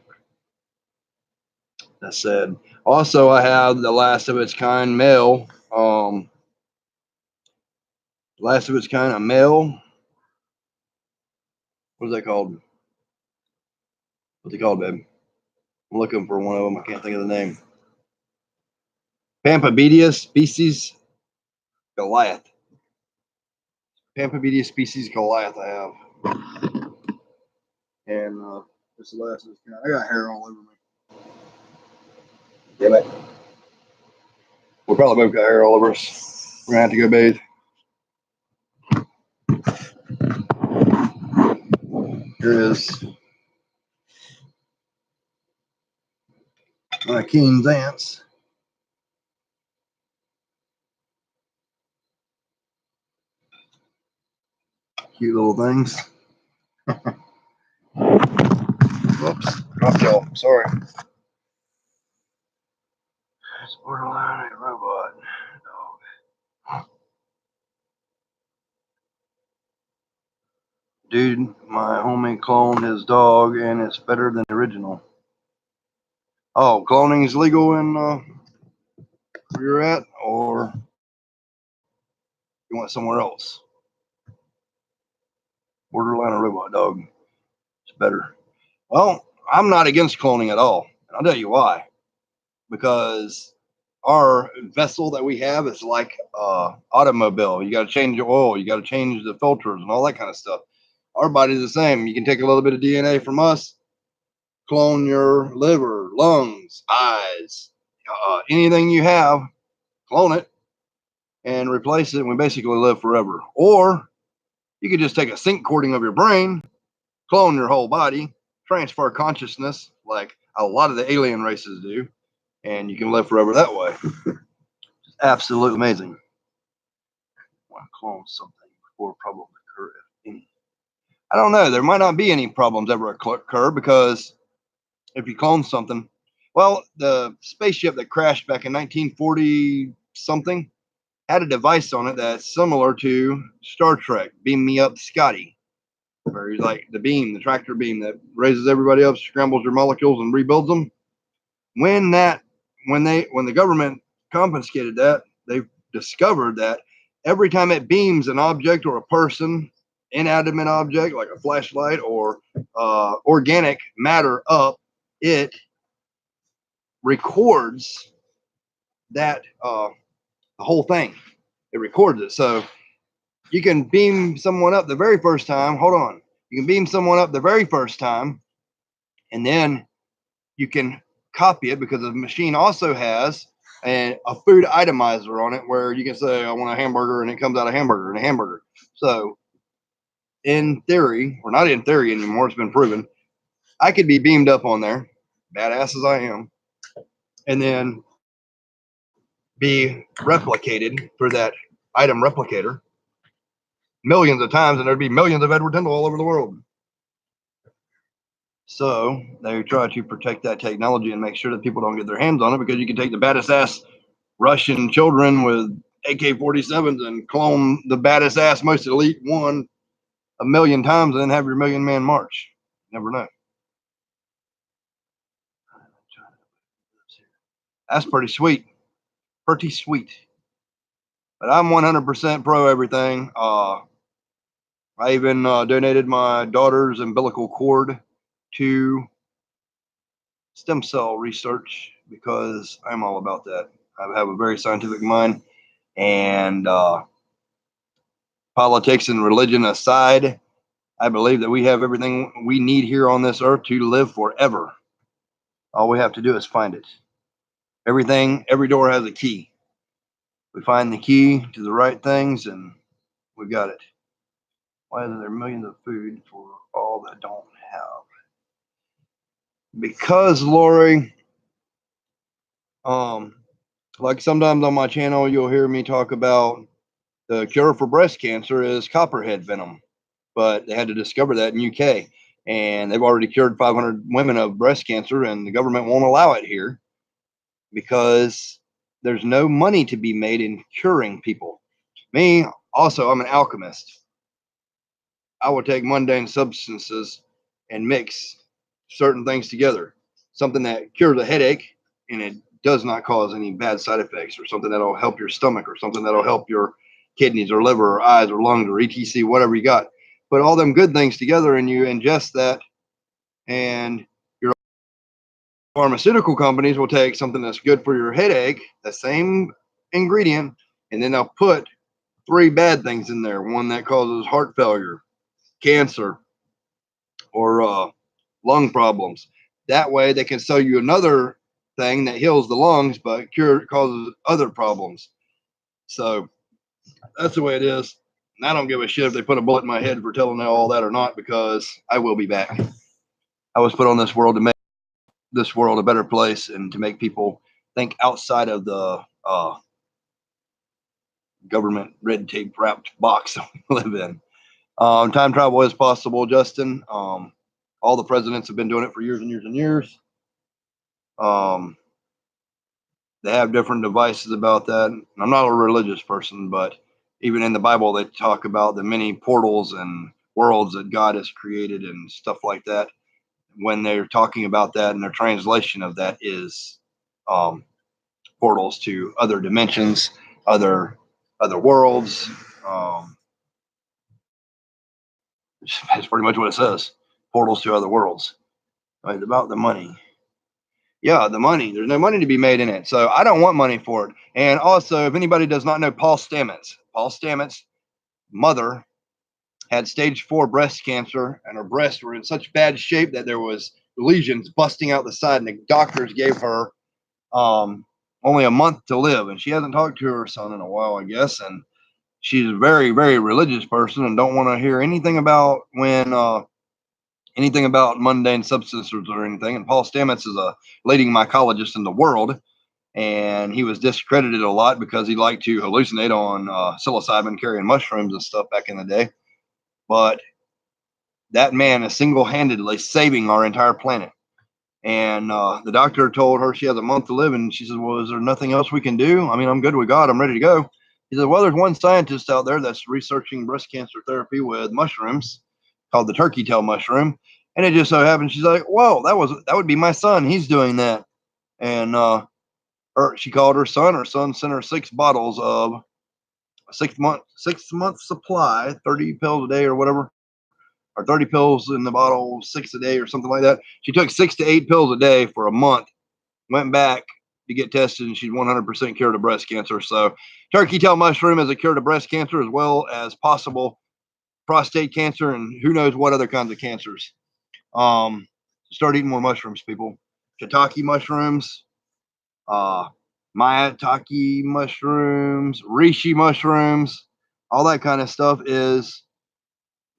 That's sad. Also, I have the last of its kind male. Last of its kind, a male. What is that called? What's it called, babe? I'm looking for one of them. I can't think of the name. Pampabedius species Goliath. Pampabedius species Goliath. I have, and it's the last of its kind. I got hair all over me. Damn it. We probably both got hair all over us. We're gonna have to go bathe. Here is my Keen's ants. Cute little things. Whoops, dropped y'all. Sorry. It's borderline a robot dog. Dude, my homie cloned his dog, and it's better than the original. Oh, cloning is legal in where you're at, or you want somewhere else? Borderline a robot dog. It's better. Well, I'm not against cloning at all. And I'll tell you why. Because our vessel that we have is like automobile. You got to change the oil, you got to change the filters and all that kind of stuff. Our body's the same. You can take a little bit of DNA from us, clone your liver, lungs, eyes, anything you have, clone it and replace it, and we basically live forever. Or you could just take a sync cording of your brain, clone your whole body, transfer consciousness like a lot of the alien races do, and you can live forever that way. It's absolutely amazing. I want to clone something before problems occur, if any. I don't know. There might not be any problems ever occur because if you clone something, well, the spaceship that crashed back in 1940 something had a device on it that's similar to Star Trek, Beam Me Up Scotty, where he's like the beam, the tractor beam that raises everybody up, scrambles your molecules and rebuilds them. When the government confiscated that, they discovered that every time it beams an object or a person, inanimate object like a flashlight or organic matter up, it records that the whole thing. It records it. So you can beam someone up the very first time. Hold on. You can beam someone up the very first time, and then you can copy it because the machine also has a food itemizer on it where you can say, I want a hamburger, and it comes out a hamburger and a hamburger. So in theory, or not in theory anymore, it's been proven, I could be beamed up on there, badass as I am, and then be replicated through that item replicator millions of times, and there'd be millions of Edward Tyndall all over the world. So they try to protect that technology and make sure that people don't get their hands on it, because you can take the baddest ass Russian children with AK-47s and clone the baddest ass most elite one a million times and then have your million man march. Never know. That's pretty sweet. Pretty sweet. But I'm 100% pro everything. I even donated my daughter's umbilical cord to stem cell research because I'm all about that. I have a very scientific mind, and politics and religion aside, I believe that we have everything we need here on this earth to live forever. All we have to do is find it. Every door has a key. We find the key to the right things, and we got it. Why isn't there millions of food for all that don't have? Because, Lori, like sometimes on my channel, you'll hear me talk about the cure for breast cancer is copperhead venom, but they had to discover that in UK, and they've already cured 500 women of breast cancer, and the government won't allow it here because there's no money to be made in curing people. Me, also, I'm an alchemist. I will take mundane substances and mix certain things together. Something that cures a headache and it does not cause any bad side effects, or something that'll help your stomach, or something that'll help your kidneys or liver or eyes or lungs or etc, whatever you got. Put all them good things together and you ingest that, and your pharmaceutical companies will take something that's good for your headache, the same ingredient, and then they'll put three bad things in there. One that causes heart failure, cancer, or lung problems. That way they can sell you another thing that heals the lungs but causes other problems. So that's the way it is. And I don't give a shit if they put a bullet in my head for telling all that or not, because I will be back. I was put on this world to make this world a better place and to make people think outside of the government red tape wrapped box that we live in. Time travel is possible, Justin. All the presidents have been doing it for years and years and years. They have different devices about that. I'm not a religious person, but even in the Bible, they talk about the many portals and worlds that God has created and stuff like that. When they're talking about that, and their translation of that is portals to other dimensions, other worlds. It's pretty much what it says. Portals to other worlds. It's about the money. Yeah, the money. There's no money to be made in it. So I don't want money for it. And also, if anybody does not know Paul Stamets' mother had stage 4 breast cancer, and her breasts were in such bad shape that there was lesions busting out the side, and the doctors gave her only a month to live. And she hasn't talked to her son in a while, I guess. And she's a very, very religious person and don't want to hear anything about anything about mundane substances or anything. And Paul Stamets is a leading mycologist in the world, and he was discredited a lot because he liked to hallucinate on psilocybin carrying mushrooms and stuff back in the day. But that man is single-handedly saving our entire planet. And the doctor told her she has a month to live, and she said, well, is there nothing else we can do? I mean, I'm good with God. I'm ready to go. He said, well, there's one scientist out there that's researching breast cancer therapy with mushrooms called the turkey tail mushroom. And it just so happened, she's like, whoa, that would be my son. He's doing that. And she called her son. Her son sent her 6 bottles of a 6-month supply, 30 pills a day or whatever, or 30 pills in the bottle, 6 a day or something like that. She took 6 to 8 pills a day for a month, went back to get tested, and she's 100% cured of breast cancer. So turkey tail mushroom is a cure to breast cancer, as well as possible prostate cancer and who knows what other kinds of cancers. Start eating more mushrooms, people. Shiitake mushrooms, maitake mushrooms, reishi mushrooms, all that kind of stuff is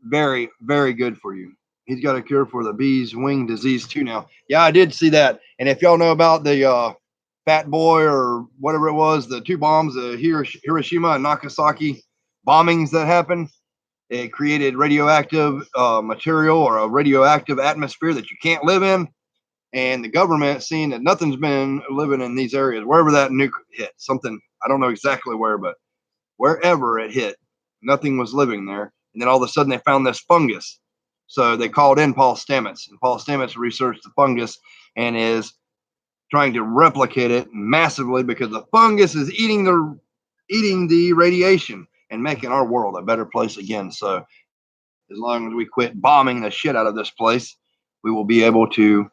very, very good for you. He's got a cure for the bee's wing disease too now. Yeah, I did see that. And if y'all know about the Fat Boy or whatever it was, the 2 bombs, the Hiroshima and Nagasaki bombings that happened, it created radioactive material, or a radioactive atmosphere that you can't live in. And the government, seeing that nothing's been living in these areas, wherever that nuke hit, something, I don't know exactly where, but wherever it hit, nothing was living there. And then all of a sudden they found this fungus. So they called in Paul Stamets, and Paul Stamets researched the fungus and is trying to replicate it massively, because the fungus is eating the radiation and making our world a better place again. So as long as we quit bombing the shit out of this place, we will be able to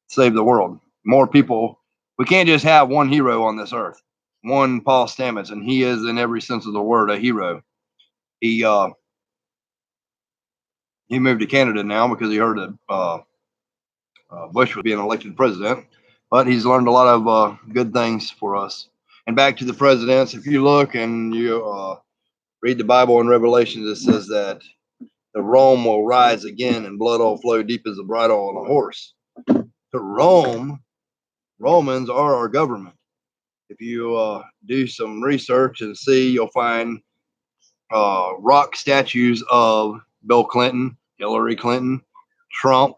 save the world. More people. We can't just have one hero on this earth. one Paul Stamets, and he is in every sense of the word a hero. He moved to Canada now because he heard that Bush was being elected president, but he's learned a lot of good things for us. And back to the presidents, if you look and you read the Bible in Revelation, it says that the Rome will rise again and blood will flow deep as the bridle on a horse. To Romans are our government. If you do some research and see, you'll find rock statues of Bill Clinton, Hillary Clinton, Trump,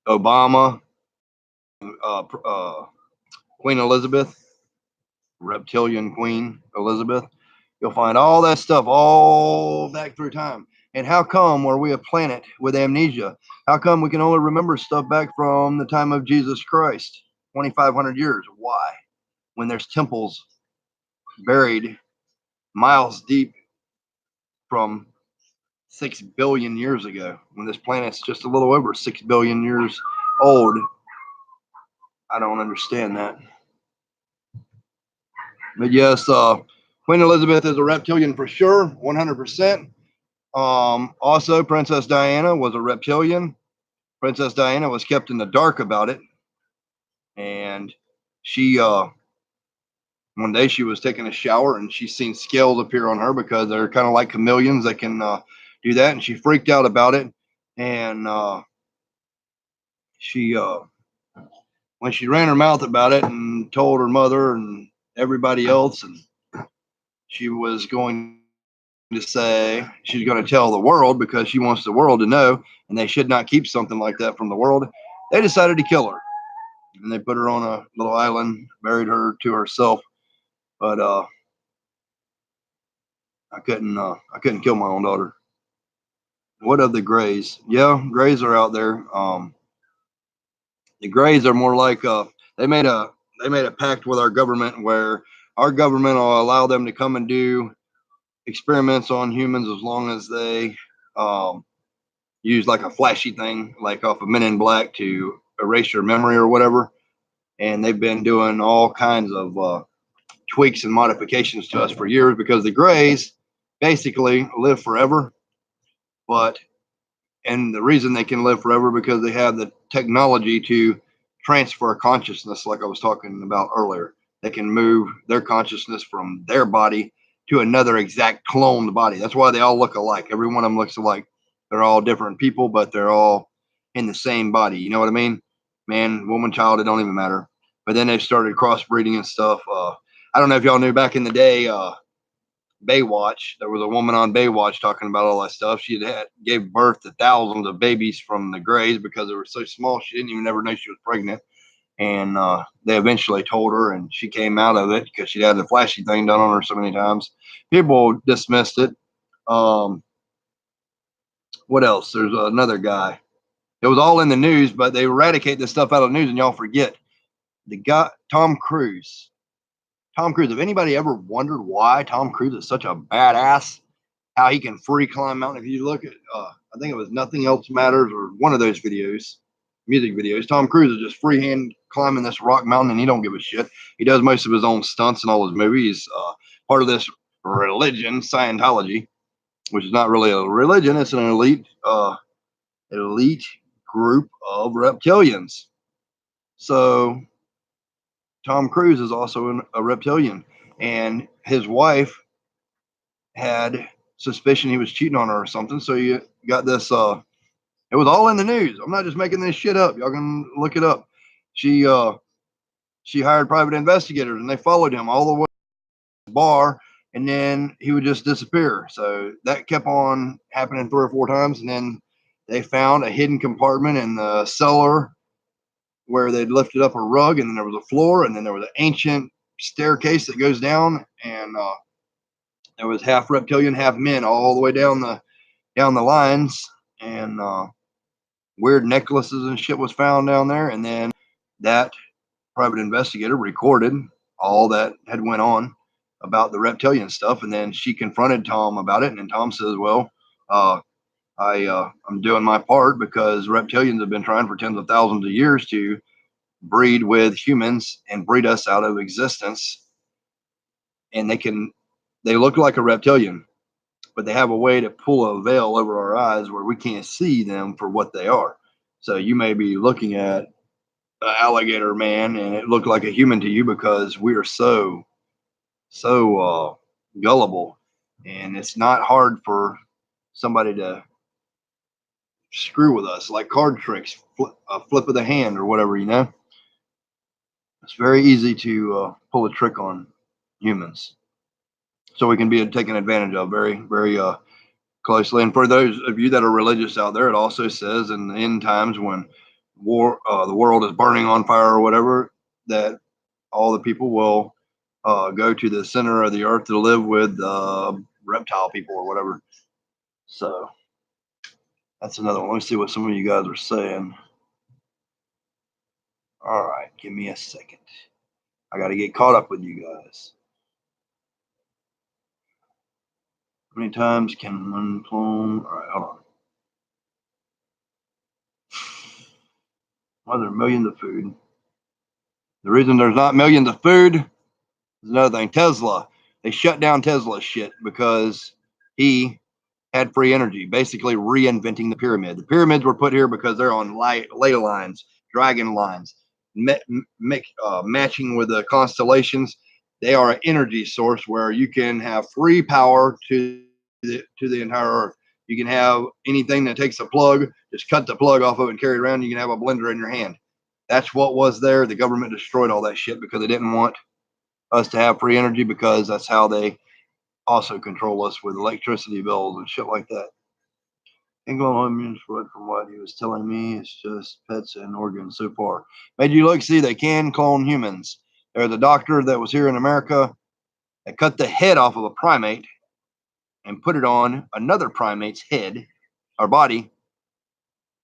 Obama, uh, Queen Elizabeth, reptilian Queen Elizabeth. You'll find all that stuff all back through time. And how come are we a planet with amnesia? How come we can only remember stuff back from the time of Jesus Christ, 2,500 years? Why? When there's temples buried miles deep from 6 billion years ago, when this planet's just a little over 6 billion years old. I don't understand that. But yes, Queen Elizabeth is a reptilian for sure, 100%. Also, Princess Diana was a reptilian. Princess Diana was kept in the dark about it. And she, one day she was taking a shower and she seen scales appear on her because they're kind of like chameleons that can do that. And she freaked out about it. And she, when she ran her mouth about it and told her mother and everybody else, and she was going to say she's going to tell the world because she wants the world to know, and they should not keep something like that from the world. They decided to kill her, and they put her on a little island, buried her to herself. But I couldn't kill my own daughter. What of the Greys? Yeah, Greys are out there. The Greys are more like they made a pact with our government where our government will allow them to come and do experiments on humans as long as they use like a flashy thing, like off of Men in Black, to erase your memory or whatever. And they've been doing all kinds of tweaks and modifications to us for years because the Greys basically live forever. But and the reason they can live forever because they have the technology to transfer consciousness, like I was talking about earlier. They can move their consciousness from their body to another exact cloned body. That's why they all look alike. Every one of them looks alike. They're all different people, but they're all in the same body. You know what I mean? Man, woman, child, it don't even matter. But then they started crossbreeding and stuff. I don't know if y'all knew back in the day, Baywatch. There was a woman on Baywatch talking about all that stuff. She gave birth to thousands of babies from the Greys because they were so small she didn't even ever know she was pregnant. And they eventually told her, and she came out of it because she had the flashy thing done on her so many times. People dismissed it. What else? There's another guy. It was all in the news, but they eradicate this stuff out of the news, and y'all forget the guy Tom Cruise. Tom Cruise. If anybody ever wondered why Tom Cruise is such a badass, how he can free climb mountain. If you look at, I think it was Nothing Else Matters or one of those videos, music videos, Tom Cruise is just freehand climbing this rock mountain and he don't give a shit. He does most of his own stunts in all his movies. Part of this religion, Scientology, which is not really a religion. It's an elite group of reptilians. So Tom Cruise is also a reptilian, and his wife had suspicion he was cheating on her or something. So you got this. It was all in the news. I'm not just making this shit up. Y'all can look it up. She she hired private investigators and they followed him all the way to the bar, and then he would just disappear. So that kept on happening 3 or 4 times, and then they found a hidden compartment in the cellar where they'd lifted up a rug, and then there was a floor, and then there was an ancient staircase that goes down, and there was half reptilian, half men all the way down the lines, and weird necklaces and shit was found down there. And then that private investigator recorded all that had went on about the reptilian stuff, and then she confronted Tom about it, and then Tom says, well, I'm doing my part because reptilians have been trying for tens of thousands of years to breed with humans and breed us out of existence and they look like a reptilian, but they have a way to pull a veil over our eyes where we can't see them for what they are. So you may be looking at an alligator man and it looked like a human to you because we are so gullible, and it's not hard for somebody to screw with us, like card tricks, a flip of the hand or whatever, you know. It's very easy to pull a trick on humans, so we can be taken advantage of very closely. And for those of you that are religious out there, it also says in the end times when the world is burning on fire or whatever, that all the people will go to the center of the earth to live with reptile people or whatever. So that's another one. Let me see what some of you guys are saying. All right, give me a second. I got to get caught up with you guys. How many times can one clone? All right, hold on. Why are there millions of food? The reason there's not millions of food is another thing. Tesla, they shut down Tesla's shit because he had free energy, basically reinventing the pyramid. The pyramids were put here because they're on ley lines, dragon lines, matching with the constellations. They are an energy source where you can have free power to the entire earth. You can have anything that takes a plug, just cut the plug off of it and carry it around. You can have a blender in your hand. That's what was there. The government destroyed all that shit because they didn't want us to have free energy, because that's how they also control us with electricity bills and shit like that. England immune spread from what he was telling me. It's just pets and organs so far. Made you look, see, they can clone humans. There's a doctor that was here in America that cut the head off of a primate and put it on another primate's head or body.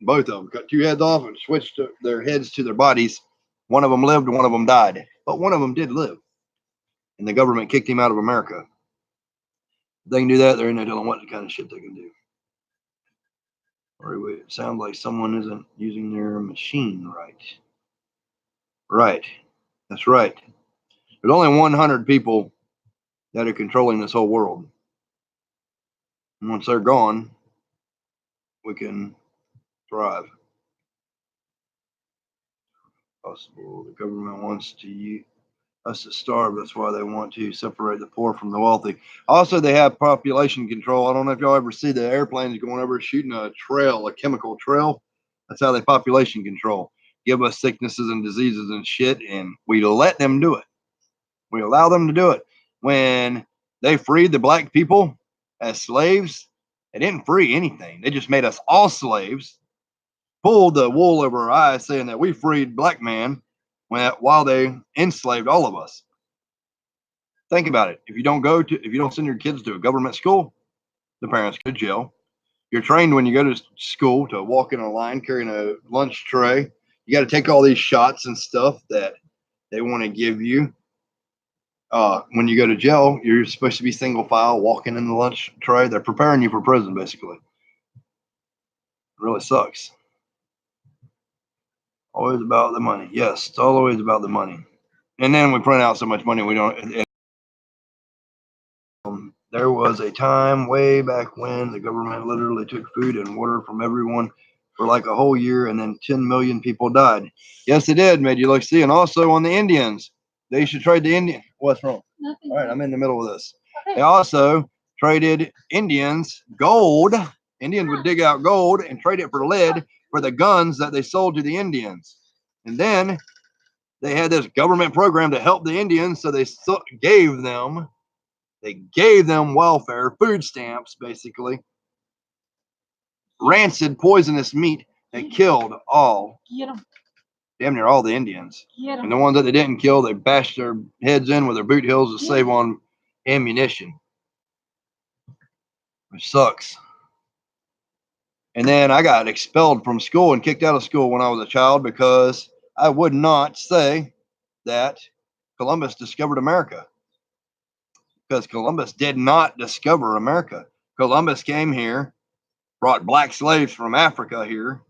Both of them cut two heads off and switched their heads to their bodies. One of them lived, one of them died, but one of them did live. And the government kicked him out of America. If they can do that, there ain't no telling what kind of shit they can do. Or it sounds like someone isn't using their machine right. Right. That's right. There's only 100 people that are controlling this whole world. And once they're gone, we can thrive. Possible. The government wants us to starve. That's why they want to separate the poor from the wealthy. Also, they have population control. I don't know if y'all ever see the airplanes going over shooting a trail, a chemical trail. That's how they population control. Give us sicknesses and diseases and shit, and we let them do it. We allow them to do it. When they freed the black people as slaves, they didn't free anything. They just made us all slaves, pulled the wool over our eyes, saying that we freed black man while they enslaved all of us. Think about it. If you don't send your kids to a government school, the parents go to jail. You're trained when you go to school to walk in a line carrying a lunch tray. You got to take all these shots and stuff that they want to give you. When you go to jail, you're supposed to be single file walking in the lunch tray. They're preparing you for prison, basically. It really sucks. Always about the money. Yes, it's always about the money. And then we print out so much money we don't. There was a time way back when the government literally took food and water from everyone for like a whole year, and then 10 million people died. Yes, it did. Made you look, see. And also on the Indians, they should trade the Indian. What's wrong? Nothing. All right, I'm in the middle of this. Okay. They also traded Indians gold. Indians would dig out gold and trade it for lead for the guns that they sold to the Indians. And then they had this government program to help the Indians, so they gave them welfare, food stamps, basically. Rancid, poisonous meat that killed damn near all the Indians. And the ones that they didn't kill, they bashed their heads in with their boot heels to save on ammunition. Which sucks. And then I got expelled from school and kicked out of school when I was a child because I would not say that Columbus discovered America. Because Columbus did not discover America. Columbus came here, brought black slaves from Africa here,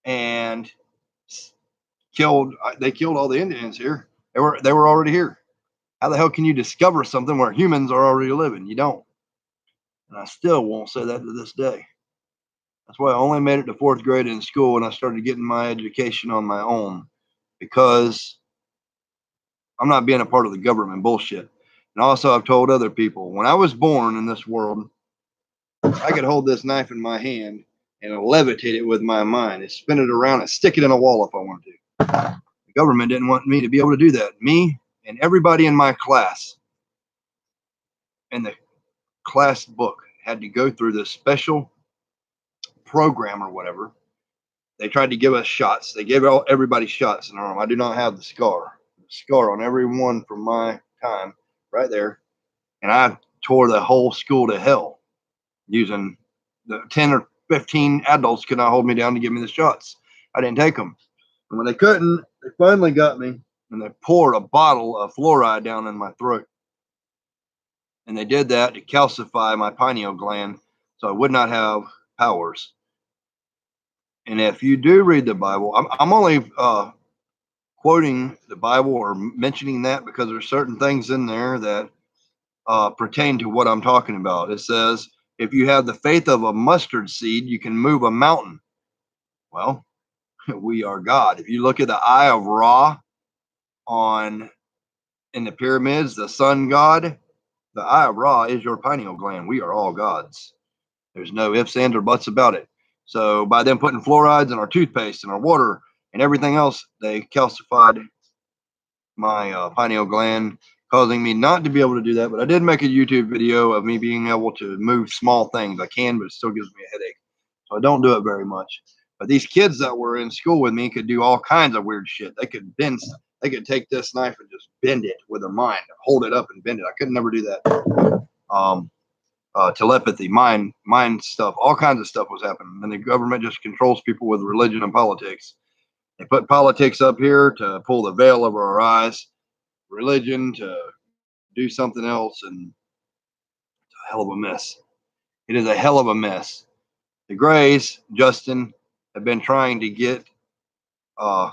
and killed all the Indians here. They were already here. How the hell can you discover something where humans are already living? You don't. And I still won't say that to this day. That's why I only made it to fourth grade in school and I started getting my education on my own, because I'm not being a part of the government bullshit. And also, I've told other people, when I was born in this world, I could hold this knife in my hand and levitate it with my mind and spin it around and stick it in a wall if I wanted to. The government didn't want me to be able to do that. Me and everybody in my class in the class book had to go through this special program or whatever. They tried to give us shots. They gave everybody shots in the arm. I do not have the scar. The scar on every one from my time right there. And I tore the whole school to hell using the 10 or 15 adults could not hold me down to give me the shots. I didn't take them. And when they couldn't, they finally got me and they poured a bottle of fluoride down in my throat. And they did that to calcify my pineal gland so I would not have powers. And if you do read the Bible, I'm only quoting the Bible or mentioning that because there's certain things in there that pertain to what I'm talking about. It says, if you have the faith of a mustard seed, you can move a mountain. Well, we are God. If you look at the Eye of Ra on in the pyramids, the sun god, the Eye of Ra is your pineal gland. We are all gods. There's no ifs, ands, or buts about it. So by them putting fluorides in our toothpaste and our water and everything else, they calcified my pineal gland, causing me not to be able to do that. But I did make a YouTube video of me being able to move small things. I can, but it still gives me a headache. So I don't do it very much. But these kids that were in school with me could do all kinds of weird shit. They could bend, they could take this knife and just bend it with their mind, hold it up and bend it. I could never do that. Telepathy, mind stuff, all kinds of stuff was happening. And the government just controls people with religion and politics. They put politics up here to pull the veil over our eyes, religion to do something else, and it's a hell of a mess. It is a hell of a mess. The Grays, Justin, have been trying to uh,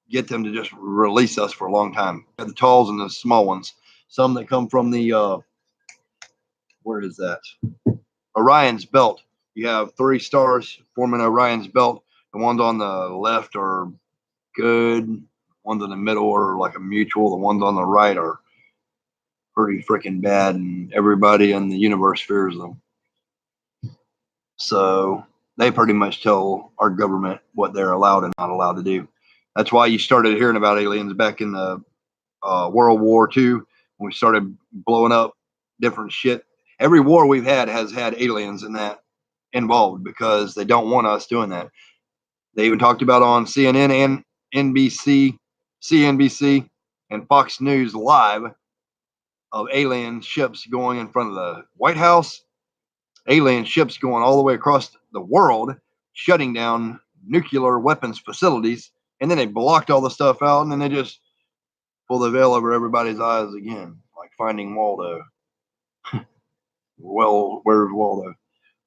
get them to just release us for a long time. The talls and the small ones. Some that come from the where is that? Orion's belt. You have 3 stars forming Orion's belt. The ones on the left are good. Ones in the middle are like a mutual. The ones on the right are pretty freaking bad, and everybody in the universe fears them. So they pretty much tell our government what they're allowed and not allowed to do. That's why you started hearing about aliens back in the World War II when we started blowing up different shit. Every war we've had has had aliens in that involved because they don't want us doing that. They even talked about on CNN and NBC, CNBC, and Fox News Live of alien ships going in front of the White House, alien ships going all the way across the world, shutting down nuclear weapons facilities, and then they blocked all the stuff out, and then they just pull the veil over everybody's eyes again, like Finding Waldo. Well, where's Waldo?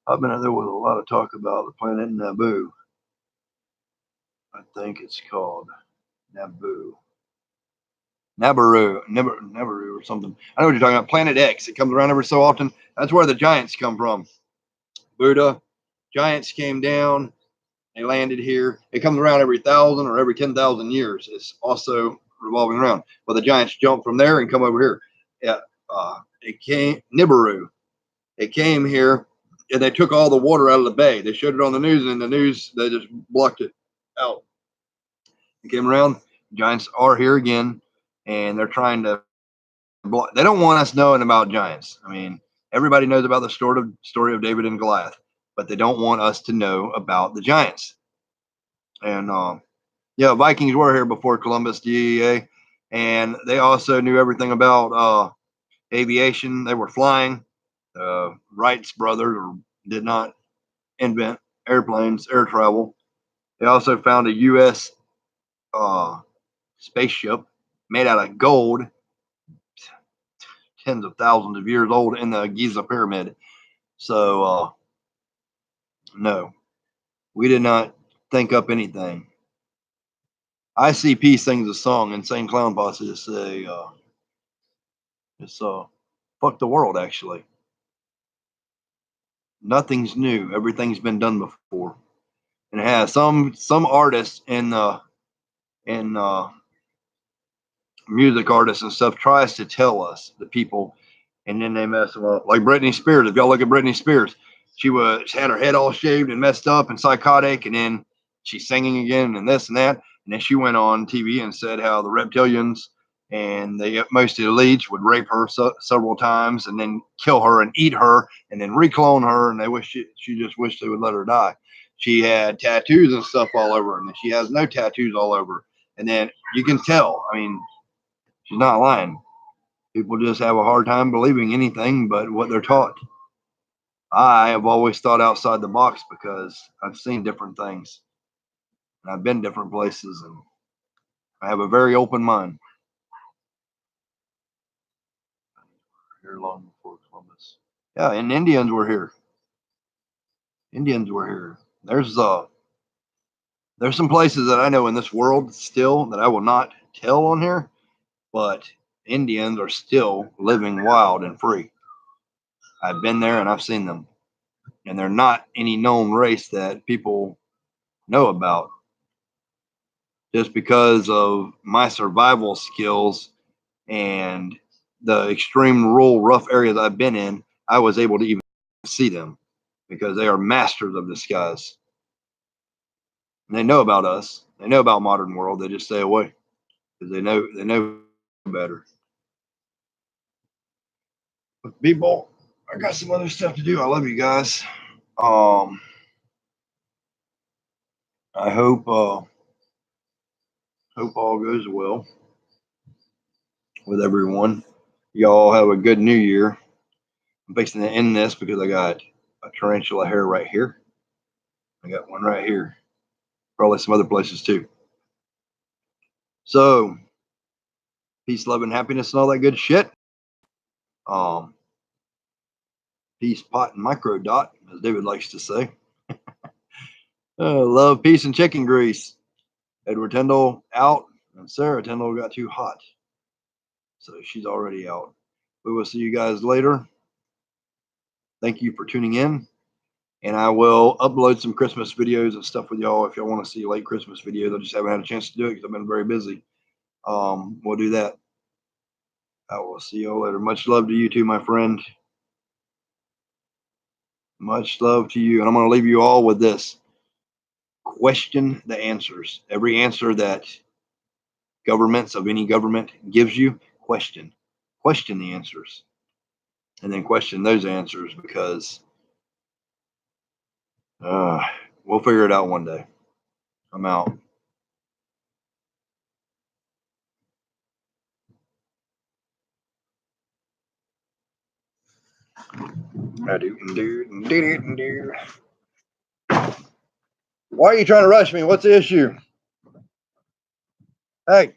There was a lot of talk about the planet Naboo. I think it's called Naboo. Nabaru or something. I know what you're talking about. Planet X. It comes around every so often. That's where the giants come from. Buddha, giants came down. They landed here. It comes around every 1,000 or every 10,000 years. It's also revolving around. But the giants jump from there and come over here. Yeah, it came Nibiru. It came here and they took all the water out of the bay. They showed it on the news, and in the news they just blocked it out. It came around. Giants are here again, and they're trying to. They don't want us knowing about giants. I mean, everybody knows about the story of David and Goliath, but they don't want us to know about the giants. And yeah, Vikings were here before Columbus, DEA, and they also knew everything about aviation. They were flying. Wright's brothers did not invent airplanes, air travel. They also found a U.S. Spaceship made out of gold, tens of thousands of years old, in the Giza pyramid. So, no, we did not think up anything. ICP sings a song, Insane Clown Posse, to say, It's fuck the world actually. Nothing's new. Everything's been done before. And it has some artists in music artists and stuff tries to tell us, the people, and then they mess them up. Like Britney Spears. If y'all look at Britney Spears, she had her head all shaved and messed up and psychotic, and then she's singing again and this and that. And then she went on TV and said how the reptilians and most of the elites would rape her several times and then kill her and eat her and then reclone her, and they wish she just wished they would let her die. She had tattoos and stuff all over, and then she has no tattoos all over. And then you can tell. I mean, she's not lying. People just have a hard time believing anything but what they're taught. I have always thought outside the box because I've seen different things and I've been different places, and I have a very open mind. Here long before Columbus. Yeah, and Indians were here. Indians were here. There's some places that I know in this world still that I will not tell on here, but Indians are still living wild and free. I've been there and I've seen them. And they're not any known race that people know about. Just because of my survival skills and the extreme rural, rough areas I've been in, I was able to even see them because they are masters of disguise. And they know about us. They know about modern world. They just stay away because they know better. But people, I got some other stuff to do. I love you guys. I hope all goes well with everyone. Y'all have a good new year. I'm fixing to end this because I got a tarantula hair right here. I got one right here. Probably some other places too. So, peace, love, and happiness and all that good shit. Peace, pot, and micro dot, as David likes to say. Love, peace, and chicken grease. Edward Tyndall out, and Sarah Tyndall got too hot. So she's already out. We will see you guys later. Thank you for tuning in. And I will upload some Christmas videos and stuff with y'all if y'all want to see late Christmas videos. I just haven't had a chance to do it because I've been very busy. We'll do that. I will see y'all later. Much love to you too, my friend. Much love to you. And I'm going to leave you all with this. Question the answers. Every answer that governments of any government gives you, question the answers, and then question those answers, because we'll figure it out one day. I'm out. Why are you trying to rush me? What's the issue? Hey.